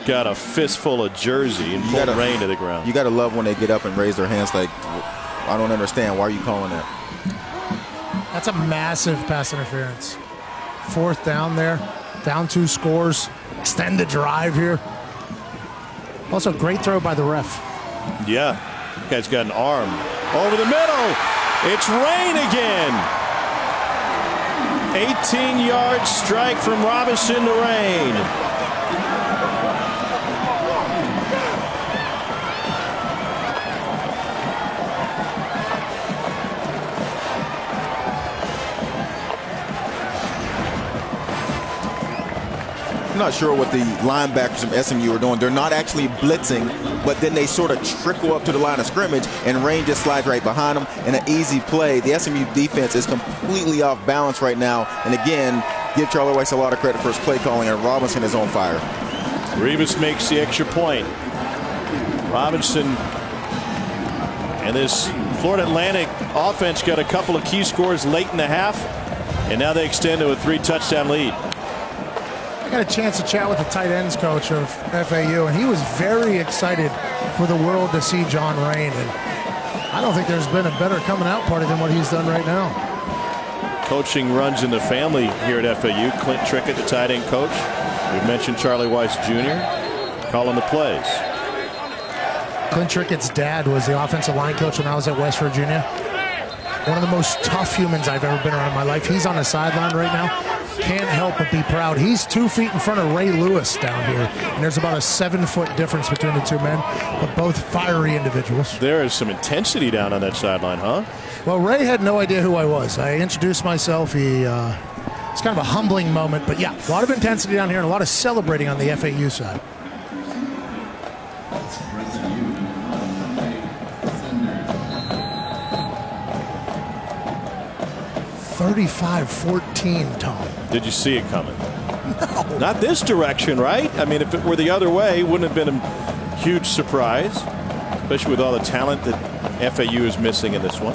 Got a fistful of jersey and pulled Rain to the ground. You got to love when they get up and raise their hands like, I don't understand. Why are you calling that? That's a massive pass interference. Fourth down there. Down 2 scores. Extend the drive here. Also, great throw by the ref. Yeah. Guy's got an arm. Over the middle. It's Rain again. 18-yard strike from Robinson to Rain. I'm not sure what the linebackers from SMU are doing. They're not actually blitzing, but then they sort of trickle up to the line of scrimmage, and Rain just slides right behind them in an easy play. The SMU defense is completely off balance right now. And again, give Charlie Weiss a lot of credit for his play calling, and Robinson is on fire. Rivas makes the extra point. Robinson and this Florida Atlantic offense got a couple of key scores late in the half, and now they extend to a 3-touchdown lead. I got a chance to chat with the tight ends coach of FAU, and he was very excited for the world to see John Rain. And I don't think there's been a better coming out party than what he's done right now. Coaching runs in the family here at FAU. Clint Trickett, the tight end coach. We mentioned Charlie Weiss Jr. calling the plays. Clint Trickett's dad was the offensive line coach when I was at West Virginia. One of the most tough humans I've ever been around in my life. He's on the sideline right now. Can't help but be proud. He's 2 feet in front of Ray Lewis down here, and there's about a 7-foot difference between the two men, but both fiery individuals. There is some intensity down on that sideline, huh? Well, Ray had no idea who I was. I introduced myself. It's kind of a humbling moment, but yeah, a lot of intensity down here and a lot of celebrating on the FAU side. $35-14, Tom. Did you see it coming? No. Not this direction, right? I mean, if it were the other way, it wouldn't have been a huge surprise, especially with all the talent that FAU is missing in this one.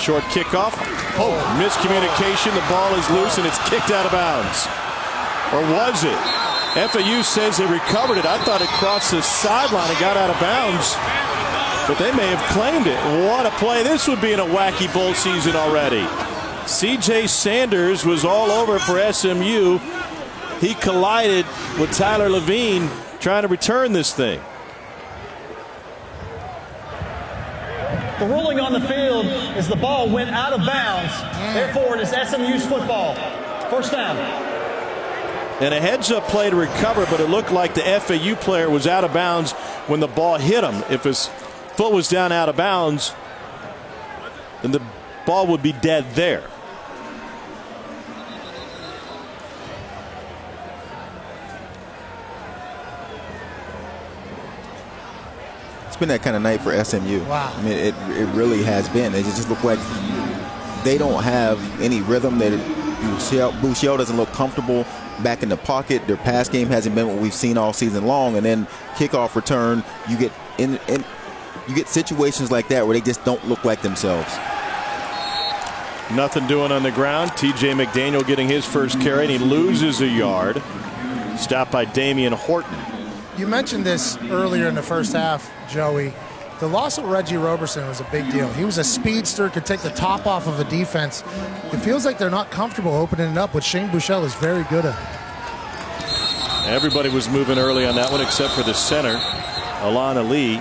Short kickoff. Oh, miscommunication. The ball is loose and it's kicked out of bounds. Or was it? FAU says they recovered it. I thought it crossed the sideline and got out of bounds. But they may have claimed it. What a play. This would be in a wacky bowl season already. C.J. Sanders was all over for SMU. He collided with Tyler Levine trying to return this thing. The ruling on the field is the ball went out of bounds. Therefore, it is SMU's football. First down. And a heads-up play to recover, but it looked like the FAU player was out of bounds when the ball hit him. If his foot was down out of bounds, then the ball would be dead there. It's been that kind of night for SMU. Wow. I mean, it really has been. It just looked like they don't have any rhythm. Bouchel doesn't look comfortable back in the pocket. Their pass game hasn't been what we've seen all season long. And then kickoff return, you get you get situations like that where they just don't look like themselves. Nothing doing on the ground. TJ McDaniel getting his first carry, and he loses a yard. Stopped by Damian Horton. You mentioned this earlier in the first half, Joey. The loss of Reggie Roberson was a big deal. He was a speedster, could take the top off of a defense. It feels like they're not comfortable opening it up, which Shane Buechele is very good at. Everybody was moving early on that one except for the center, Alana Lee.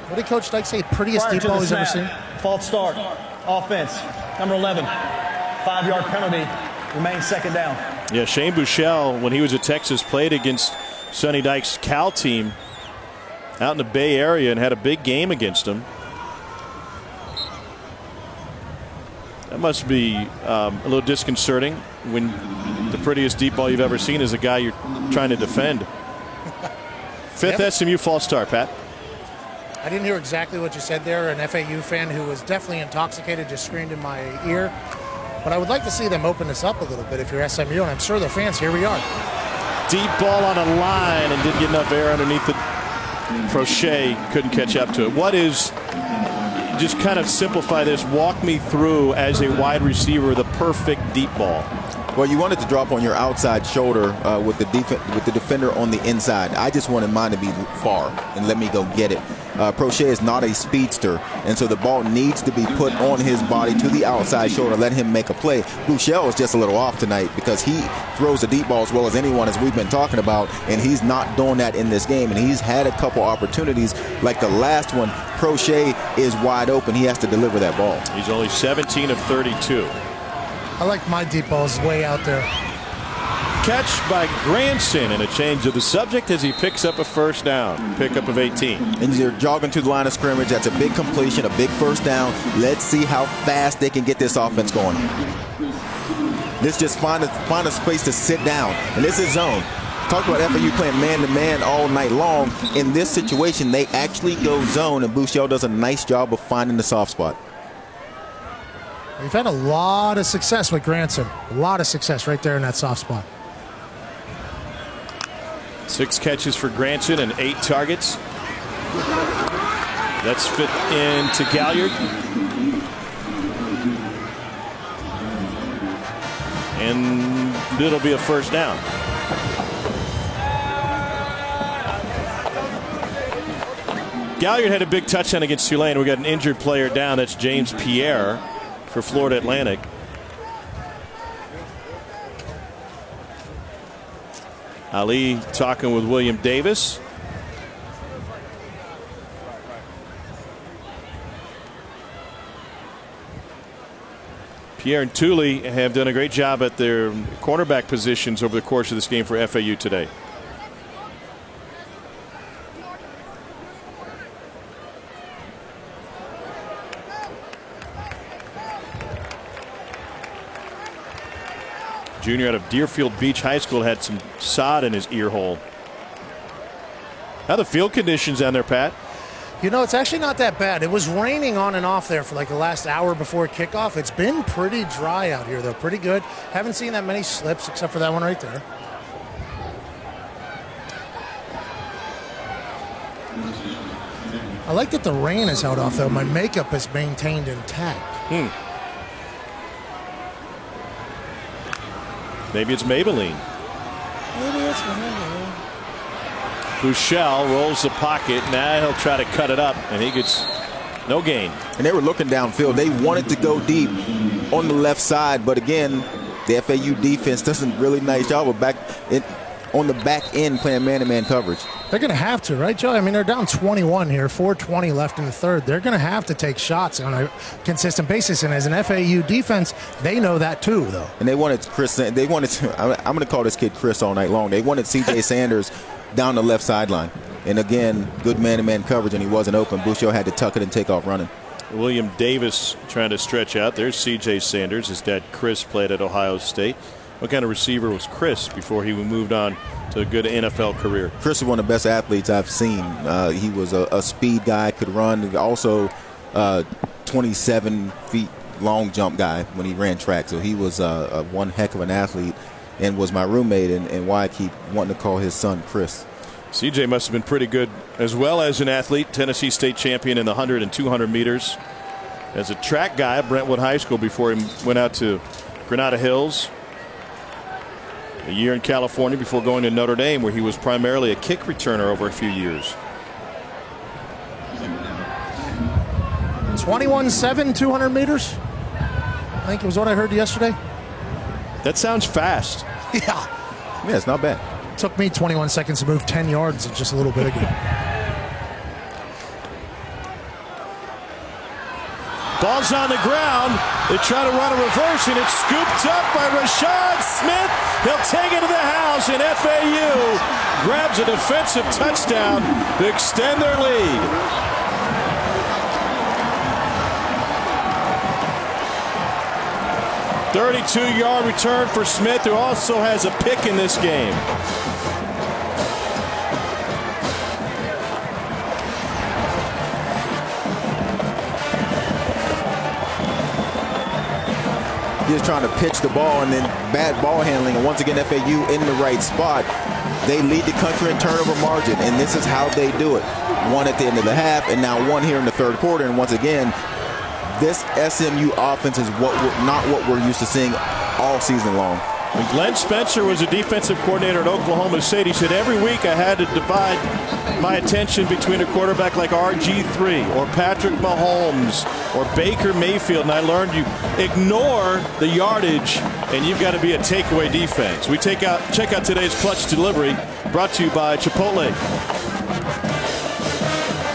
What did Coach Dyke say? Prettiest deep ball he's ever seen? False start. Offense. Number 11. 5-yard penalty. Remains second down. Yeah, Shane Buechele, when he was at Texas, played against Sonny Dykes' Cal team out in the Bay Area and had a big game against him. That must be a little disconcerting when the prettiest deep ball you've ever seen is a guy you're trying to defend. Fifth SMU false start, Pat. I didn't hear exactly what you said there. An FAU fan who was definitely intoxicated just screamed in my ear. But I would like to see them open this up a little bit if you're SMU, and I'm sure the fans, here we are. Deep ball on a line and didn't get enough air underneath it. Crochet couldn't catch up to it. What is, just kind of simplify this, walk me through as a wide receiver the perfect deep ball. Well, you want it to drop on your outside shoulder with the defender on the inside. I just wanted mine to be far and let me go get it. Crochet is not a speedster, and so the ball needs to be put on his body to the outside shoulder, let him make a play. Bouchel is just a little off tonight because he throws the deep ball as well as anyone, as we've been talking about, and he's not doing that in this game. And he's had a couple opportunities, like the last one. Crochet is wide open. He has to deliver that ball. He's only 17 of 32. I like my deep balls way out there. Catch by Granson, and a change of the subject as he picks up a first down. Pickup of 18. And they're jogging to the line of scrimmage. That's a big completion, a big first down. Let's see how fast they can get this offense going. Let's just find a space to sit down. And this is zone. Talk about FAU playing man-to-man all night long. In this situation, they actually go zone, and Bouchel does a nice job of finding the soft spot. We've had a lot of success with Granson. A lot of success right there in that soft spot. 6 catches for Granson and 8 targets. That's fit into Galliard. And it'll be a first down. Galliard had a big touchdown against Tulane. We got an injured player down. That's James Pierre for Florida Atlantic. Ali talking with William Davis. Pierre and Thule have done a great job at their cornerback positions over the course of this game for FAU today. Junior out of Deerfield Beach High School had some sod in his ear hole. How are the field conditions down there, Pat? You know, it's actually not that bad. It was raining on and off there for like the last hour before kickoff. It's been pretty dry out here, though. Pretty good. Haven't seen that many slips except for that one right there. I like that the rain is held off, though. My makeup is maintained intact. Maybe it's Maybelline. Maybe it's Maybelline. Bouchel rolls the pocket. Now he'll try to cut it up, and he gets no gain. And they were looking downfield. They wanted to go deep on the left side, but again, the FAU defense does a really nice job of on the back end playing man-to-man coverage. They're going to have to, right, Joe? I mean, they're down 21 here, 4:20 left in the third. They're going to have to take shots on a consistent basis, and as an FAU defense, they know that too, though. And they wanted Chris. I'm going to call this kid Chris all night long. They wanted C.J. Sanders down the left sideline, and again, good man-to-man coverage, and he wasn't open. Bouchel had to tuck it and take off running. William Davis trying to stretch out. There's C.J. Sanders. His dad Chris played at Ohio State. What kind of receiver was Chris before he moved on to a good NFL career? Chris is one of the best athletes I've seen. He was a speed guy, could run, also 27 feet long jump guy when he ran track. So he was one heck of an athlete and was my roommate, and why I keep wanting to call his son Chris. CJ must have been pretty good as well as an athlete. Tennessee State champion in the 100 and 200 meters. As a track guy at Brentwood High School before he went out to Granada Hills. A year in California before going to Notre Dame, where he was primarily a kick returner over a few years. 21-7, 200 meters. I think it was what I heard yesterday. That sounds fast. Yeah, it's not bad. Took me 21 seconds to move 10 yards just a little bit ago. Ball's on the ground. They try to run a reverse, and it's scooped up by Rashad Smith. He'll take it to the house, and FAU grabs a defensive touchdown to extend their lead. A 32-yard return for Smith, who also has a pick in this game. He was trying to pitch the ball and then bad ball handling. And once again, FAU in the right spot. They lead the country in turnover margin, and this is how they do it. One at the end of the half, and now one here in the third quarter. And once again, this SMU offense is not what we're used to seeing all season long. When Glenn Spencer was a defensive coordinator at Oklahoma State, he said every week I had to divide my attention between a quarterback like RG3 or Patrick Mahomes or Baker Mayfield, and I learned you ignore the yardage and you've got to be a takeaway defense. We check out today's clutch delivery, brought to you by Chipotle.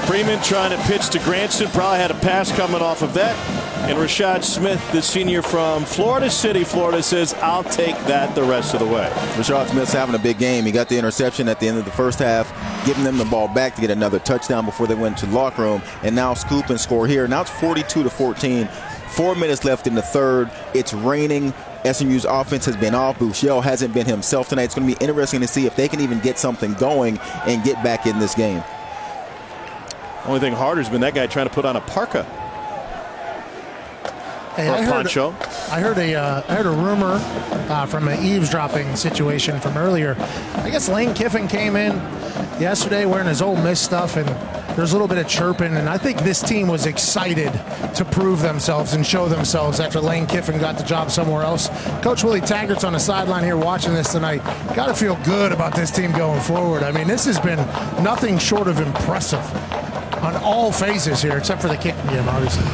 Freeman trying to pitch to Granson, probably had a pass coming off of that. And Rashad Smith, the senior from Florida City, Florida, says, I'll take that the rest of the way. Rashad Smith's having a big game. He got the interception at the end of the first half, giving them the ball back to get another touchdown before they went to the locker room, and now scoop and score here. Now it's 42-14. 4 minutes left in the third. It's raining. SMU's offense has been off. Buechele hasn't been himself tonight. It's going to be interesting to see if they can even get something going and get back in this game. Only thing harder has been that guy trying to put on a parka. Hey, or I poncho. heard a rumor from an eavesdropping situation from earlier. I guess Lane Kiffin came in yesterday wearing his Ole Miss stuff, and there's a little bit of chirping, and I think this team was excited to prove themselves and show themselves after Lane Kiffin got the job somewhere else. Coach Willie Taggart's on the sideline here watching this tonight. Got to feel good about this team going forward. I mean, this has been nothing short of impressive on all phases here, except for the kicking game, obviously.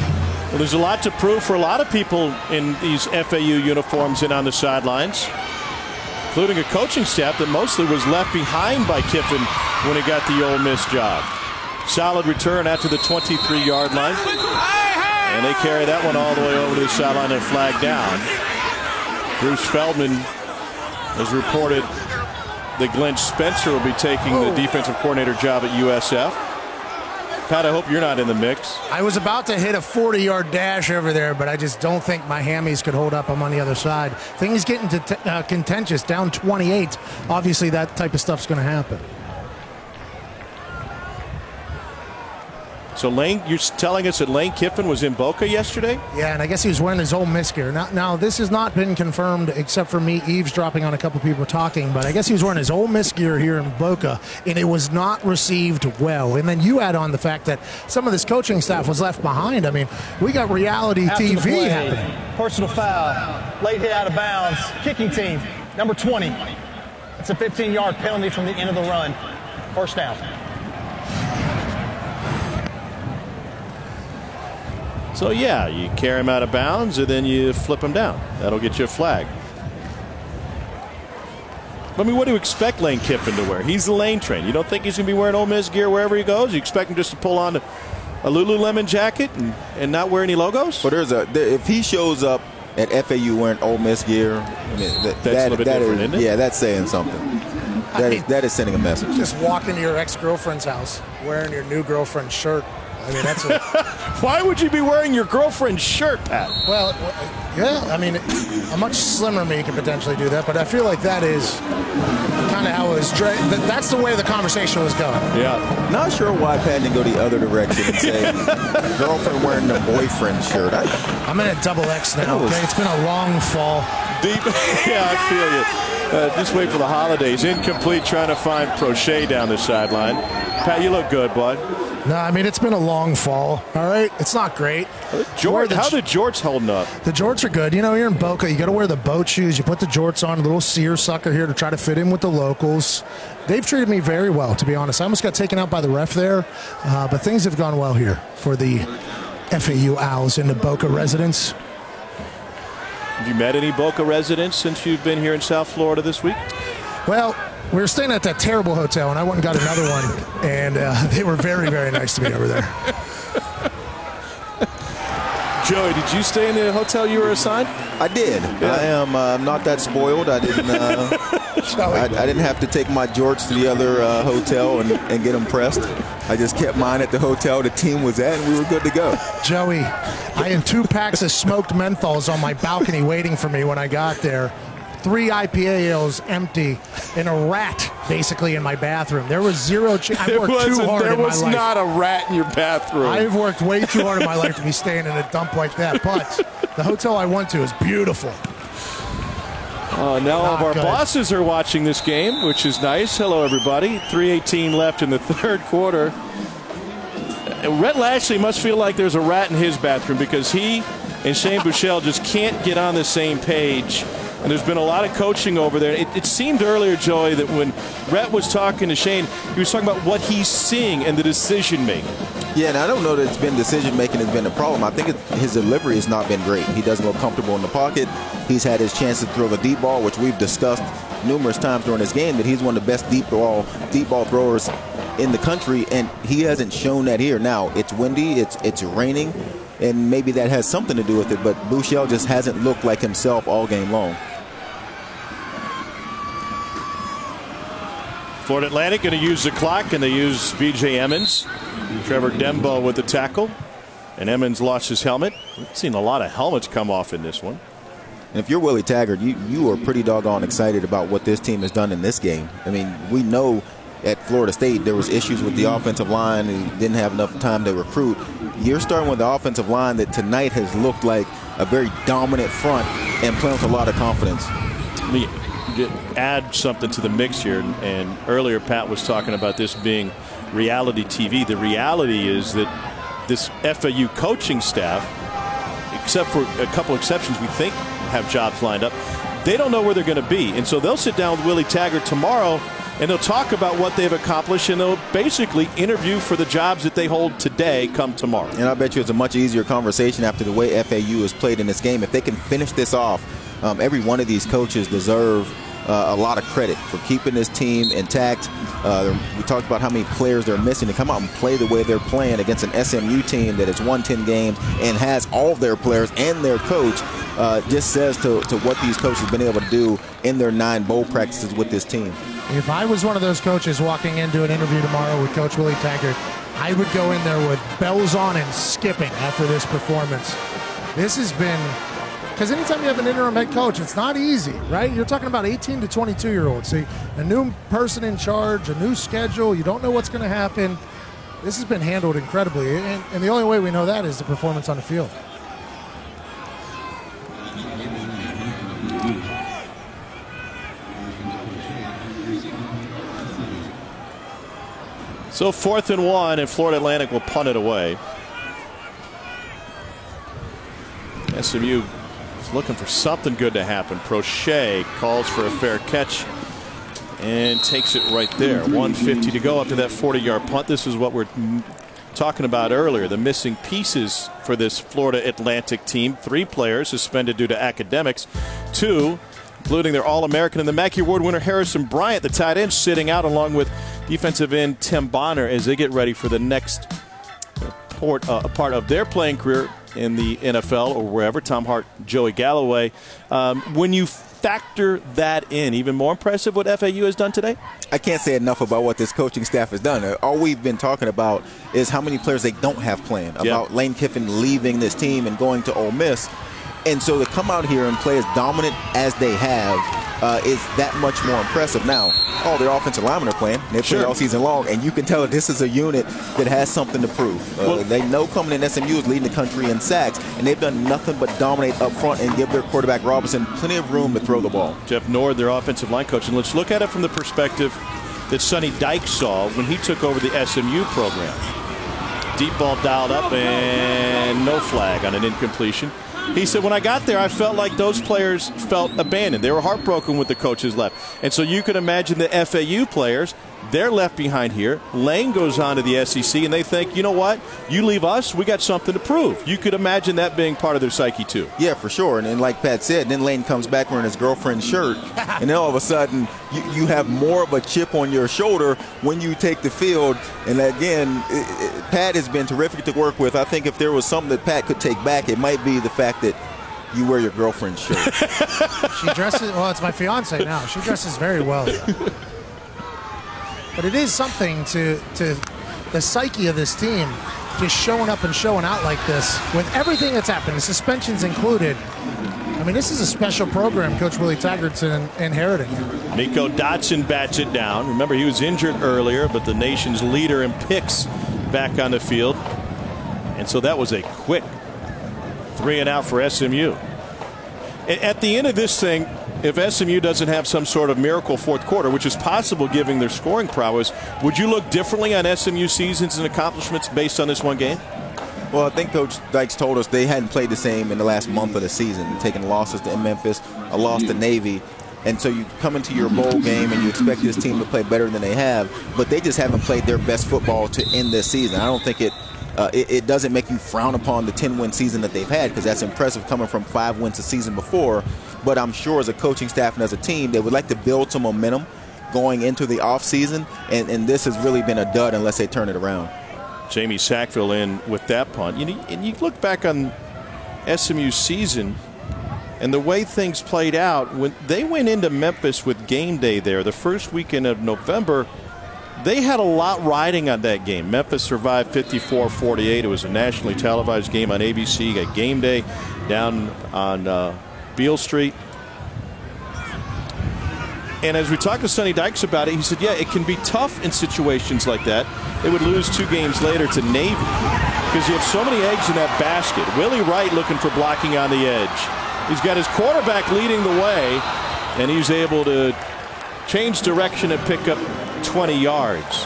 Well, there's a lot to prove for a lot of people in these FAU uniforms and on the sidelines, including a coaching staff that mostly was left behind by Kiffin when he got the Ole Miss job. Solid return out to the 23-yard line. And they carry that one all the way over to the sideline and flag down. Bruce Feldman has reported that Glenn Spencer will be taking the defensive coordinator job at USF. Pat, I hope you're not in the mix. I was about to hit a 40-yard dash over there, but I just don't think my hammies could hold up. I'm on the other side. Things getting contentious, down 28. Obviously, that type of stuff's going to happen. So Lane, you're telling us that Lane Kiffin was in Boca yesterday? Yeah, and I guess he was wearing his Ole Miss gear. Now, this has not been confirmed except for me eavesdropping on a couple people talking, but I guess he was wearing his Ole Miss gear here in Boca, and it was not received well. And then you add on the fact that some of this coaching staff was left behind. I mean, we got reality After the TV play, happening. Personal foul, late hit out of bounds, kicking team, number 20. It's a 15-yard penalty from the end of the run. First down. So, yeah, you carry him out of bounds and then you flip him down. That'll get you a flag. I mean, what do you expect Lane Kiffin to wear? He's the Lane train. You don't think he's going to be wearing Ole Miss gear wherever he goes? You expect him just to pull on a Lululemon jacket and not wear any logos? But if he shows up at FAU wearing Ole Miss gear, I mean, that's a little bit different, isn't it? Yeah, that's saying something. That is sending a message. Just walk into your ex-girlfriend's house wearing your new girlfriend's shirt. I mean, that's Why would you be wearing your girlfriend's shirt, Pat? well, yeah, I mean, a much slimmer me could potentially do that, but I feel like that is kind of how it was. That's the way the conversation was going. Yeah. Not sure why Pat didn't go the other direction and say girlfriend wearing the boyfriend shirt. I'm in a double X now, okay? It's been a long fall. Deep. Yeah, I feel you. Just wait for the holidays. Incomplete, trying to find Prochet down the sideline. Pat, you look good, bud. No, I mean, it's been a long fall, all right? It's not great. How the jorts holding up? The jorts are good. You know, you're in Boca. You got to wear the boat shoes. You put the jorts on, a little seersucker here to try to fit in with the locals. They've treated me very well, to be honest. I almost got taken out by the ref there, but things have gone well here for the FAU Owls and the Boca residents. Have you met any Boca residents since you've been here in South Florida this week? Well, we were staying at that terrible hotel, and I went and got another one, and they were very, very nice to me over there. Joey, did you stay in the hotel you were assigned? I did. Yeah. I am not that spoiled. I didn't. I didn't have to take my jorts to the other hotel and get them pressed. I just kept mine at the hotel the team was at, and we were good to go. Joey, I had 2 packs of smoked menthols on my balcony waiting for me when I got there. 3 IPA ales empty, and a rat basically in my bathroom. There was zero chance. I worked too hard in my life. There was not a rat in your bathroom. I've worked way too hard in my life to be staying in a dump like that. But The hotel I went to is beautiful. Now all of our good. bosses are watching this game, which is nice. Hello, everybody. 3:18 left in the third quarter. Rhett Lashley must feel like there's a rat in his bathroom because he and Shane Buechele just can't get on the same page. And there's been a lot of coaching over there. It seemed earlier, Joey, that when Rhett was talking to Shane, he was talking about what he's seeing and the decision making. Yeah, and I don't know that it's been decision making has been a problem. I think his delivery has not been great. He doesn't look comfortable in the pocket. He's had his chance to throw the deep ball, which we've discussed numerous times during this game, that he's one of the best deep ball throwers in the country, and he hasn't shown that here. Now, it's windy, it's raining, and maybe that has something to do with it, but Buechele just hasn't looked like himself all game long. Florida Atlantic going to use the clock, and they use B.J. Emmons. Trevor Dembo with the tackle, and Emmons lost his helmet. We've seen a lot of helmets come off in this one. And if you're Willie Taggart, you are pretty doggone excited about what this team has done in this game. I mean, we know at Florida State there was issues with the offensive line and didn't have enough time to recruit. You're starting with the offensive line that tonight has looked like a very dominant front and playing with a lot of confidence. Let me add something to the mix here, and earlier Pat was talking about this being reality TV. The reality is that this FAU coaching staff, except for a couple exceptions we think have jobs lined up, they don't know where they're going to be. And so they'll sit down with Willie Taggart tomorrow and they'll talk about what they've accomplished, and they'll basically interview for the jobs that they hold today come tomorrow. And I bet you it's a much easier conversation after the way FAU has played in this game. If they can finish this off, every one of these coaches deserve a lot of credit for keeping this team intact. We talked about how many players they're missing to come out and play the way they're playing against an SMU team that has won 10 games and has all of their players and their coach. Just says to what these coaches have been able to do in their 9 bowl practices with this team. If I was one of those coaches walking into an interview tomorrow with Coach Willie Taggart, I would go in there with bells on and skipping after this performance. This has been, because anytime you have an interim head coach, it's not easy, right? You're talking about 18 to 22-year-olds. See, a new person in charge, a new schedule, you don't know what's going to happen. This has been handled incredibly, and the only way we know that is the performance on the field. So 4th and 1, and Florida Atlantic will punt it away. SMU is looking for something good to happen. Prochet calls for a fair catch and takes it right there. 1:50 to go after that 40-yard punt. This is what we're talking about earlier, the missing pieces for this Florida Atlantic team. 3 players suspended due to academics. 2, including their All-American and the Mackey Award winner Harrison Bryant, the tight end, sitting out along with defensive end Tim Bonner as they get ready for the next part of their playing career in the NFL or wherever. Tom Hart, Joey Galloway. When you factor that in, even more impressive what FAU has done today? I can't say enough about what this coaching staff has done. All we've been talking about is how many players they don't have playing, about Lane Kiffin leaving this team and going to Ole Miss. And so to come out here and play as dominant as they have is that much more impressive. Now, all their offensive linemen are playing. They've played all season long, and you can tell that this is a unit that has something to prove. They know coming in SMU is leading the country in sacks, and they've done nothing but dominate up front and give their quarterback Robinson plenty of room to throw the ball. Jeff Nord, their offensive line coach. And let's look at it from the perspective that Sonny Dykes saw when he took over the SMU program. Deep ball dialed up and no flag on an incompletion. He said, when I got there, I felt like those players felt abandoned. They were heartbroken with the coaches left. And so you could imagine the FAU players, they're left behind here. Lane goes on to the SEC, and they think, you know what? You leave us, we got something to prove. You could imagine that being part of their psyche, too. Yeah, for sure. And then like Pat said, then Lane comes back wearing his girlfriend's shirt, and then all of a sudden you have more of a chip on your shoulder when you take the field. And again, Pat has been terrific to work with. I think if there was something that Pat could take back, it might be the fact that you wear your girlfriend's shirt. She dresses, well, it's my fiance now. She dresses very well. But it is something to the psyche of this team, just showing up and showing out like this with everything that's happened, the suspensions included. I mean, this is a special program Coach Willie Taggart's inheriting. Nico Dotson bats it down. Remember, he was injured earlier, but the nation's leader in picks back on the field. And so that was a quick 3 and out for SMU. At the end of this thing, if SMU doesn't have some sort of miracle fourth quarter, which is possible given their scoring prowess, would you look differently on SMU seasons and accomplishments based on this one game? Well, I think Coach Dykes told us they hadn't played the same in the last month of the season, taking losses to Memphis, a loss to Navy. And so you come into your bowl game and you expect this team to play better than they have, but they just haven't played their best football to end this season. I don't think it doesn't make you frown upon the 10-win season that they've had, because that's impressive coming from 5 wins a season before. But I'm sure as a coaching staff and as a team, they would like to build some momentum going into the offseason, and this has really been a dud unless they turn it around. Jamie Sackville in with that punt. And you look back on SMU's season and the way things played out. When they went into Memphis with game day there, the first weekend of November, they had a lot riding on that game. Memphis survived 54-48. It was a nationally televised game on ABC. You got game day down on Beale Street. And as we talked to Sonny Dykes about it, he said, yeah, it can be tough in situations like that. They would lose 2 games later to Navy because you have so many eggs in that basket. Willie Wright looking for blocking on the edge. He's got his quarterback leading the way, and he's able to change direction and pick up 20 yards.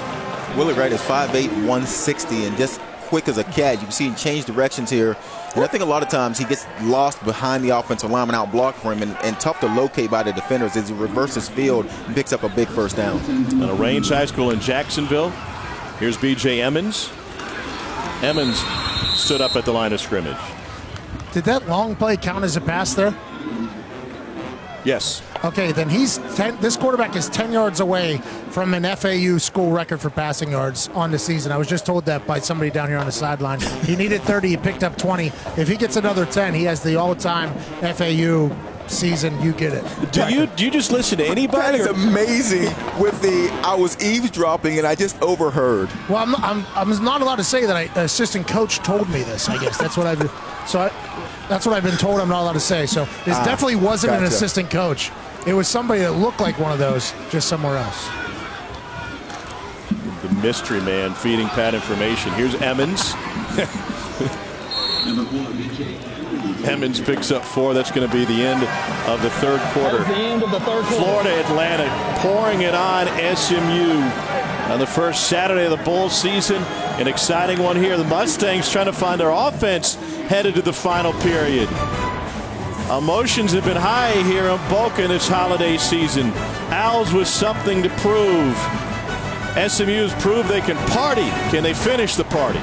Willie Wright is 5'8", 160, and just quick as a cat. You can see him change directions here. And I think a lot of times he gets lost behind the offensive lineman out block for him, and tough to locate by the defenders as he reverses field and picks up a big first down. At a Range High School in Jacksonville, here's B.J. Emmons. Emmons stood up at the line of scrimmage. Did that long play count as a pass there? Yes. Okay, then this quarterback is 10 yards away from an FAU school record for passing yards on the season. I was just told that by somebody down here on the sideline. He needed 30, he picked up 20. If he gets another 10, he has the all-time FAU season. You get it. Do you just listen to anybody? That is amazing. I was eavesdropping and I just overheard. Well, I'm not allowed to say that. The assistant coach told me this. I guess that's what I've. That's what I've been told. I'm not allowed to say. So this definitely wasn't an assistant coach. It was somebody that looked like one of those, just somewhere else. The mystery man feeding Pat information. Here's Emmons. Emmons picks up 4. That's going to be the end of the third quarter. That is the end of the third quarter. Florida Atlantic pouring it on SMU on the first Saturday of the bowl season. An exciting one here. The Mustangs trying to find their offense headed to the final period. Emotions have been high here in Boca this holiday season. Owls with something to prove. SMU has proved they can party. Can they finish the party?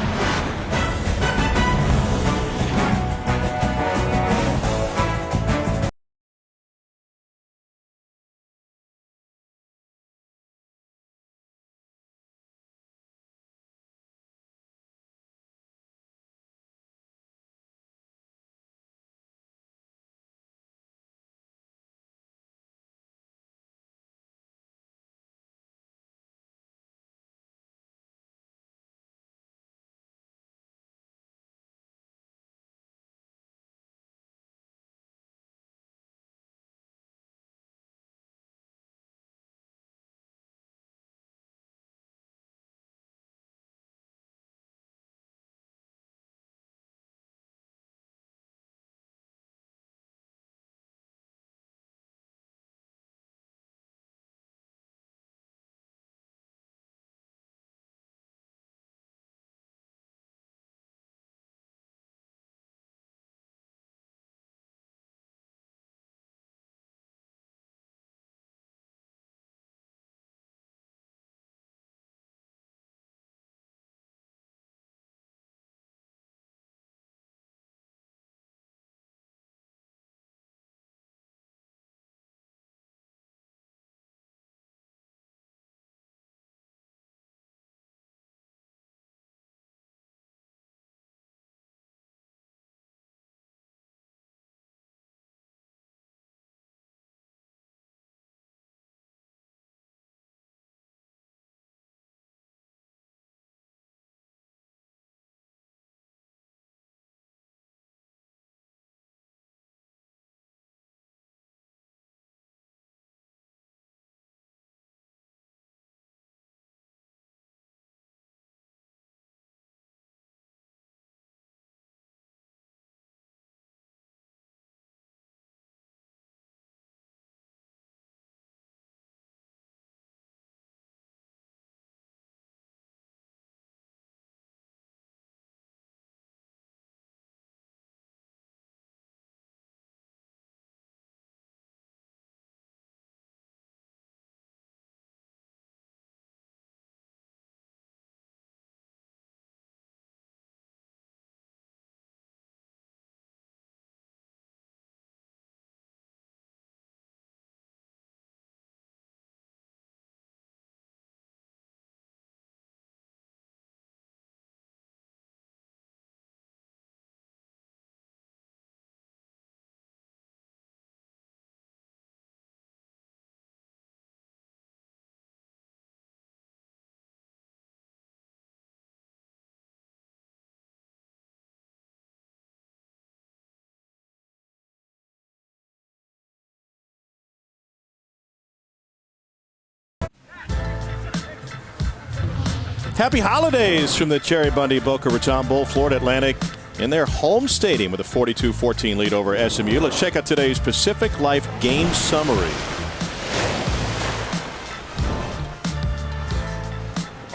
Happy holidays from the Cherry Bundy Boca Raton Bowl. Florida Atlantic in their home stadium with a 42-14 lead over SMU. Let's check out today's Pacific Life game summary.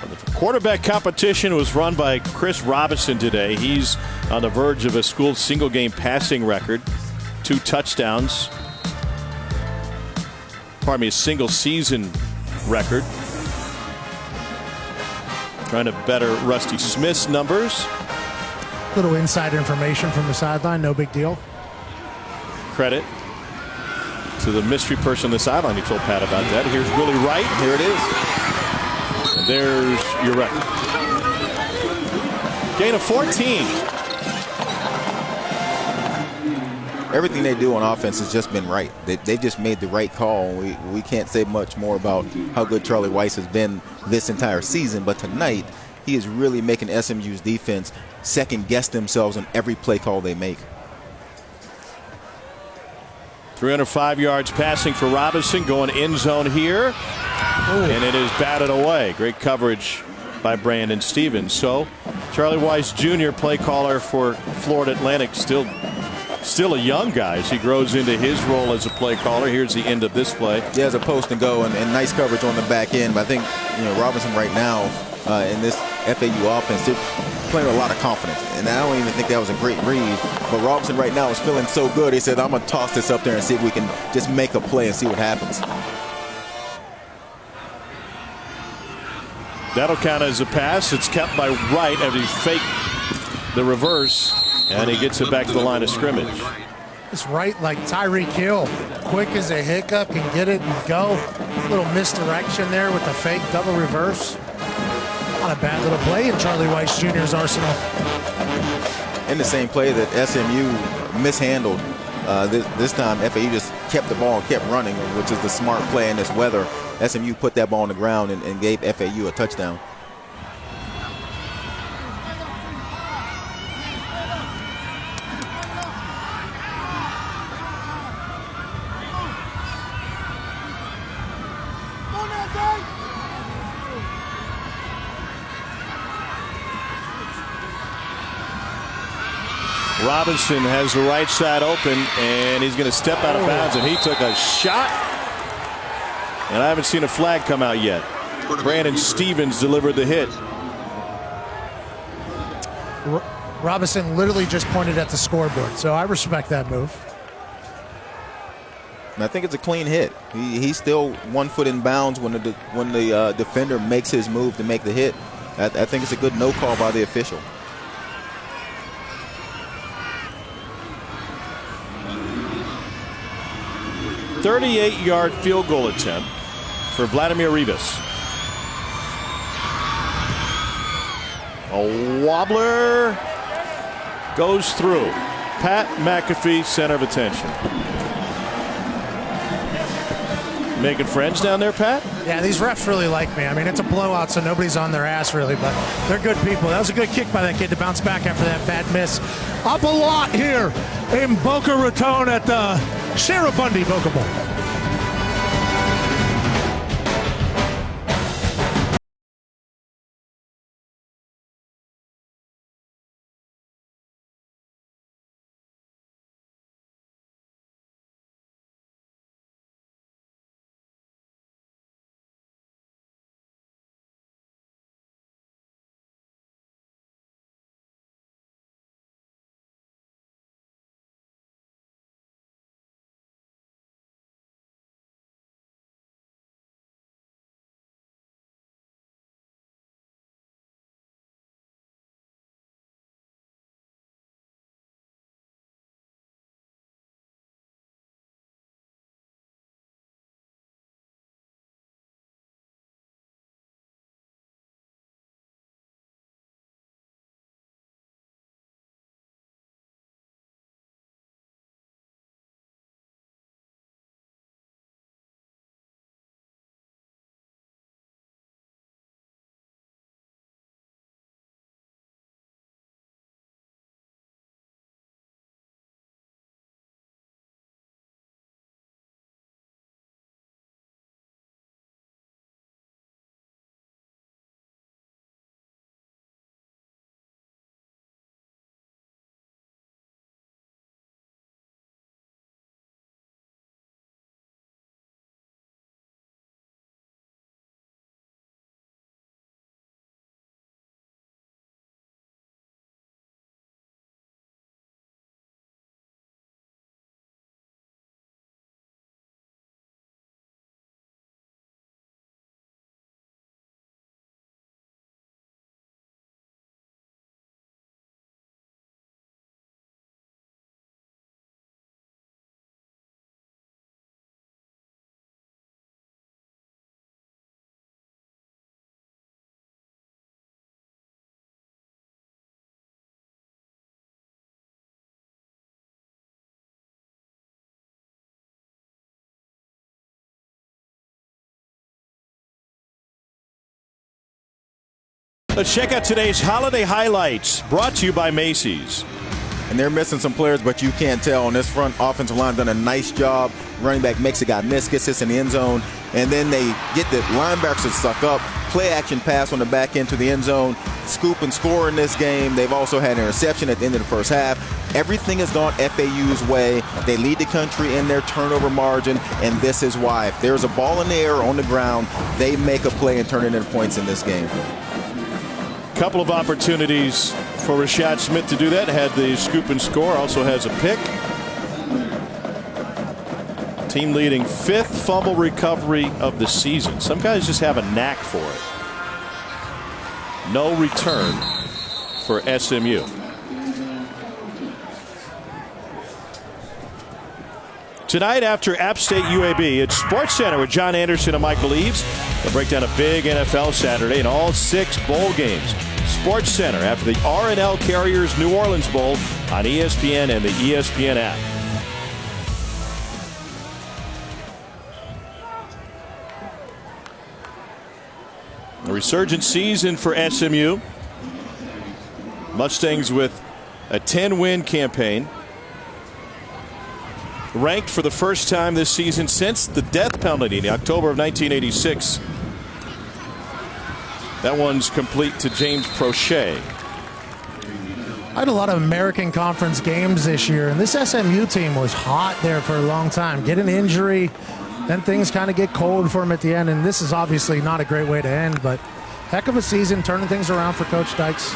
The quarterback competition was run by Chris Robinson today. He's on the verge of a school single-game passing record. 2 touchdowns. Pardon me, a single-season record. Trying to better Rusty Smith's numbers. Little inside information from the sideline, no big deal. Credit to the mystery person on the sideline who told Pat about that. Here's Willie Wright. Here it is. And there's your record. Gain of 14. Everything they do on offense has just been right. They've just made the right call. We can't say much more about how good Charlie Weiss has been this entire season, but tonight he is really making SMU's defense second-guess themselves on every play call they make. 305 yards passing for Robinson, going end zone here. And it is batted away. Great coverage by Brandon Stevens. So Charlie Weiss Jr., play caller for Florida Atlantic, still a young guy as he grows into his role as a play caller. Here's the end of this play. He has a post and go and nice coverage on the back end. But I think Robinson right now in this FAU offense, they're playing with a lot of confidence. And I don't even think that was a great read. But Robinson right now is feeling so good. He said, I'm going to toss this up there and see if we can just make a play and see what happens. That'll count as a pass. It's kept by Wright as he faked the reverse. And he gets it back to the line of scrimmage. It's right like Tyreek Hill. Quick as a hiccup, can get it and go. Little misdirection there with the fake double reverse. Not a bad little play in Charlie Weiss Jr.'s arsenal. In the same play that SMU mishandled, this time FAU just kept the ball and kept running, which is the smart play in this weather. SMU put that ball on the ground and gave FAU a touchdown. Robinson has the right side open, and he's going to step out of bounds, and he took a shot. And I haven't seen a flag come out yet. Brandon Stevens delivered the hit. Robinson literally just pointed at the scoreboard, so I respect that move. And I think it's a clean hit. He's still 1 foot in bounds when the defender makes his move to make the hit. I think it's a good no call by the official. A 38-yard field goal attempt for Vladimir Rivas. A wobbler goes through. Pat McAfee, center of attention. Making friends down there, Pat? Yeah, these refs really like me. I mean, it's a blowout, so nobody's on their ass really, but they're good people. That was a good kick by that kid to bounce back after that bad miss. Up a lot here in Boca Raton at the Cherry Bundy Boca Bowl. Let's check out today's holiday highlights, brought to you by Macy's. And they're missing some players, but you can't tell. On this front offensive line, done a nice job. Running back makes a guy miss, gets this in the end zone, and then they get the linebackers to suck up. Play action pass on the back end to the end zone. Scoop and score in this game. They've also had an interception at the end of the first half. Everything has gone FAU's way. They lead the country in their turnover margin, and this is why. If there's a ball in the air or on the ground, they make a play and turn it into points in this game. Couple of opportunities for Rashad Smith to do that. Had the scoop and score, also has a pick. Team leading 5th fumble recovery of the season. Some guys just have a knack for it. No return for SMU. Tonight after App State UAB, it's Sports Center with John Anderson and Michael Eaves. They'll break down a big NFL Saturday and all 6 bowl games. Sports Center after the R&L Carriers New Orleans Bowl on ESPN and the ESPN app. A resurgent season for SMU. Mustangs with a 10-win campaign. Ranked for the first time this season since the death penalty in October of 1986. That one's complete to James Prochet. I had a lot of American Conference games this year, and this SMU team was hot there for a long time. Get an injury, then things kind of get cold for them at the end, and this is obviously not a great way to end, but heck of a season, turning things around for Coach Dykes.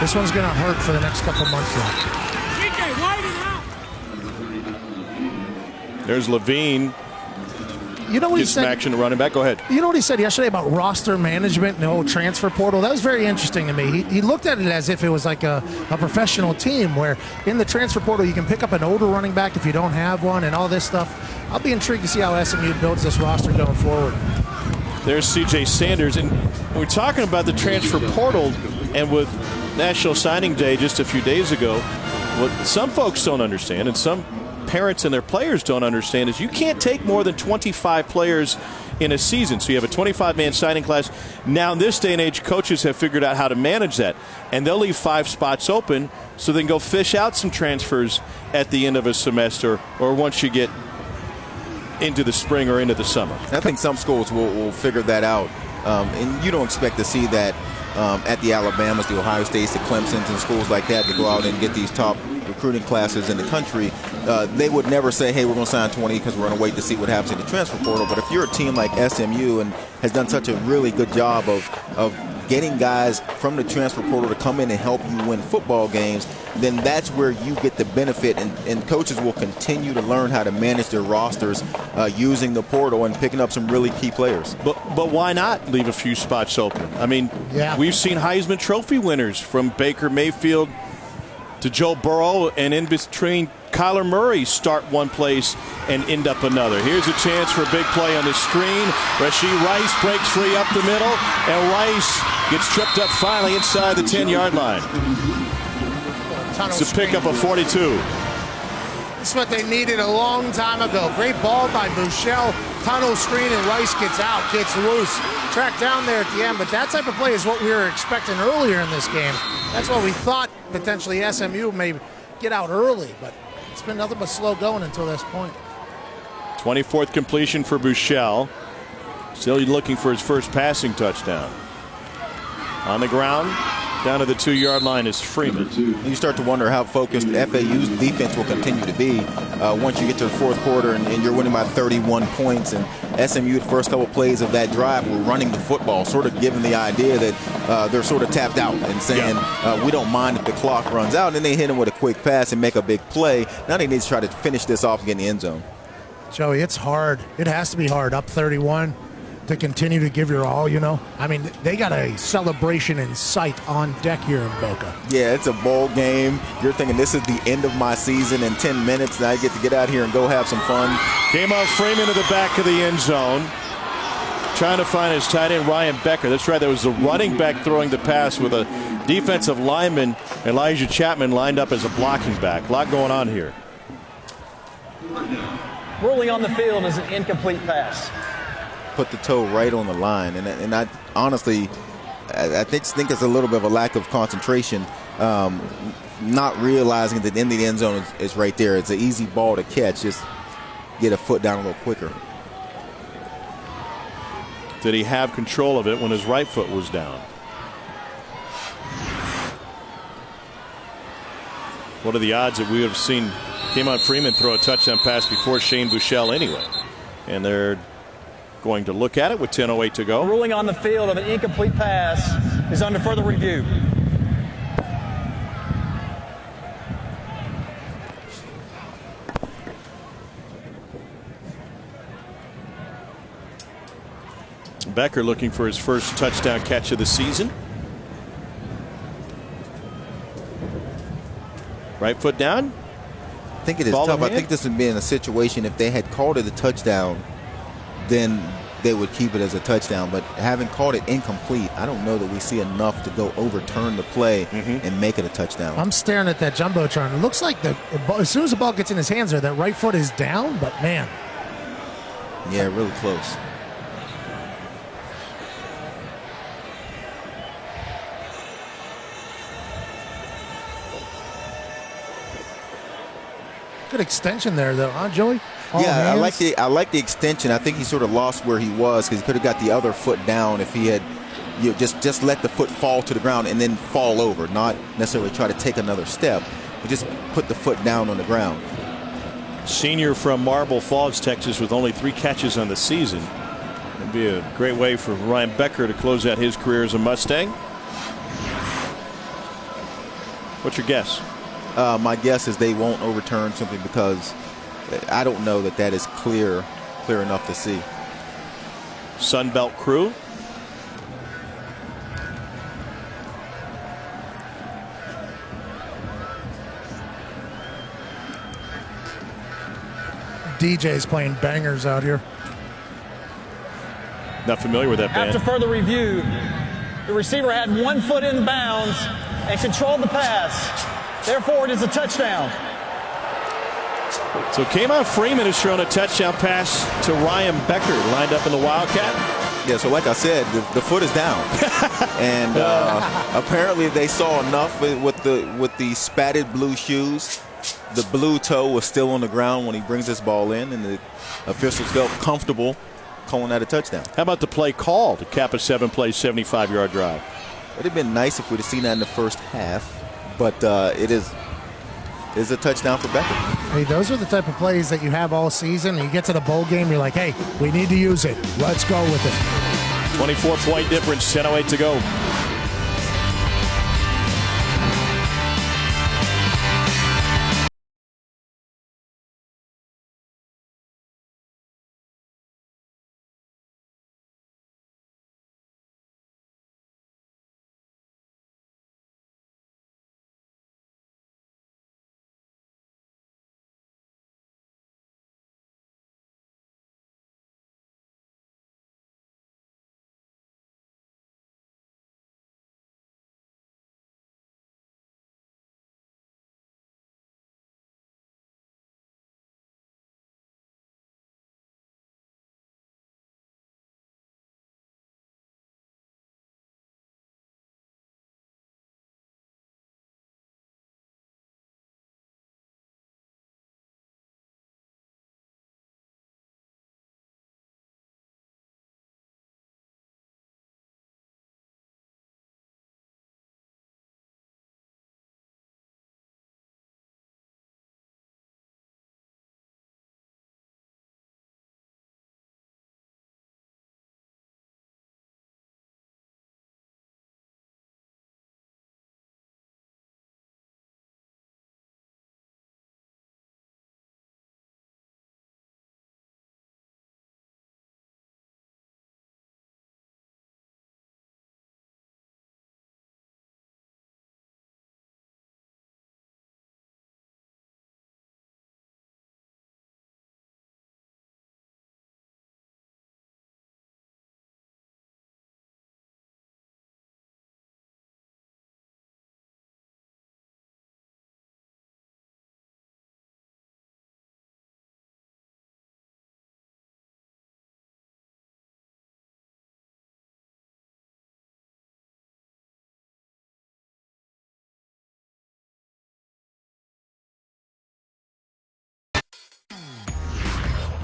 This one's going to hurt for the next couple months, though. There's Levine. You know what he Gets some said? action to running back. Go ahead. You know what he said yesterday about roster management and the whole transfer portal? That was very interesting to me. He looked at it as if it was like a professional team where in the transfer portal you can pick up an older running back if you don't have one and all this stuff. I'll be intrigued to see how SMU builds this roster going forward. There's C.J. Sanders. And we're talking about the transfer portal, and with National Signing Day just a few days ago, what some folks don't understand and some parents and their players don't understand is you can't take more than 25 players in a season. So you have a 25-man signing class. Now in this day and age, coaches have figured out how to manage that, and they'll leave 5 spots open so they can go fish out some transfers at the end of a semester or once you get into the spring or into the summer. I think some schools will figure that out, and you don't expect to see that at the Alabamas, the Ohio States, the Clemsons, and schools like that to go out and get these top recruiting classes in the country. They would never say, hey, we're going to sign 20 because we're going to wait to see what happens in the transfer portal. But if you're a team like SMU and has done such a really good job of getting guys from the transfer portal to come in and help you win football games, then that's where you get the benefit, and coaches will continue to learn how to manage their rosters using the portal and picking up some really key players. But why not leave a few spots open? I mean, we've seen Heisman Trophy winners from Baker Mayfield to Joe Burrow, and in between Kyler Murray start one place and end up another. Here's a chance for a big play on the screen. Rashee Rice breaks free up the middle, and Rice gets tripped up finally inside the 10-yard line. It's a pickup of 42. This is what they needed a long time ago. Great ball by Buechele. Tunnel screen, and Rice gets out, gets loose. Tracked down there at the end, but that type of play is what we were expecting earlier in this game. That's what we thought potentially SMU may get out early, but it's been nothing but slow going until this point. 24th completion for Buechele. Still looking for his first passing touchdown. On the ground, down to the 2-yard line is Freeman. You start to wonder how focused FAU's defense will continue to be once you get to the fourth quarter and you're winning by 31 points. And SMU, the first couple plays of that drive, were running the football, sort of giving the idea that they're sort of tapped out and saying, we don't mind if the clock runs out. And then they hit him with a quick pass and make a big play. Now they need to try to finish this off and get in the end zone. Joey, it's hard. It has to be hard, up 31. To continue to give your all, you know? I mean, they got a celebration in sight on deck here in Boca. Yeah, it's a bowl game. You're thinking this is the end of my season in 10 minutes, and I get to get out here and go have some fun. Came out Freeman to the back of the end zone. Trying to find his tight end, Ryan Becker. That's right, there was a running back throwing the pass with a defensive lineman, Elijah Chapman, lined up as a blocking back. A lot going on here. Ruling on the field is an incomplete pass. Put the toe right on the line, and I honestly, I think it's a little bit of a lack of concentration, not realizing that the end of the end zone is right there. It's an easy ball to catch. Just get a foot down a little quicker. Did he have control of it when his right foot was down? What are the odds that we would have seen K'Mon Freeman throw a touchdown pass before Shane Buechele anyway? And they're going to look at it with 10:08 to go. Ruling on the field of an incomplete pass is under further review. Becker looking for his first touchdown catch of the season. Right foot down. I think it is tough. I think this would be in a situation if they had called it a touchdown, then they would keep it as a touchdown. But having called it incomplete, I don't know that we see enough to go overturn the play and make it a touchdown. I'm staring at that jumbotron. It looks like as soon as the ball gets in his hands there, that right foot is down, but man. Yeah, really close. Good extension there, though, huh, Joey? Yeah, I like the extension. I think he sort of lost where he was because he could have got the other foot down if he had just let the foot fall to the ground and then fall over, not necessarily try to take another step, but just put the foot down on the ground. Senior from Marble Falls, Texas, with only 3 catches on the season. It'd be a great way for Ryan Becker to close out his career as a Mustang. What's your guess? My guess is they won't overturn simply because I don't know that is clear enough to see. Sunbelt crew. DJ's playing bangers out here. Not familiar with that band. After further review, the receiver had 1 foot in bounds and controlled the pass. Therefore, it is a touchdown. So K'Mon Freeman has thrown a touchdown pass to Ryan Becker, lined up in the Wildcat. Yeah, so like I said, the foot is down, and apparently they saw enough with the spatted blue shoes. The blue toe was still on the ground when he brings this ball in, and the officials felt comfortable calling that a touchdown. How about the play call to cap a 7-play, 75-yard drive? It would have been nice if we'd have seen that in the first half. But it is a touchdown for Becker. Hey, those are the type of plays that you have all season. And you get to the bowl game, you're like, hey, we need to use it. Let's go with it. 24-point difference, 10:08 to go.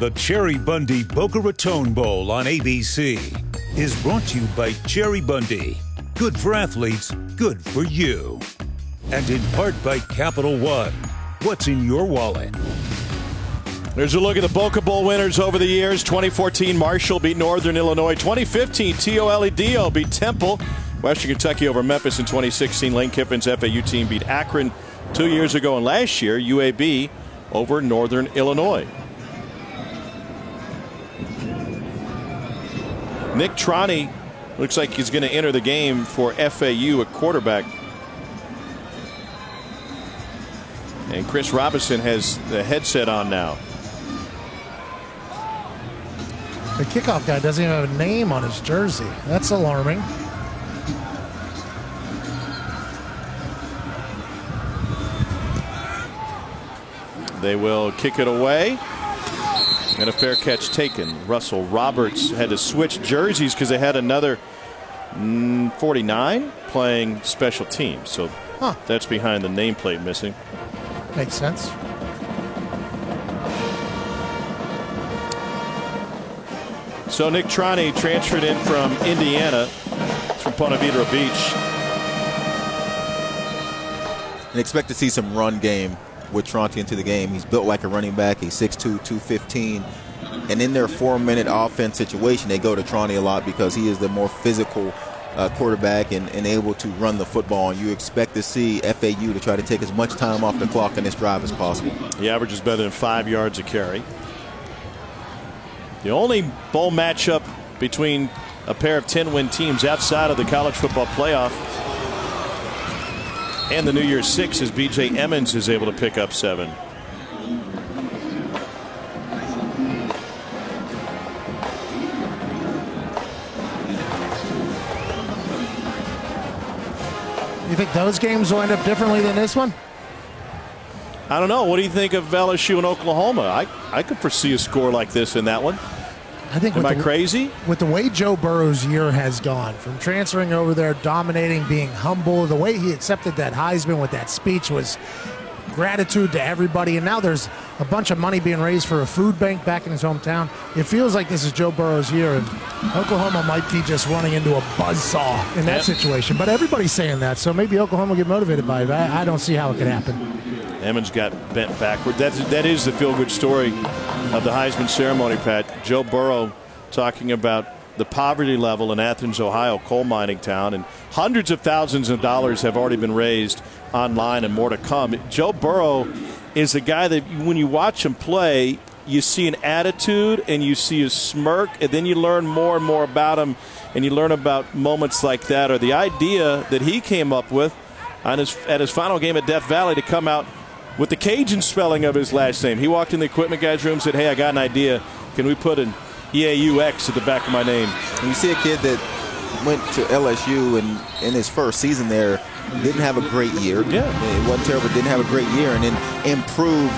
The Cherry Bundy Boca Raton Bowl on ABC is brought to you by Cherry Bundy. Good for athletes, good for you. And in part by Capital One. What's in your wallet? There's a look at the Boca Bowl winners over the years. 2014, Marshall beat Northern Illinois. 2015, TOLEDO beat Temple. Western Kentucky over Memphis in 2016. Lane Kiffin's FAU team beat Akron 2 years ago. And last year, UAB over Northern Illinois. Nick Troney looks like he's going to enter the game for FAU at quarterback. And Chris Robinson has the headset on now. The kickoff guy doesn't even have a name on his jersey. That's alarming. They will kick it away. And a fair catch taken. Russell Roberts had to switch jerseys because they had another 49 playing special teams. So that's behind the nameplate missing. Makes sense. So Nick Troney transferred in from Indiana. It's from Ponte Vedra Beach. And expect to see some run game with Tronte into the game. He's built like a running back. He's 6'2", 215. And in their 4-minute offense situation, they go to Tronte a lot because he is the more physical quarterback and able to run the football. And you expect to see FAU to try to take as much time off the clock in this drive as possible. He averages better than 5 yards a carry. The only bowl matchup between a pair of 10-win teams outside of the college football playoff and the New Year's Six is B.J. Emmons is able to pick up 7. You think those games will end up differently than this one? I don't know. What do you think of LSU and Oklahoma? I could foresee a score like this in that one. I think. Am I crazy? With the way Joe Burrow's year has gone, from transferring over there, dominating, being humble, the way he accepted that Heisman with that speech was gratitude to everybody. And now there's a bunch of money being raised for a food bank back in his hometown. It feels like this is Joe Burrow's year, and Oklahoma might be just running into a buzzsaw in that situation. But everybody's saying that, so maybe Oklahoma will get motivated by it. I don't see how it could happen. Emmons got bent backward. That is the feel-good story of the Heisman ceremony, Pat. Joe Burrow talking about the poverty level in Athens, Ohio, coal mining town, and hundreds of thousands of dollars have already been raised online and more to come. Joe Burrow is a guy that when you watch him play, you see an attitude and you see a smirk, and then you learn more and more about him, and you learn about moments like that, or the idea that he came up with at his final game at Death Valley to come out with the Cajun spelling of his last name. He walked in the equipment guy's room and said, hey, I got an idea. Can we put an EAUX at the back of my name? And you see a kid that went to LSU and in his first season there didn't have a great year. Yeah. It wasn't terrible, didn't have a great year, and then improved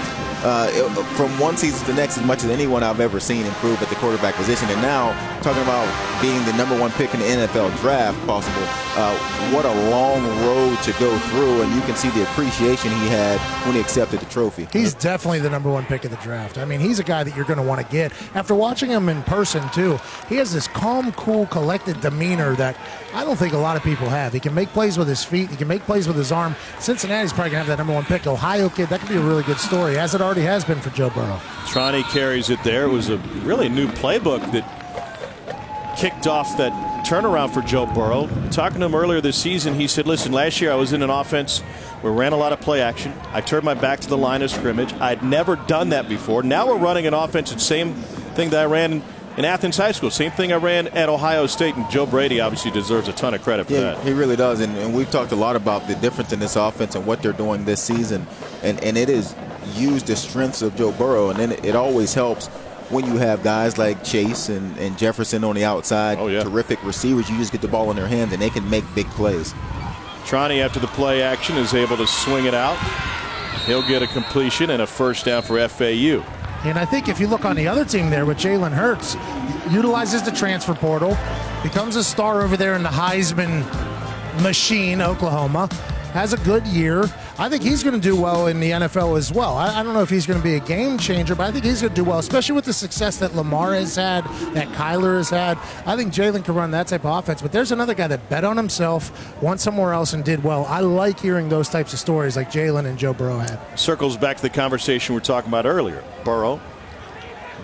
from one season to the next as much as anyone I've ever seen improve at the quarterback position. And now talking about being the #1 pick in the NFL draft possible, what a long road to go through, and you can see the appreciation he had when he accepted the trophy. He's definitely the #1 pick of the draft. I mean, he's a guy that you're going to want to get. After watching him in person, too, he has this calm, cool, collected demeanor that I don't think a lot of people have. He can make plays with his feet. He can make plays with his arm. Cincinnati's probably going to have that #1 pick. Ohio kid, that could be a really good story, as it already has been for Joe Burrow. Tronte carries it there. It was a really new playbook that kicked off that turnaround for Joe Burrow. Talking to him earlier this season, he said, listen, last year I was in an offense where we ran a lot of play action. I turned my back to the line of scrimmage. I'd never done that before. Now we're running an offense, the same thing that I ran in Athens High School. Same thing I ran at Ohio State, and Joe Brady obviously deserves a ton of credit for that. He really does, and we've talked a lot about the difference in this offense and what they're doing this season, and it is used the strengths of Joe Burrow, and then it always helps when you have guys like Chase and Jefferson on the outside, terrific receivers. You just get the ball in their hands, and they can make big plays. Tronte, after the play action, is able to swing it out. He'll get a completion and a first down for FAU. And I think if you look on the other team there with Jalen Hurts, utilizes the transfer portal, becomes a star over there in the Heisman machine, Oklahoma, has a good year. I think he's going to do well in the NFL as well. I don't know if he's going to be a game changer, but I think he's going to do well, especially with the success that Lamar has had, that Kyler has had. I think Jalen can run that type of offense, but there's another guy that bet on himself, went somewhere else and did well. I like hearing those types of stories like Jalen and Joe Burrow had. Circles back to the conversation we were talking about earlier. Burrow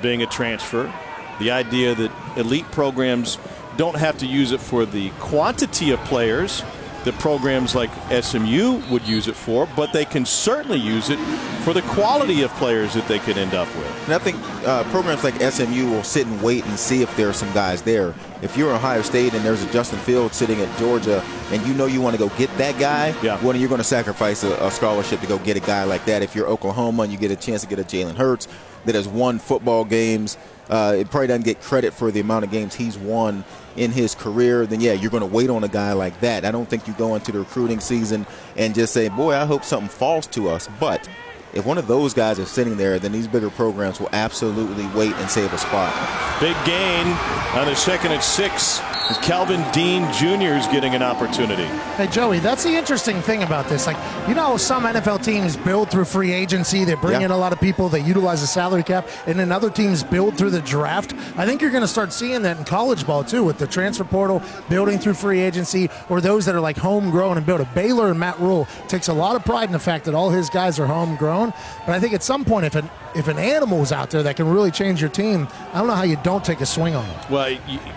being a transfer, the idea that elite programs don't have to use it for the quantity of players that programs like SMU would use it for, but they can certainly use it for the quality of players that they could end up with. And I think programs like SMU will sit and wait and see if there are some guys there. If you're Ohio State and there's a Justin Fields sitting at Georgia and you know you want to go get that guy, well, you're going to sacrifice a scholarship to go get a guy like that. If you're Oklahoma and you get a chance to get a Jalen Hurts that has won football games, it probably doesn't get credit for the amount of games he's won in his career, then yeah, you're going to wait on a guy like that. I don't think you go into the recruiting season and just say, boy, I hope something falls to us. But if one of those guys is sitting there, then these bigger programs will absolutely wait and save a spot. Big gain on the 2nd and 6. Calvin Dean Jr. is getting an opportunity. Hey, Joey, that's the interesting thing about this. Like, you know, some NFL teams build through free agency. They bring in a lot of people. They utilize the salary cap. And then other teams build through the draft. I think you're going to start seeing that in college ball, too, with the transfer portal, building through free agency, or those that are like homegrown and build a Baylor and Matt Rule takes a lot of pride in the fact that all his guys are homegrown. But I think at some point, if an animal is out there that can really change your team, I don't know how you don't take a swing on it. Well,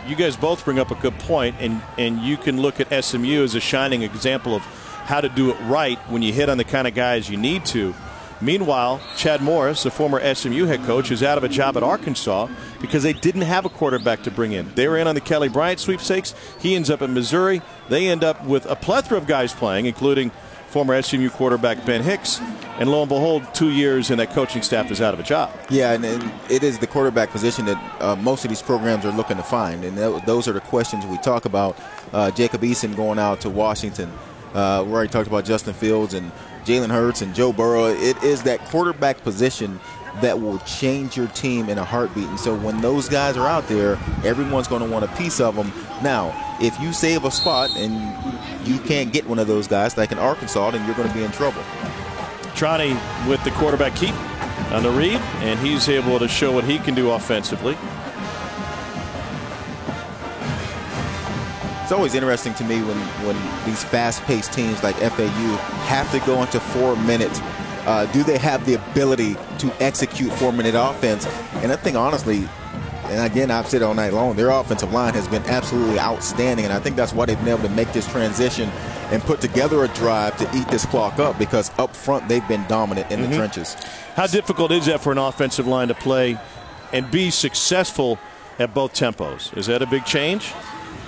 you guys both bring up a good point, and you can look at SMU as a shining example of how to do it right when you hit on the kind of guys you need to. Meanwhile, Chad Morris, the former SMU head coach, is out of a job at Arkansas because they didn't have a quarterback to bring in. They were in on the Kelly Bryant sweepstakes. He ends up in Missouri. They end up with a plethora of guys playing, including former SMU quarterback Ben Hicks, and lo and behold, 2 years and that coaching staff is out of a job. Yeah, and it is the quarterback position that most of these programs are looking to find, and those are the questions we talk about. Jacob Eason going out to Washington. We already talked about Justin Fields and Jalen Hurts and Joe Burrow. It is that quarterback position that will change your team in a heartbeat. And so when those guys are out there, everyone's going to want a piece of them. Now, if you save a spot and you can't get one of those guys, like in Arkansas, then you're going to be in trouble. Trotty with the quarterback keep on the read, and he's able to show what he can do offensively. It's always interesting to me when these fast-paced teams like FAU have to go into 4 minutes. Do they have the ability to execute 4-minute offense? And I think, honestly, and again, I've said it all night long, their offensive line has been absolutely outstanding, and I think that's why they've been able to make this transition and put together a drive to eat this clock up, because up front they've been dominant in the trenches. How difficult is that for an offensive line to play and be successful at both tempos? Is that a big change?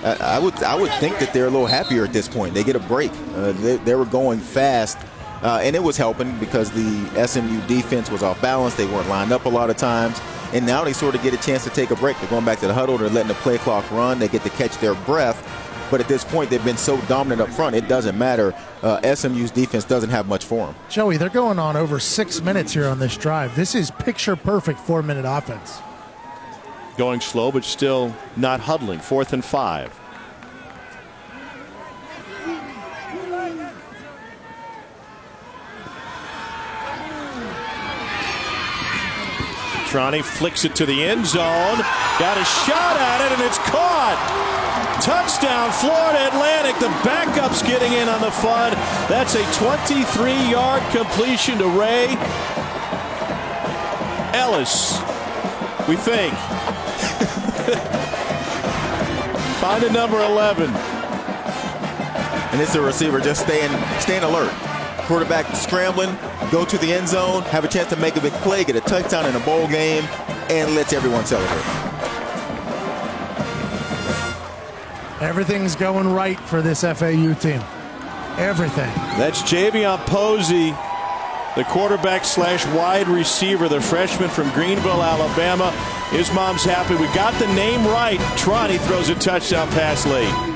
I would think that they're a little happier at this point. They get a break. They were going fast, and it was helping because the SMU defense was off balance. They weren't lined up a lot of times. And now they sort of get a chance to take a break. They're going back to the huddle. They're letting the play clock run. They get to catch their breath. But at this point, they've been so dominant up front, it doesn't matter. SMU's defense doesn't have much for them. Joey, they're going on over 6 minutes here on this drive. This is picture-perfect 4-minute offense. Going slow, but still not huddling. 4th and 5. Trani flicks it to the end zone. Got a shot at it, and it's caught. Touchdown, Florida Atlantic. The backup's getting in on the fun. That's a 23-yard completion to Ray Ellis, we think. Find a number 11. And it's the receiver just staying alert. Quarterback scrambling, go to the end zone, have a chance to make a big play, get a touchdown in a bowl game, and lets everyone celebrate. Everything's going right for this FAU team. Everything. That's Javion Posey, the quarterback / wide receiver, the freshman from Greenville, Alabama. His mom's happy. We got the name right. Trani throws a touchdown pass late.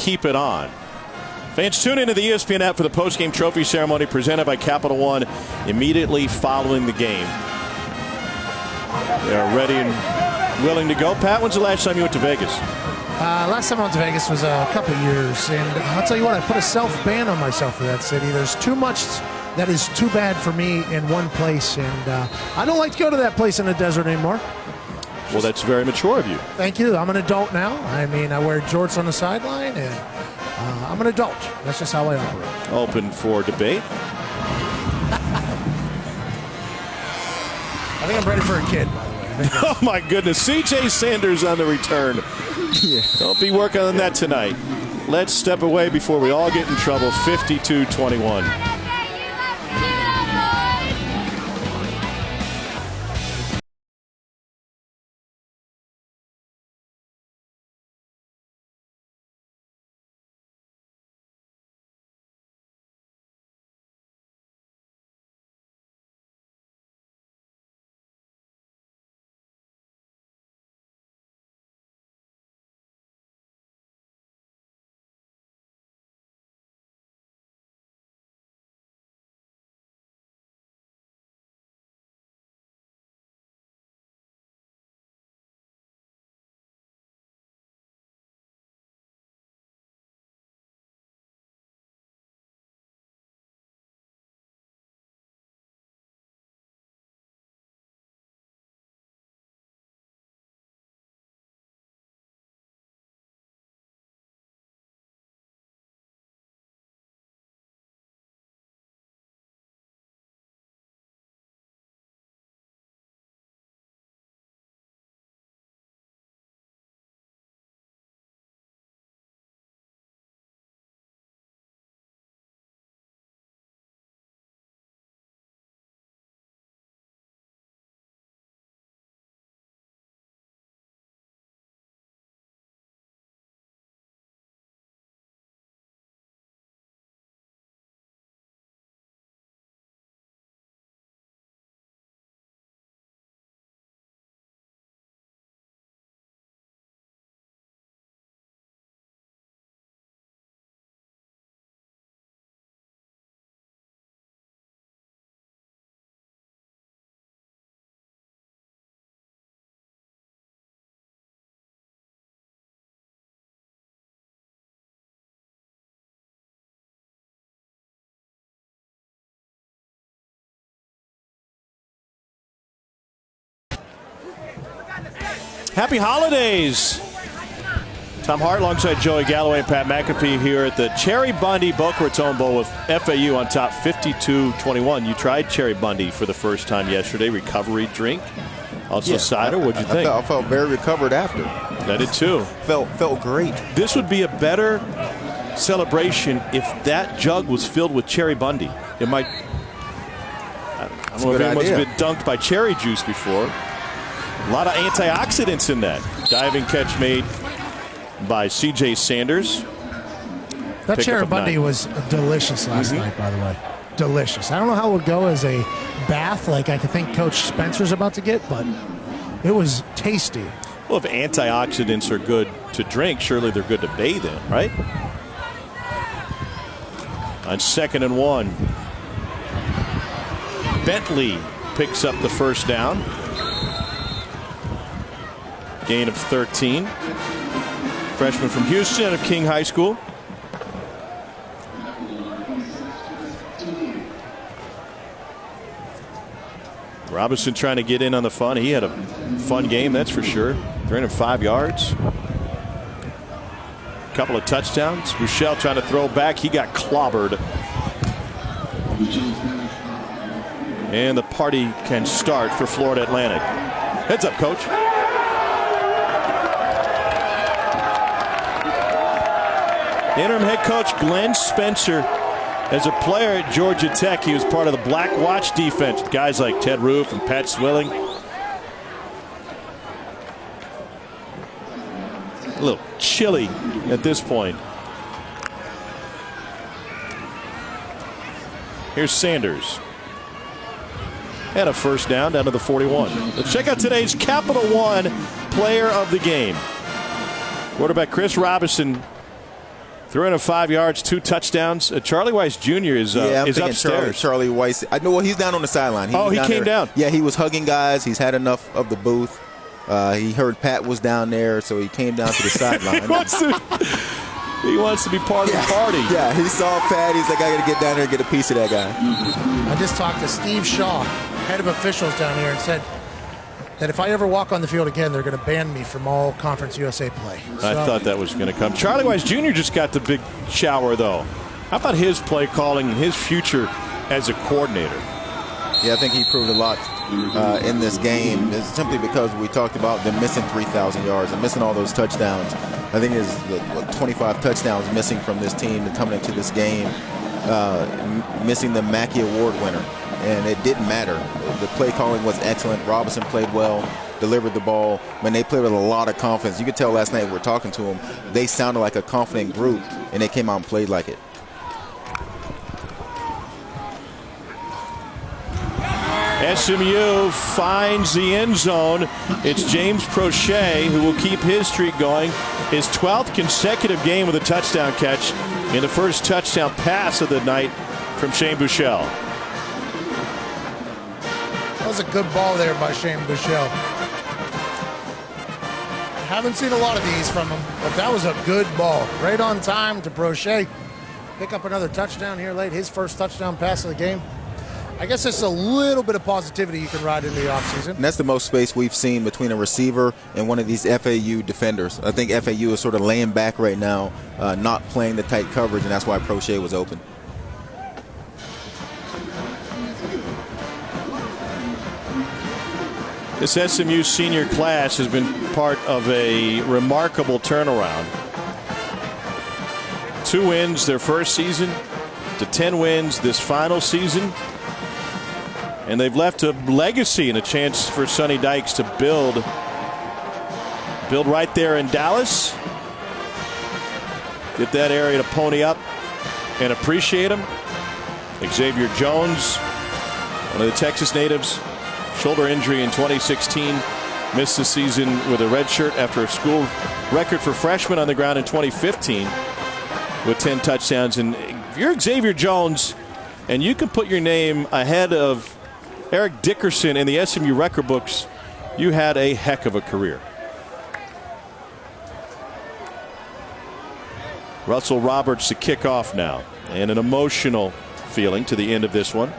keep it on. Fans, tune into the ESPN app for the post-game trophy ceremony presented by Capital One immediately following the game. They are ready and willing to go. Pat, when's the last time you went to Vegas? Last time I went to Vegas was a couple years, and I'll tell you what, I put a self-ban on myself for that city. There's too much that is too bad for me in one place, and I don't like to go to that place in the desert anymore. Well, that's very mature of you. Thank you. I'm an adult now. I mean, I wear jorts on the sideline, and I'm an adult. That's just how I operate. Open for debate. I think I'm ready for a kid, by the way. Oh, my goodness. C.J. Sanders on the return. Yeah. Don't be working on that tonight. Let's step away before we all get in trouble. 52-21. Happy holidays. Tom Hart alongside Joey Galloway and Pat McAfee here at the Cherry Bundy Boca Raton Bowl with FAU on top 52-21. You tried Cherry Bundy for the first time yesterday. Recovery drink. Also cider. What'd you think? I felt very recovered after. I did too. Felt great. This would be a better celebration if that jug was filled with Cherry Bundy. It might. I don't know if anyone's been dunked by cherry juice before. A lot of antioxidants in that. Diving catch made by C.J. Sanders. That Cherry Bundy was delicious last night, by the way. Delicious. I don't know how it would go as a bath like I think Coach Spencer's about to get, but it was tasty. Well, if antioxidants are good to drink, surely they're good to bathe in, right? On 2nd and 1. Bentley picks up the first down. Gain of 13. Freshman from Houston out of King High School. Robinson trying to get in on the fun. He had a fun game, that's for sure. 305 yards. A couple of touchdowns. Rochelle trying to throw back. He got clobbered. And the party can start for Florida Atlantic. Heads up, coach. Interim head coach Glenn Spencer, as a player at Georgia Tech, he was part of the Black Watch defense with guys like Ted Roof and Pat Swilling. A little chilly at this point. Here's Sanders. And a first down to the 41. Let's check out today's Capital One player of the game. Quarterback Chris Robinson 305 yards, 2 touchdowns. Charlie Weiss Jr. is upstairs. Charlie Weiss. I know. Well, he's down on the sideline. He came down. Yeah, he was hugging guys. He's had enough of the booth. He heard Pat was down there, so he came down to the sideline. He wants to be part of the party. Yeah, he saw Pat. He's like, I got to get down there and get a piece of that guy. I just talked to Steve Shaw, head of officials down here, and said that if I ever walk on the field again, they're going to ban me from all Conference USA play. I thought that was going to come. Charlie Weiss Jr. just got the big shower, though. How about his play calling and his future as a coordinator? Yeah, I think he proved a lot in this game. It's simply because we talked about them missing 3,000 yards and missing all those touchdowns. I think it's the 25 touchdowns missing from this team and coming into this game, missing the Mackey Award winner. And it didn't matter. The play calling was excellent. Robinson played well, delivered the ball. Man, they played with a lot of confidence. You could tell last night we were talking to them. They sounded like a confident group, and they came out and played like it. SMU finds the end zone. It's James Prochet who will keep his streak going. His 12th consecutive game with a touchdown catch in the first touchdown pass of the night from Shane Buechele. That was a good ball there by Shane Buechele. Haven't seen a lot of these from him, but that was a good ball. Right on time to Prochet. Pick up another touchdown here late. His first touchdown pass of the game. I guess it's a little bit of positivity you can ride in the offseason. And that's the most space we've seen between a receiver and one of these FAU defenders. I think FAU is sort of laying back right now, not playing the tight coverage, and that's why Prochet was open. This SMU senior class has been part of a remarkable turnaround. 2 wins their first season to 10 wins this final season. And they've left a legacy and a chance for Sonny Dykes to build right there in Dallas. Get that area to pony up and appreciate him. Xavier Jones, one of the Texas natives, shoulder injury in 2016, missed the season with a red shirt after a school record for freshmen on the ground in 2015 with 10 touchdowns. And if you're Xavier Jones and you can put your name ahead of Eric Dickerson in the SMU record books, you had a heck of a career. Russell Roberts to kick off now, and an emotional feeling to the end of this one.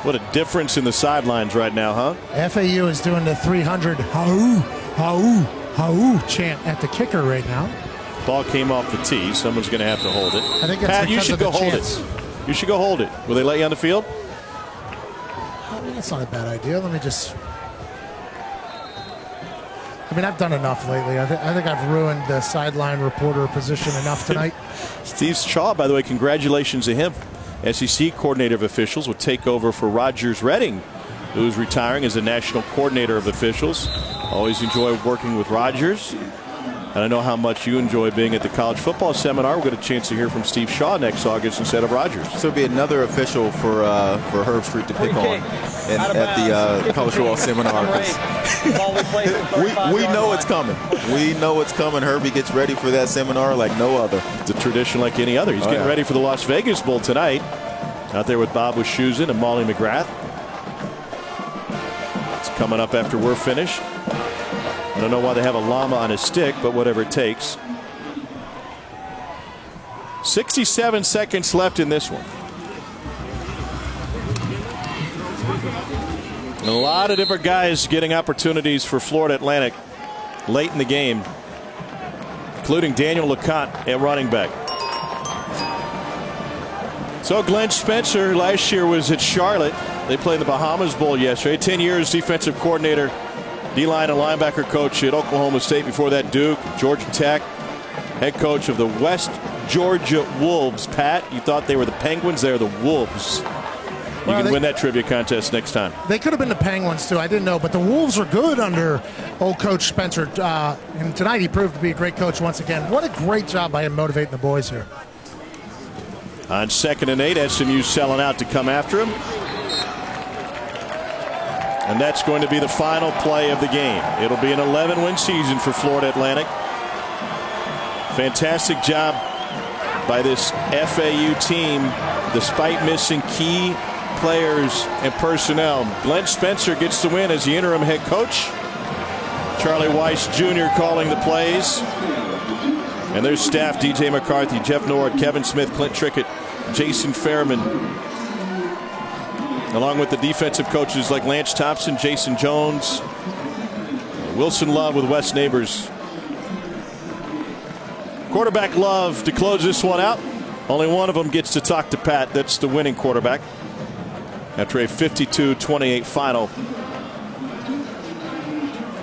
What a difference in the sidelines right now, huh? FAU is doing the 300 hau, hau, hau chant at the kicker right now. Ball came off the tee. Someone's going to have to hold it. I think it's Pat, you because should of the go hold chants. it. You should go hold it. Will they let you on the field? I mean, that's not a bad idea. Let me just... I mean, I've done enough lately. I think I've ruined the sideline reporter position enough tonight. Steve Shaw, by the way, congratulations to him. SEC coordinator of officials will take over for Rogers Redding, who's retiring as the national coordinator of officials. Always enjoy working with Rogers. And I know how much you enjoy being at the college football seminar. We'll get a chance to hear from Steve Shaw next August instead of Rogers. So it'll be another official for Herb Street to pick on at the college football seminar. We know it's coming. We know it's coming. Herbie gets ready for that seminar like no other. It's a tradition like any other. He's getting ready for the Las Vegas Bowl tonight. Out there with Bob Wischusen and Molly McGrath. It's coming up after we're finished. I don't know why they have a llama on a stick, but whatever it takes. 67 seconds left in this one. And a lot of different guys getting opportunities for Florida Atlantic late in the game, including Daniel LeConte at running back. So Glenn Spencer last year was at Charlotte. They played the Bahamas Bowl yesterday. 10 years defensive coordinator, D-line and linebacker coach at Oklahoma State. Before that, Duke, Georgia Tech, head coach of the West Georgia Wolves. Pat, you thought they were the Penguins. They're the Wolves. You can win that trivia contest next time. They could have been the Penguins, too. I didn't know. But the Wolves are good under old Coach Spencer. And tonight he proved to be a great coach once again. What a great job by him motivating the boys here. On 2nd and 8, SMU selling out to come after him. And that's going to be the final play of the game. It'll be an 11-win season for Florida Atlantic. Fantastic job by this FAU team, despite missing key players and personnel. Glenn Spencer gets the win as the interim head coach. Charlie Weiss Jr. calling the plays. And their staff: DJ McCarthy, Jeff Nord, Kevin Smith, Clint Trickett, Jason Fairman, along with the defensive coaches like Lance Thompson, Jason Jones, Wilson Love with Wes Neighbors. Quarterback Love to close this one out. Only one of them gets to talk to Pat. That's the winning quarterback after a 52-28 final.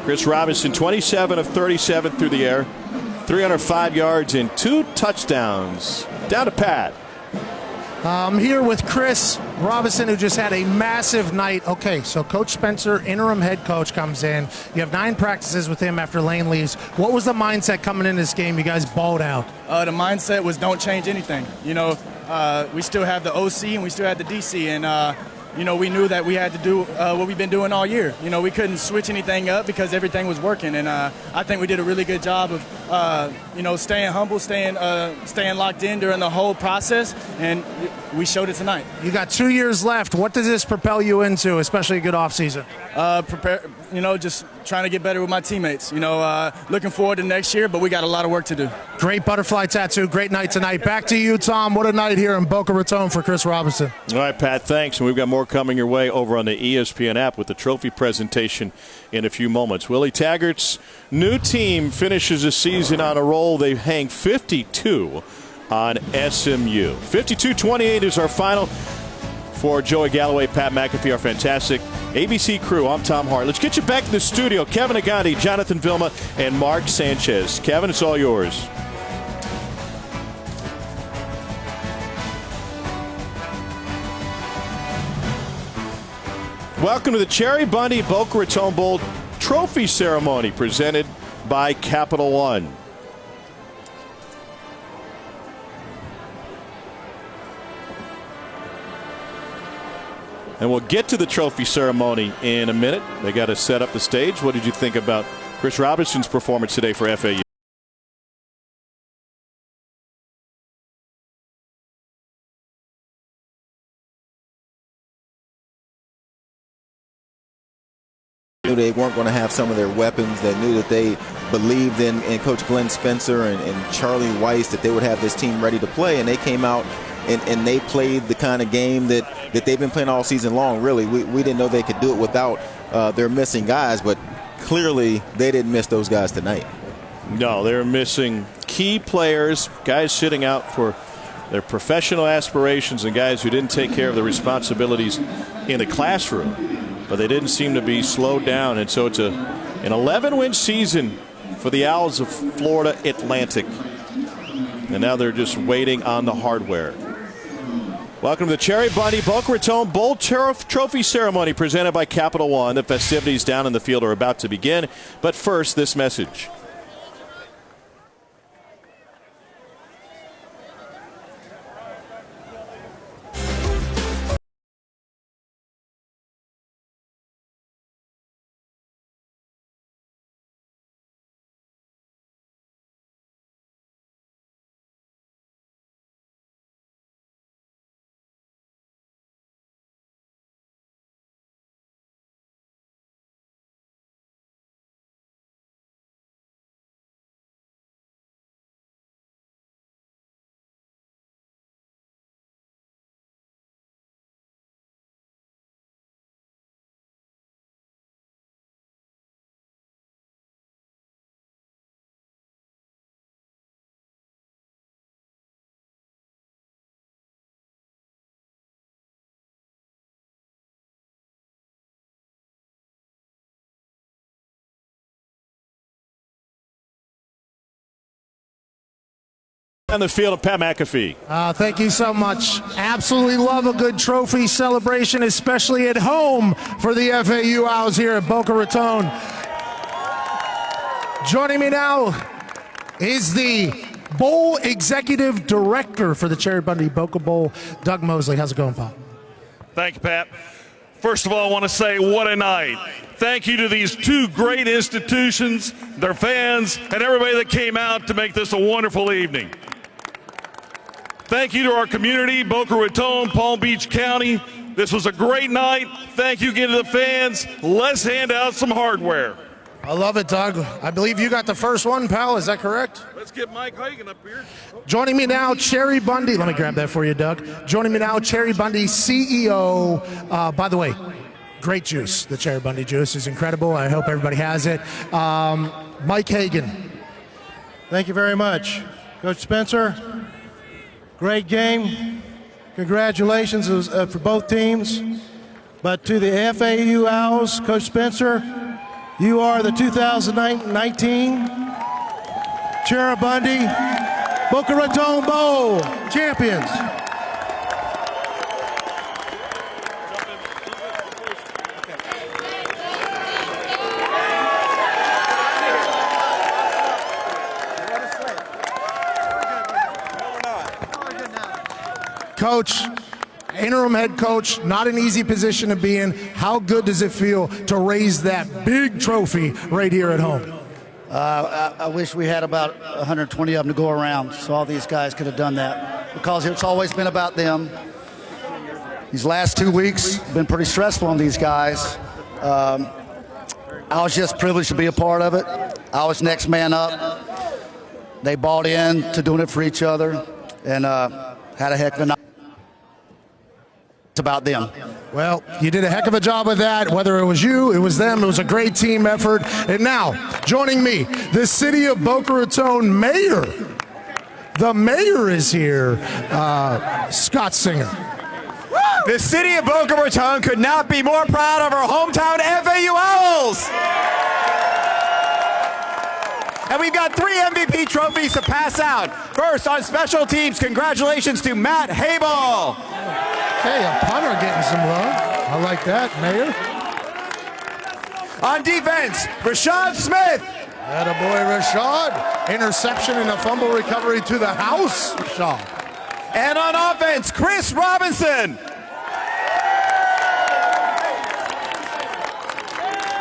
Chris Robinson, 27 of 37 through the air, 305 yards and 2 touchdowns. Down to Pat. I'm here with Chris Robinson, who just had a massive night. Okay, so Coach Spencer, interim head coach, comes in. You have 9 practices with him after Lane leaves. What was the mindset coming in this game? You guys balled out. The mindset was don't change anything. You know, we still have the OC and we still have the DC, and you know, we knew that we had to do what we've been doing all year. You know, we couldn't switch anything up because everything was working, and I think we did a really good job of, you know, staying humble, staying locked in during the whole process, and we showed it tonight. You got 2 years left. What does this propel you into, especially a good offseason? Prepare, you know, just trying to get better with my teammates. You know, looking forward to next year, but we got a lot of work to do. Great butterfly tattoo. Great night tonight. Back to you, Tom. What a night here in Boca Raton for Chris Robinson. All right, Pat, thanks. And we've got more coming your way over on the ESPN app with the trophy presentation in a few moments. Willie Taggart's new team finishes the season on a roll. They hang 52 on SMU. 52-28 is our final. For Joey Galloway, Pat McAfee, our fantastic ABC crew, I'm Tom Hart. Let's get you back to the studio. Kevin Agandi, Jonathan Vilma, and Mark Sanchez. Kevin, it's all yours. Welcome to the Cherry Bundy Boca Raton Bowl trophy ceremony presented by Capital One. And we'll get to the trophy ceremony in a minute. They got to set up the stage. What did you think about Chris Robinson's performance today for FAU? They weren't going to have some of their weapons. They knew that they believed in Coach Glenn Spencer and Charlie Weiss, that they would have this team ready to play, and they came out and they played the kind of game that they've been playing all season long, really. We didn't know they could do it without their missing guys, but clearly they didn't miss those guys tonight. No, they're missing key players, guys sitting out for their professional aspirations and guys who didn't take care of their responsibilities in the classroom. But they didn't seem to be slowed down, and so it's an 11-win season for the Owls of Florida Atlantic. And now they're just waiting on the hardware. Welcome to the Cherry Bundy Boca Raton Bowl Trophy Ceremony presented by Capital One. The festivities down in the field are about to begin. But first, this message. On the field of Pat McAfee. Thank you so much. Absolutely love a good trophy celebration, especially at home for the FAU Owls here at Boca Raton. Joining me now is the Bowl Executive Director for the Cherry Bundy Boca Bowl, Doug Mosley. How's it going, Pop? Thank you, Pat. First of all, I want to say what a night. Thank you to these two great institutions, their fans, and everybody that came out to make this a wonderful evening. Thank you to our community, Boca Raton, Palm Beach County. This was a great night. Thank you again to the fans. Let's hand out some hardware. I love it, Doug. I believe you got the first one, pal. Is that correct? Let's get Mike Hagan up here. Joining me now, Cherry Bundy. Let me grab that for you, Doug. Joining me now, Cherry Bundy, CEO. By the way, great juice. The Cherry Bundy juice is incredible. I hope everybody has it. Mike Hagan. Thank you very much. Coach Spencer, great game. Congratulations for both teams. But to the FAU Owls, Coach Spencer, you are the 2019 Cherry Bundy Boca Raton Bowl champions. Coach, interim head coach, not an easy position to be in. How good does it feel to raise that big trophy right here at home? I wish we had about 120 of them to go around, so all these guys could have done that, because it's always been about them. These last 2 weeks have been pretty stressful on these guys. I was just privileged to be a part of it. I was next man up. They bought in to doing it for each other, and had a heck of a night. It's about them. Well, you did a heck of a job with that. Whether it was you, it was them, it was a great team effort. And now, joining me, the city of Boca Raton mayor. The mayor is here, Scott Singer. The city of Boca Raton could not be more proud of our hometown FAU Owls. And we've got 3 MVP trophies to pass out. First, on special teams, congratulations to Matt Habel. Hey, a punter getting some love. I like that, Mayor. On defense, Rashad Smith. Attaboy, Rashad. Interception and a fumble recovery to the house, Rashad. And on offense, Chris Robinson.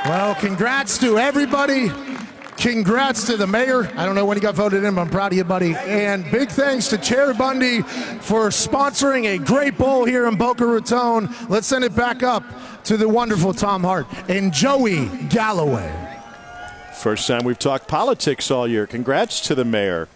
Well, congrats to everybody. Congrats to the mayor. I don't know when he got voted in, but I'm proud of you, buddy. And big thanks to Cherry Bundy for sponsoring a great bowl here in Boca Raton. Let's send it back up to the wonderful Tom Hart and Joey Galloway. First time we've talked politics all year. Congrats to the mayor.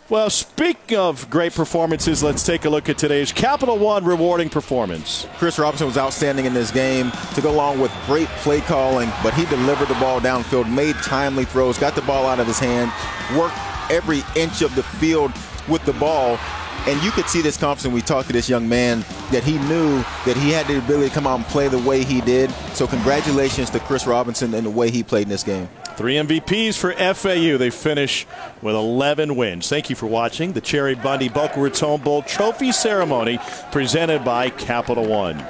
Well, speaking of great performances, let's take a look at today's Capital One rewarding performance. Chris Robinson was outstanding in this game to go along with great play calling, but he delivered the ball downfield, made timely throws, got the ball out of his hand, worked every inch of the field with the ball. And you could see this confidence when we talked to this young man, that he knew that he had the ability to come out and play the way he did. So congratulations to Chris Robinson and the way he played in this game. 3 MVPs for FAU. They finish with 11 wins. Thank you for watching the Cherry Bundy Boca Raton Bowl Trophy Ceremony presented by Capital One.